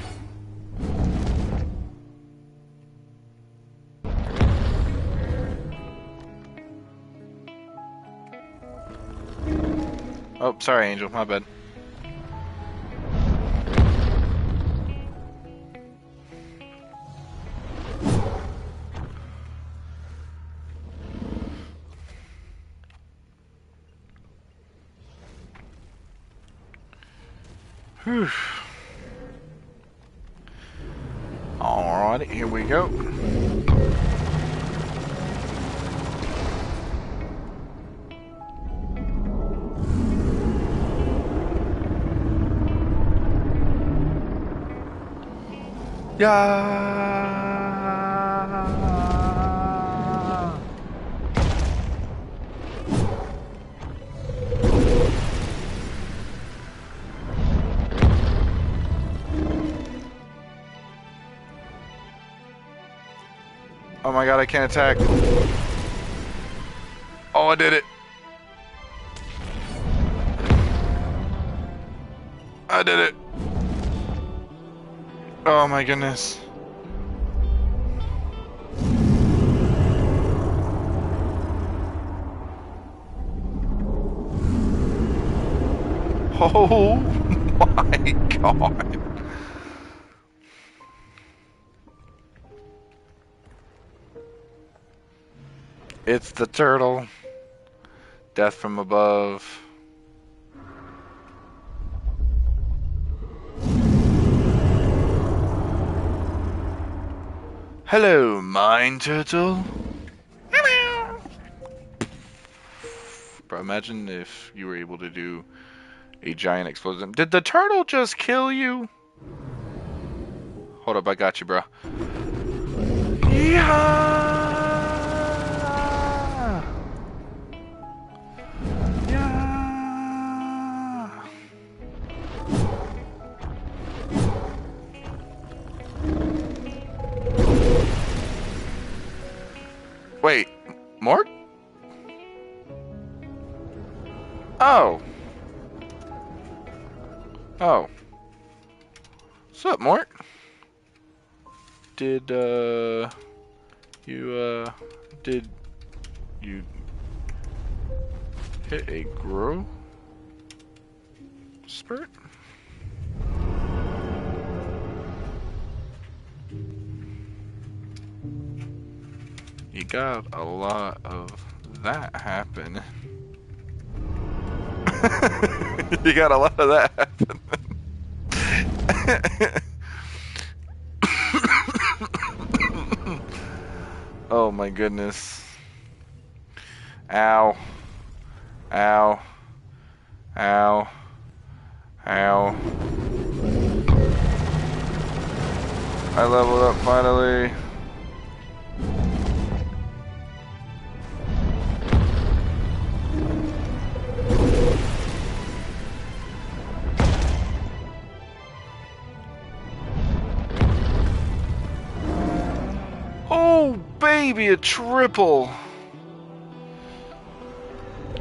Oh, sorry, Angel. My bad. Whew. Alrighty, here we go. Yeah. Oh my god, I can't attack. Oh, I did it. I did it. Oh my goodness. Oh my god. It's the turtle. Death from above. Hello, mine turtle. Bro, imagine if you were able to do a giant explosion. Did the turtle just kill you? Hold up, I got you, bro. Yeah. Yeah. Wait, Mort? Oh. Oh. What's up, Mort? Did, did you hit a grow spurt? You got a lot of that happen. You got a lot of that happen. Oh my goodness. Ow. Ow. Ow. Ow. I leveled up finally. Oh, baby, a triple.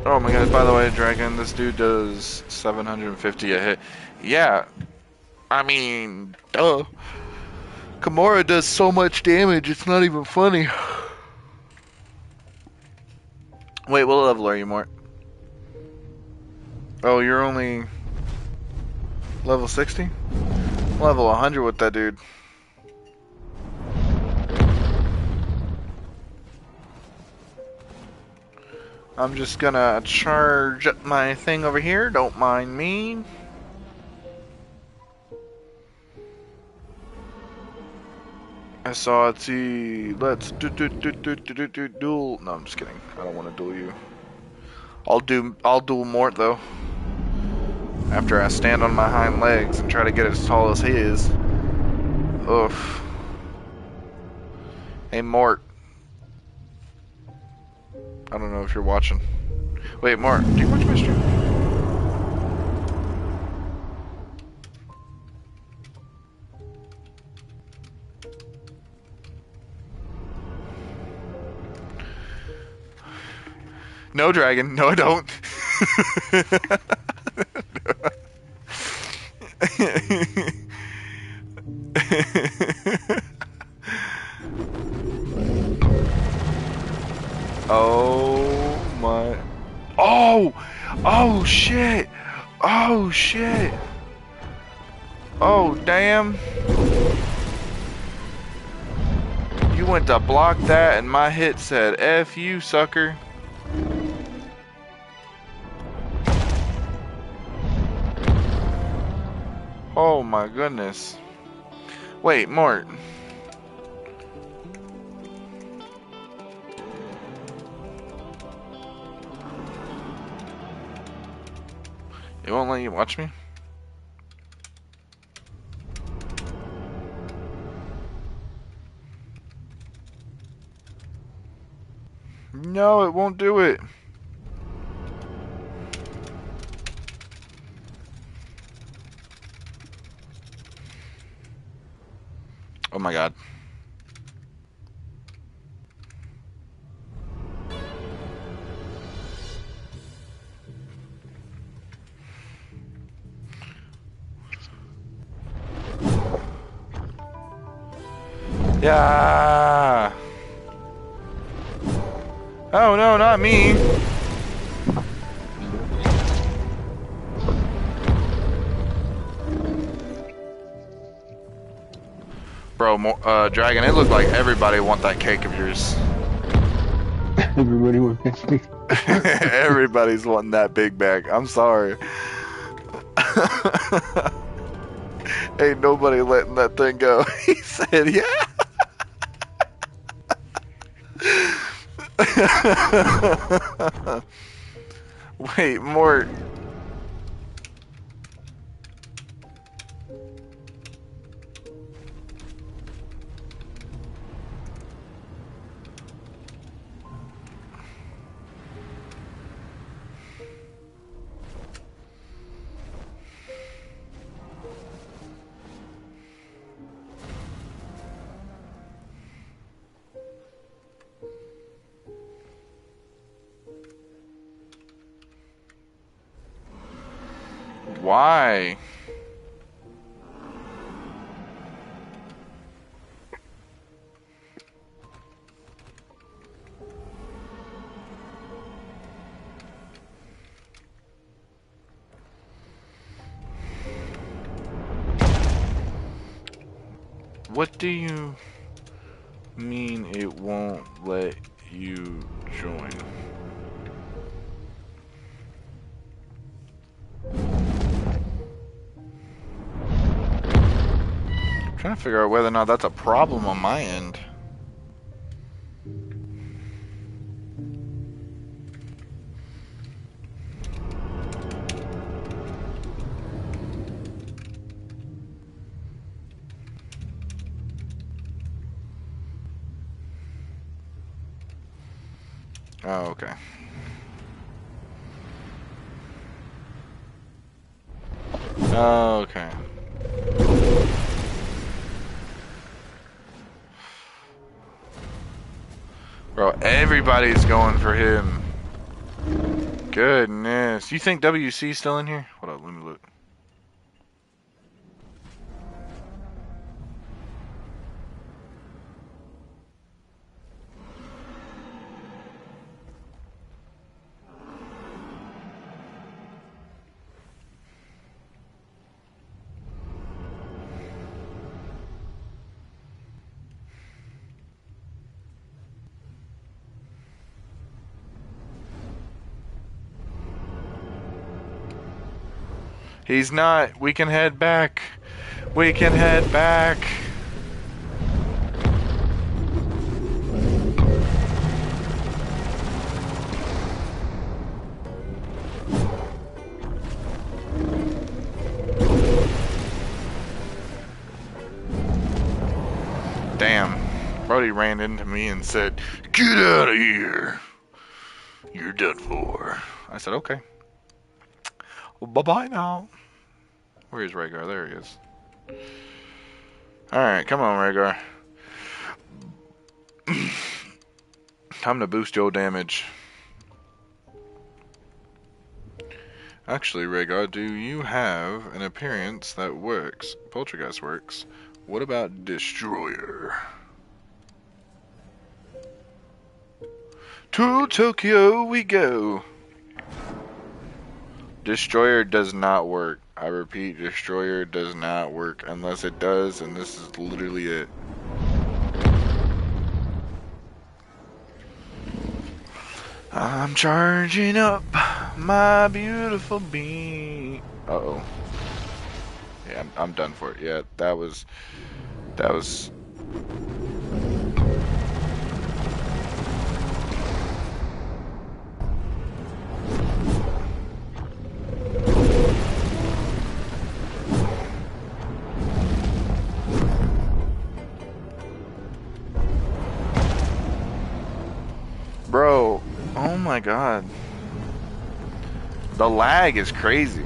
Oh my god, by the way, Dragon, this dude does 750 a hit. Yeah, I mean, duh. Kimura does so much damage, it's not even funny. Wait, what level are you, Mort? Oh, you're only level 60? Level 100 with that dude. I'm just gonna charge up my thing over here, don't mind me. I saw it. See, let's duel. No, I'm just kidding. I don't want to duel you. I'll duel Mort though. After I stand on my hind legs and try to get as tall as he is. Oof. Hey Mort. I don't know if you're watching. Wait, Mort, do you watch my stream? No, Dragon. No, I don't. Oh my. Oh! Oh shit! Oh shit! Oh damn! You went to block that and my hit said F you, sucker. Oh my goodness. Wait, Mort. It won't let you watch me? No, it won't do it. Oh my god. Yeah. Oh no, not me. Bro, Dragon, it looked like everybody want that cake of yours. Everybody wants that big. Everybody's wanting that big bag. I'm sorry. Ain't nobody letting that thing go. He said, yeah. Wait, more. Why? What do you mean it won't let you join? I'm trying to figure out whether or not that's a problem on my end. Oh, okay. Okay. Bro, everybody's going for him. Goodness. You think WC's still in here? Hold on, let me look. He's not. We can head back. We can head back. Damn. Brody ran into me and said, "Get out of here. You're done for." I said, okay. Well, bye-bye now. Where is Rhaegar? There he is. Alright, come on, Rhaegar. Time to boost your damage. Actually, Rhaegar, do you have an appearance that works? Poltergeist works. What about Destroyer? To Tokyo we go. Destroyer does not work. I repeat, Destroyer does not work unless it does, and this is literally it. I'm charging up my beautiful beam. Uh-oh. Yeah, I'm done for it. Yeah, that was... Bro, oh my god. The lag is crazy.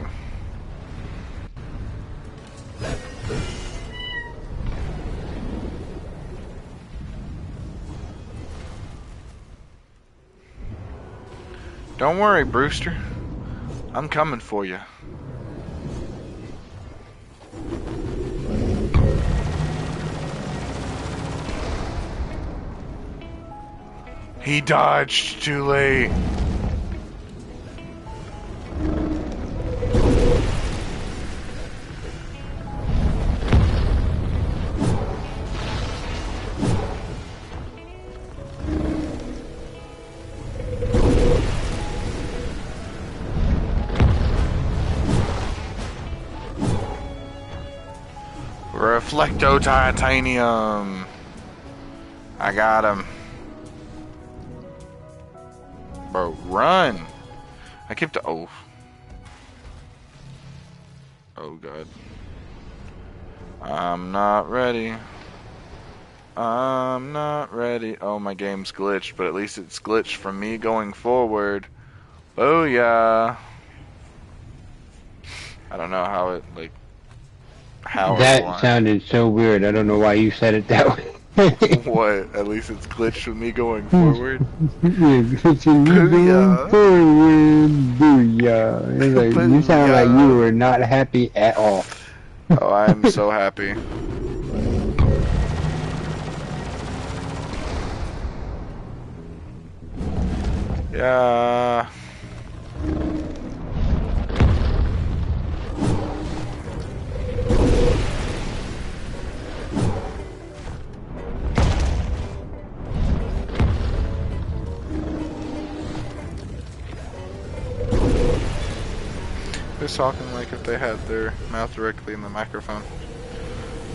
Don't worry, Brewster. I'm coming for you. He dodged too late. Reflecto Titanium. I got him. Bro, run. I kept... Oh. Oh, God. I'm not ready. I'm not ready. Oh, my game's glitched, but at least it's glitched from me going forward. Oh, yeah. I don't know how it, like, how or That why. sounded so weird. I don't know why you said it that way. What? At least it's glitched with me going forward? Going Booyah! forward, booyah. It's like, you sound like you Booyah! were not happy at all. Oh, I'm so happy. Yeah. They're talking like if they had their mouth directly in the microphone.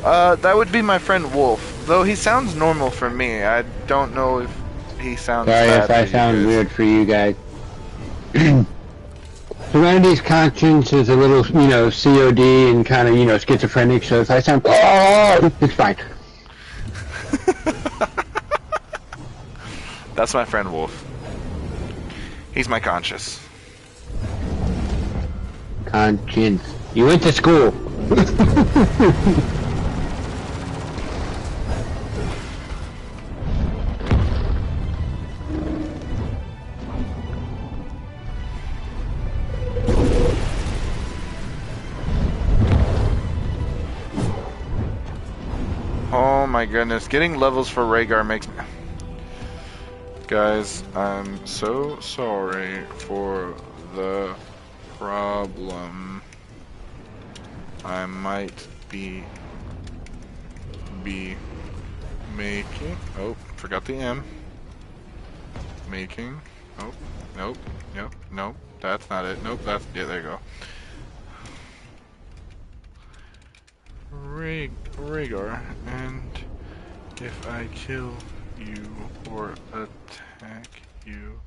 That would be my friend Wolf. Though he sounds normal for me. I don't know if he sounds Sorry if bad I for you sound guys. weird for you guys. Serenity's conscience is a little, COD and kind of, schizophrenic, so if I sound, oh, it's fine. That's my friend Wolf. He's my conscience. Conscience. You went to school. Oh my goodness, getting levels for Rhaegar makes me... Guys, I'm so sorry for the problem. I might be making... Oh, forgot the M. Making... Oh, nope, nope, that's not it. Nope, that's... Yeah, there you go. Rhaegar, and if I kill you or attack you,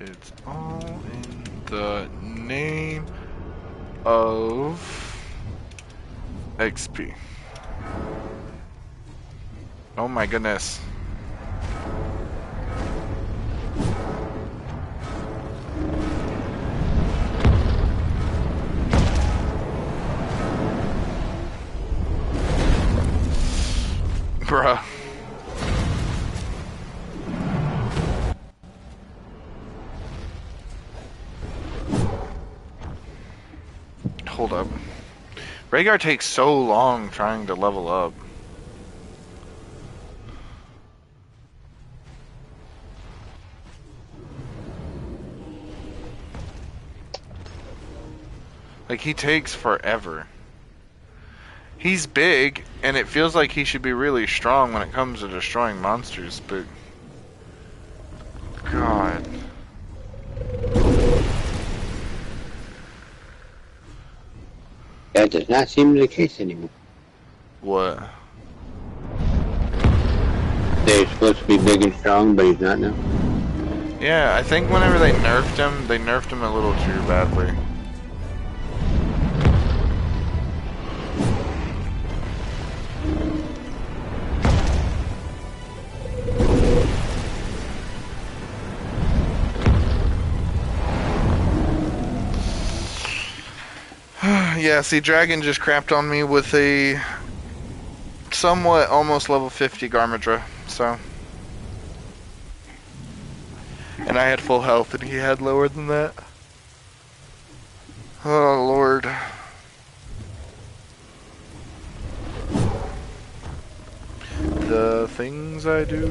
it's all in the name of XP. Oh my goodness. Bruh. Hold up. Rhaegar takes so long trying to level up. Like, he takes forever. He's big, and it feels like he should be really strong when it comes to destroying monsters, but... God. That does not seem to be the case anymore. What? They're supposed to be big and strong, but he's not now. Yeah, I think whenever they nerfed him a little too badly. Yeah, see, Dragon just crapped on me with a somewhat almost level 50 Garmadra, so... And I had full health and he had lower than that. Oh, Lord. The things I do.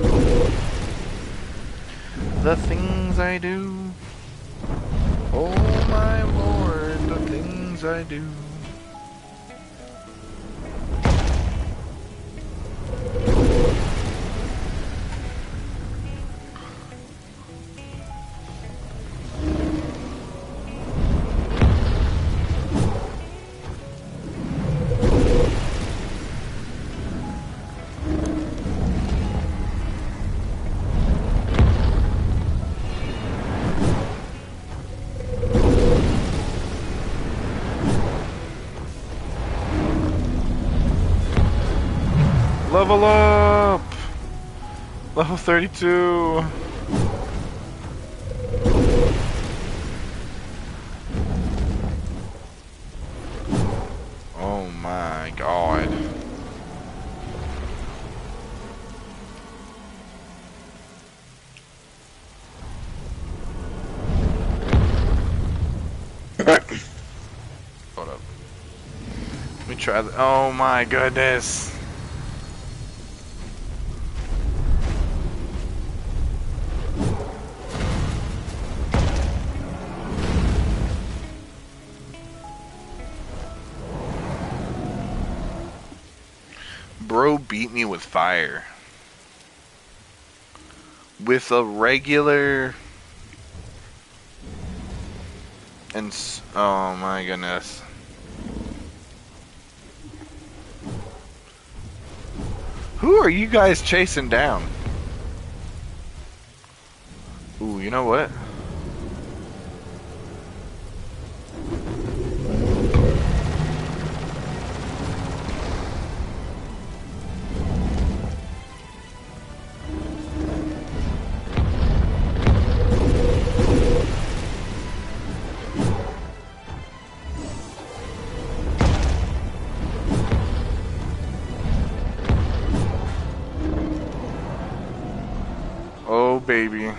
The things I do. Oh, my Lord, the things I do. Level up! Level 32! Oh my god. Hold up. Let me try that. Oh my goodness. Bro beat me with fire. With a regular... And... Oh my goodness. Who are you guys chasing down? Ooh, you know what? Oh, baby.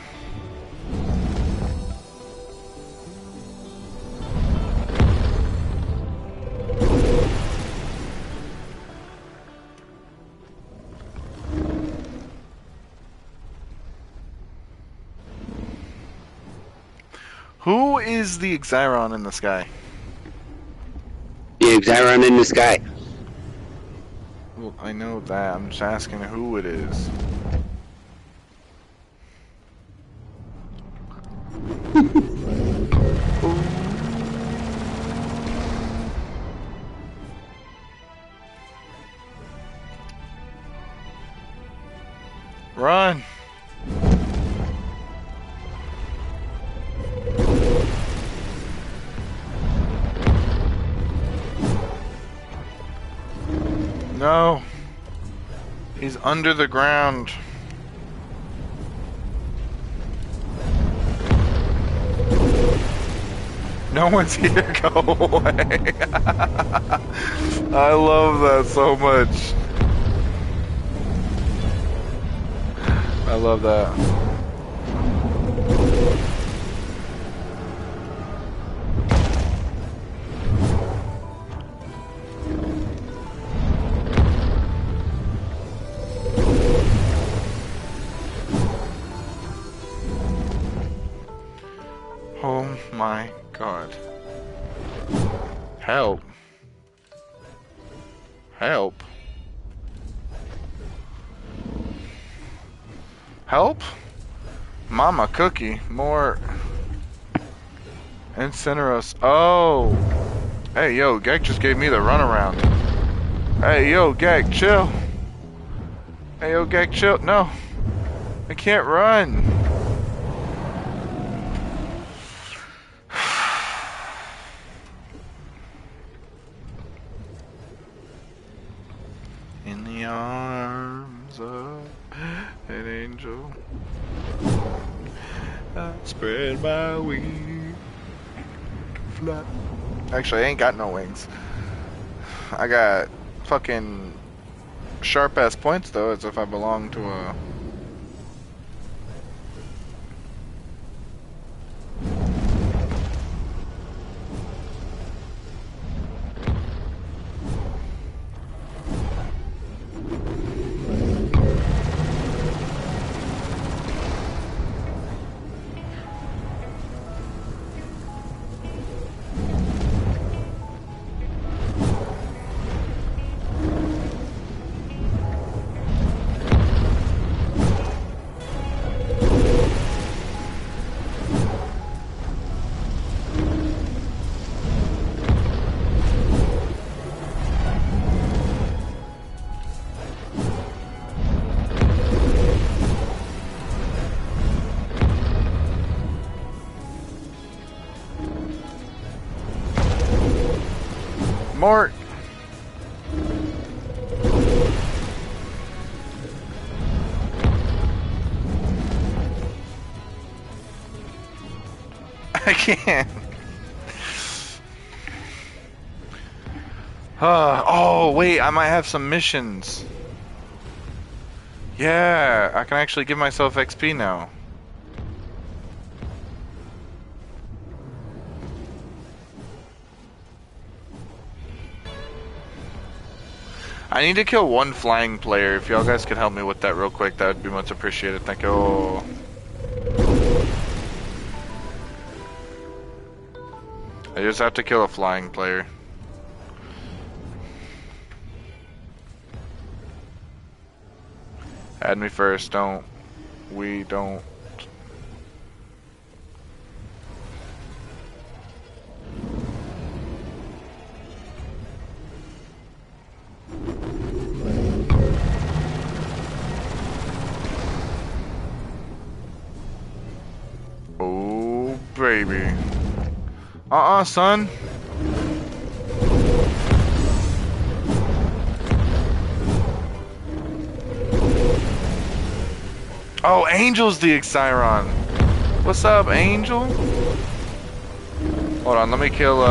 Who is the Exiron in the sky? The Exiron in the sky. Well, I know that. I'm just asking who it is. Run! No! He's under the ground. No one's here, go away. I love that so much. I love that. Oh my god. Help. Help. Help? Mama Cookie. More. Incineros. Oh. Hey, yo, Gek just gave me the runaround. Hey, yo, Gek, chill. Hey, yo, Gek, chill. No. I can't run. In the arms of an angel, I spread my wings to fly. Actually, I ain't got no wings. I got fucking sharp ass points though, as if I belong to a. Mort! I can't. Oh, wait, I might have some missions. Yeah, I can actually give myself XP now. I need to kill one flying player. If y'all guys could help me with that real quick, that would be much appreciated. Thank you. Oh. I just have to kill a flying player. Add me first, don't. We don't. Oh, baby. Son. Oh, Angel's the Exiron. What's up, Angel? Hold on, let me kill,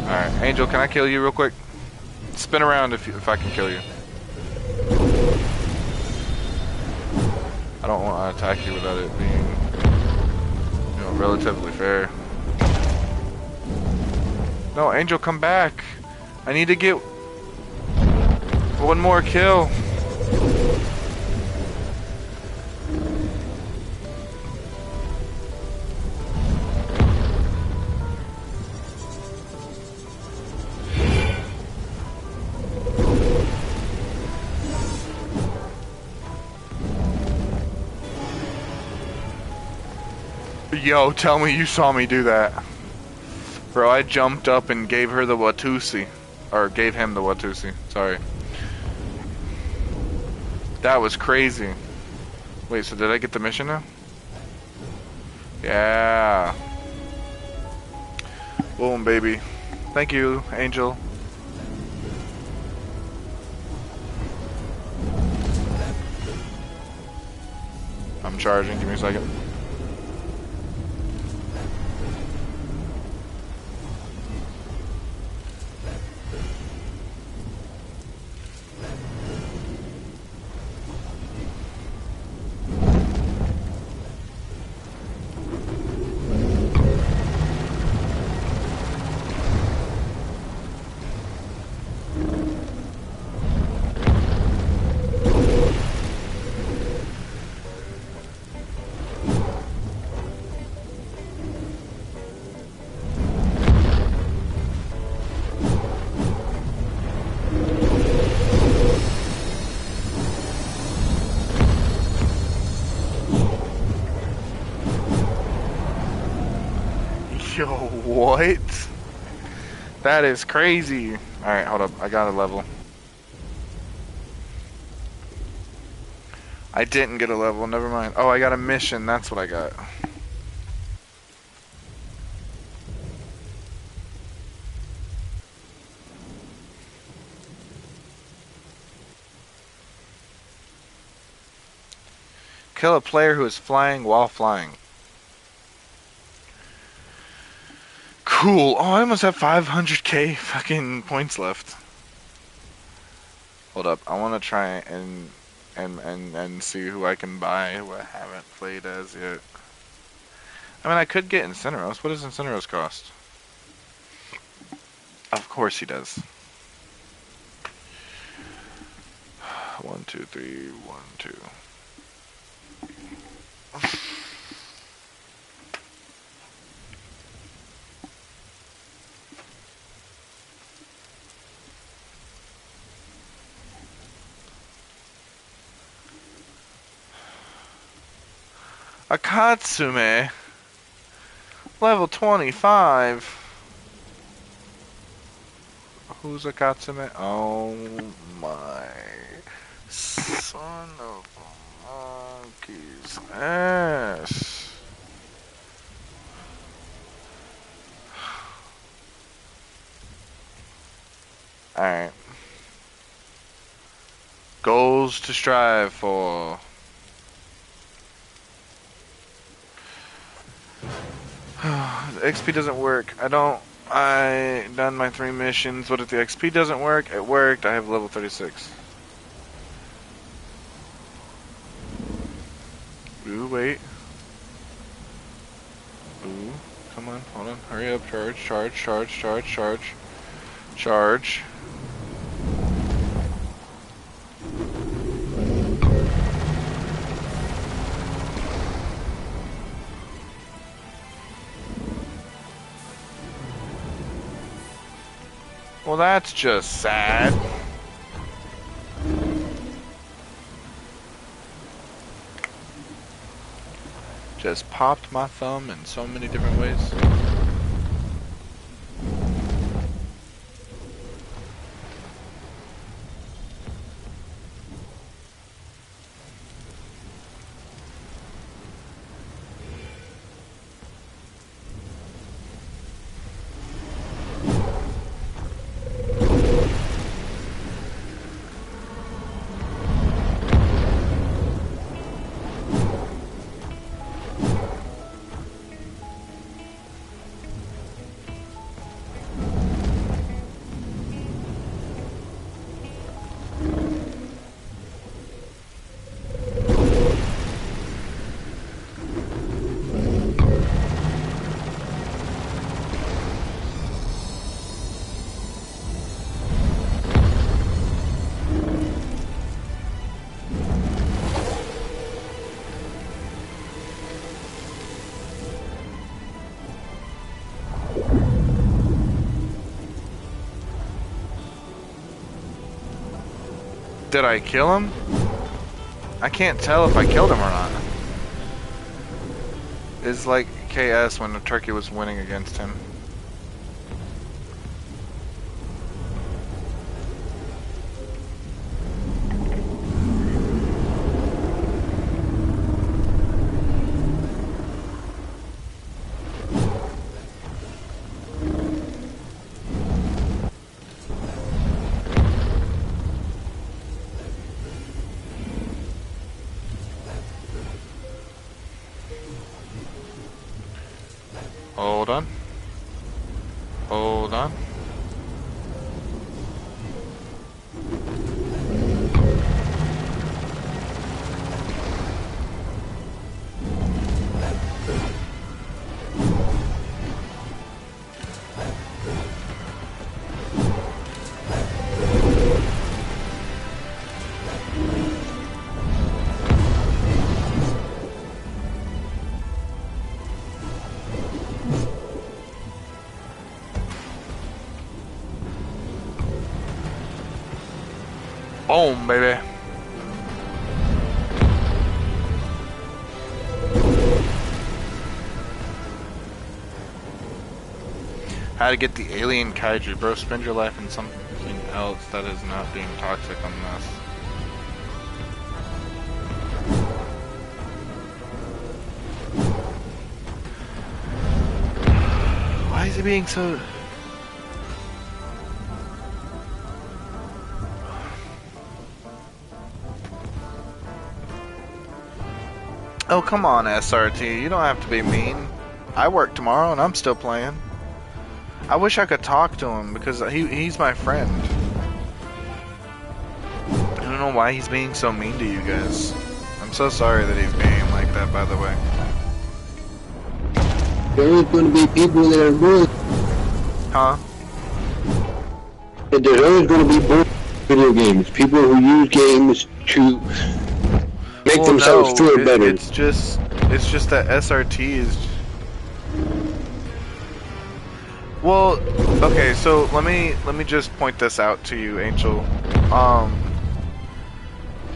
Alright, Angel, can I kill you real quick? Spin around if I can kill you. I don't want to attack you without it being, relatively fair. No, Angel, come back. I need to get one more kill. Yo, tell me you saw me do that. Bro, I jumped up and gave her the Watusi. Or gave him the Watusi. Sorry. That was crazy. Wait, so did I get the mission now? Yeah. Boom, baby. Thank you, Angel. I'm charging. Give me a second. Yo, what? That is crazy. Alright, hold up. I got a level. I didn't get a level. Never mind. Oh, I got a mission. That's what I got. Kill a player who is flying while flying. Cool. Oh, I almost have 500k fucking points left. Hold up. I want to try and see who I can buy who I haven't played as yet. I mean, I could get Incineros. What does Incineros cost? Of course he does. 1, 2, 3, 1, 2. Akatsume. Level 25. Who's Akatsume? Oh my. Son of a monkey's ass. Alright. Goals to strive for. The XP doesn't work. I done my 3 missions. What if the XP doesn't work? It worked. I have level 36. Ooh, wait. Ooh, come on, hold on. Hurry up, charge. Well, that's just sad. Just popped my thumb in so many different ways. Did I kill him? I can't tell if I killed him or not. It's like KS when the turkey was winning against him. Hold on. Hold on. Boom, baby. How to get the alien kaiju, bro. Spend your life in something else that is not being toxic on this. Why is he being so... Oh, come on, SRT. You don't have to be mean. I work tomorrow and I'm still playing. I wish I could talk to him because he's my friend. I don't know why he's being so mean to you guys. I'm so sorry that he's being like that, by the way. There's going to be people that are bullies. Huh? There's always going to be bullies in video games. People who use games to make themselves feel better. It's just that SRT is... Well, okay, so let me just point this out to you, Angel.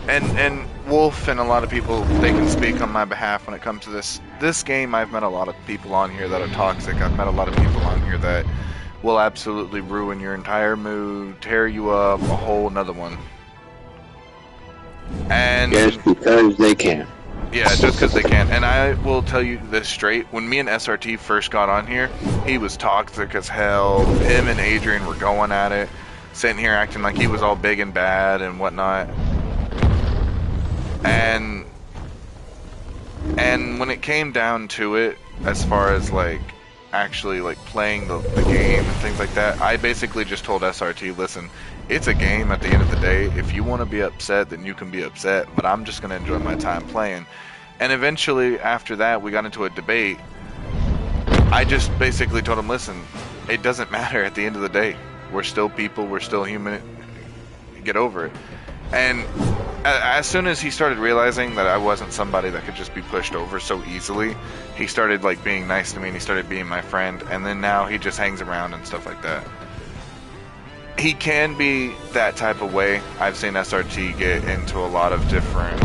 And Wolf and a lot of people, they can speak on my behalf when it comes to this game. I've met a lot of people on here that are toxic. I've met a lot of people on here that will absolutely ruin your entire mood, tear you up, a whole another one. And yes, because they can. Yeah, just because they can. And I will tell you this straight. When me and SRT first got on here, he was toxic as hell. Him and Adrian were going at it, sitting here acting like he was all big and bad and whatnot. And when it came down to it, as far as like actually like playing the game and things like that. I basically just told SRT, listen, it's a game at the end of the day. If you want to be upset, then you can be upset, but I'm just going to enjoy my time playing. And eventually, after that, we got into a debate. I just basically told him, listen, it doesn't matter at the end of the day. We're still people, we're still human. Get over it. And as soon as he started realizing that I wasn't somebody that could just be pushed over so easily, he started like being nice to me and he started being my friend. And then now he just hangs around and stuff like that. He can be that type of way. I've seen SRT get into a lot of different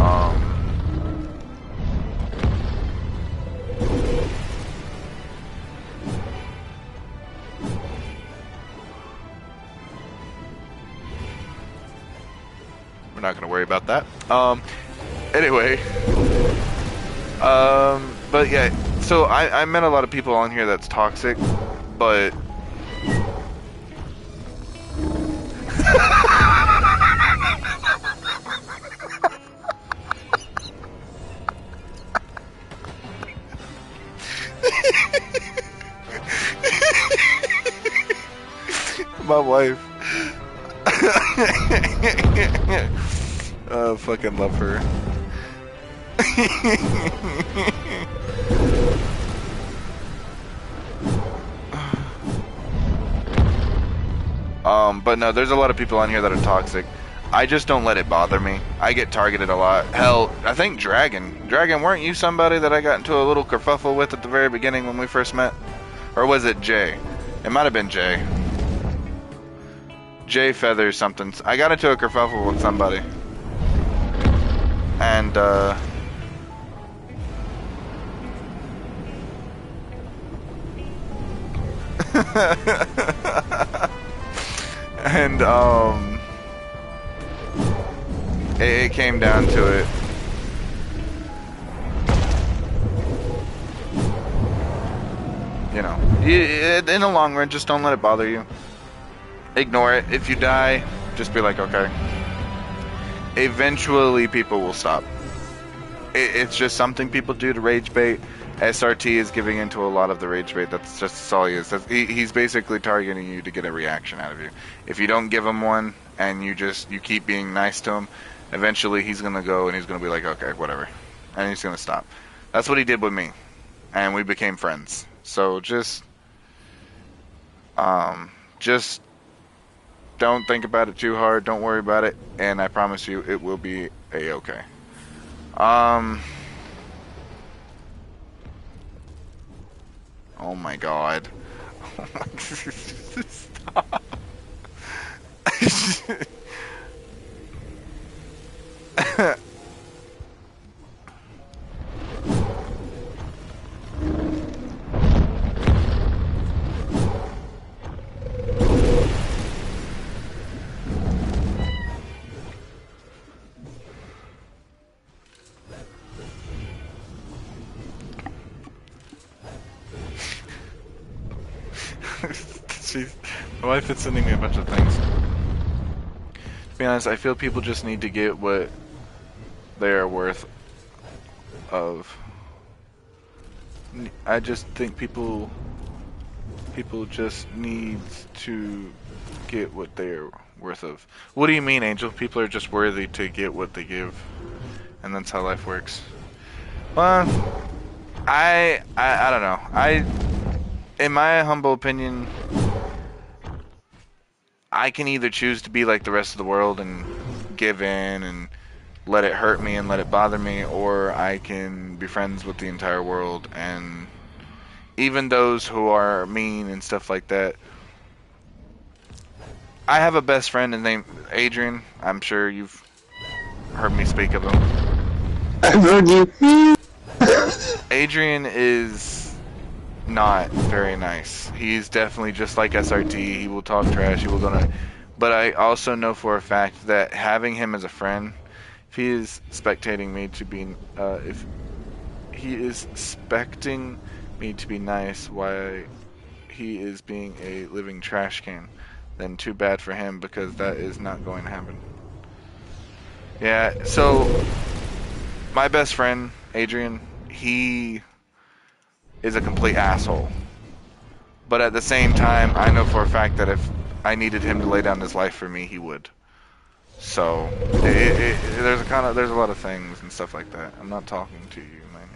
we're not gonna worry about that. Anyway. But yeah, so I met a lot of people on here that's toxic, but my wife. I fucking love her. But no, there's a lot of people on here that are toxic. I just don't let it bother me. I get targeted a lot. Hell, I think Dragon, weren't you somebody that I got into a little kerfuffle with at the very beginning when we first met? Or was it Jay? It might have been Jay. Jay Feathers something. I got into a kerfuffle with somebody. And, and, it came down to it. You know, in the long run, just don't let it bother you. Ignore it. If you die, just be like, okay. Eventually, people will stop. It's just something people do to rage bait. SRT is giving into a lot of the rage bait. That's all he is. He's basically targeting you to get a reaction out of you. If you don't give him one and you keep being nice to him, eventually he's gonna go and he's gonna be like, okay, whatever, and he's gonna stop. That's what he did with me, and we became friends. So just don't think about it too hard. Don't worry about it, and I promise you, it will be a-okay. Oh my god. Oh my stop. My wife is sending me a bunch of things. To be honest, I feel people just need to get what they are worth of. I just think people just need to get what they're worth of. What do you mean, Angel? People are just worthy to get what they give, and that's how life works. Well, I don't know. In my humble opinion, I can either choose to be like the rest of the world and give in and let it hurt me and let it bother me, or I can be friends with the entire world, and even those who are mean and stuff like that. I have a best friend named Adrian. I'm sure you've heard me speak of him. I've heard you. Adrian is not very nice. He's definitely just like SRT. He will talk trash. He will gonna. But I also know for a fact that having him as a friend, if he is spectating me to be, if he is expecting me to be nice, why he is being a living trash can, then too bad for him, because that is not going to happen. Yeah. So my best friend Adrian, he is a complete asshole. But at the same time, I know for a fact that if I needed him to lay down his life for me, he would. So there's a lot of things and stuff like that. I'm not talking to you, man.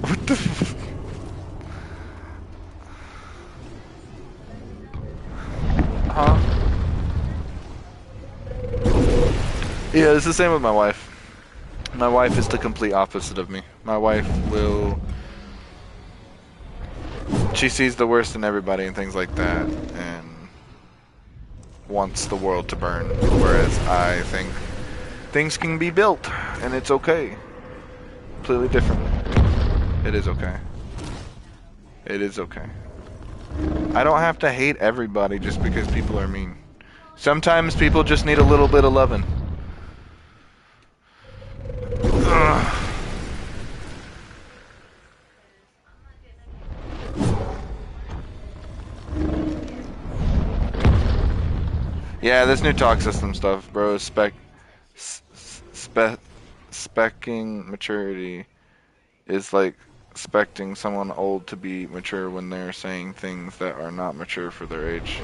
What the? Huh? Yeah, it's the same with my wife. My wife is the complete opposite of me. My wife will. She sees the worst in everybody and things like that, and wants the world to burn. Whereas I think things can be built, and it's okay. Completely different. It is okay. It is okay. I don't have to hate everybody just because people are mean. Sometimes people just need a little bit of loving. Ugh. Yeah, this new talk system stuff, bro. Spec, specking maturity is like expecting someone old to be mature when they're saying things that are not mature for their age.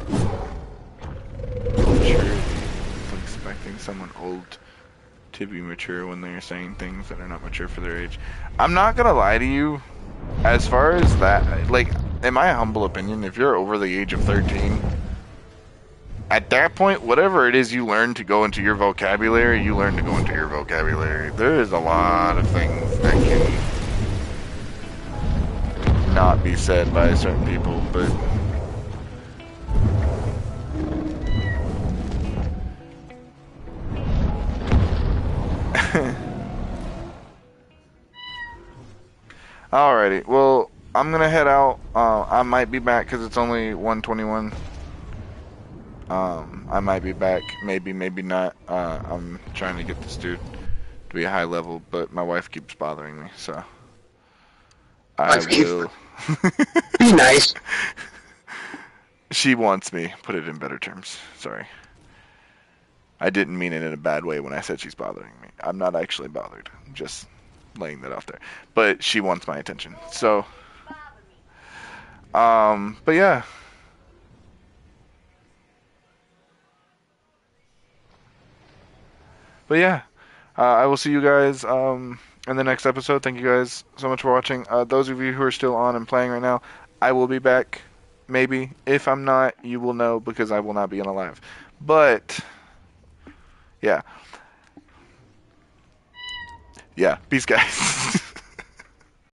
Maturity is like expecting someone old to be mature when they're saying things that are not mature for their age. I'm not gonna lie to you. As far as that, like, in my humble opinion, if you're over the age of 13, at that point, whatever it is you learn to go into your vocabulary, you learn to go into your vocabulary. There is a lot of things that can not be said by certain people, but alrighty. Well, I'm gonna head out. I might be back because it's only 1:21. I might be back. Maybe, maybe not. I'm trying to get this dude to be a high level, but my wife keeps bothering me, so I Life keeps will. be nice. She wants me. Put it in better terms. Sorry. I didn't mean it in a bad way when I said she's bothering me. I'm not actually bothered. I'm just laying that off there. But she wants my attention. So, but yeah. But yeah. I will see you guys in the next episode. Thank you guys so much for watching. Those of you who are still on and playing right now, I will be back. Maybe. If I'm not, you will know because I will not be on a live. But yeah. Yeah. Peace, guys.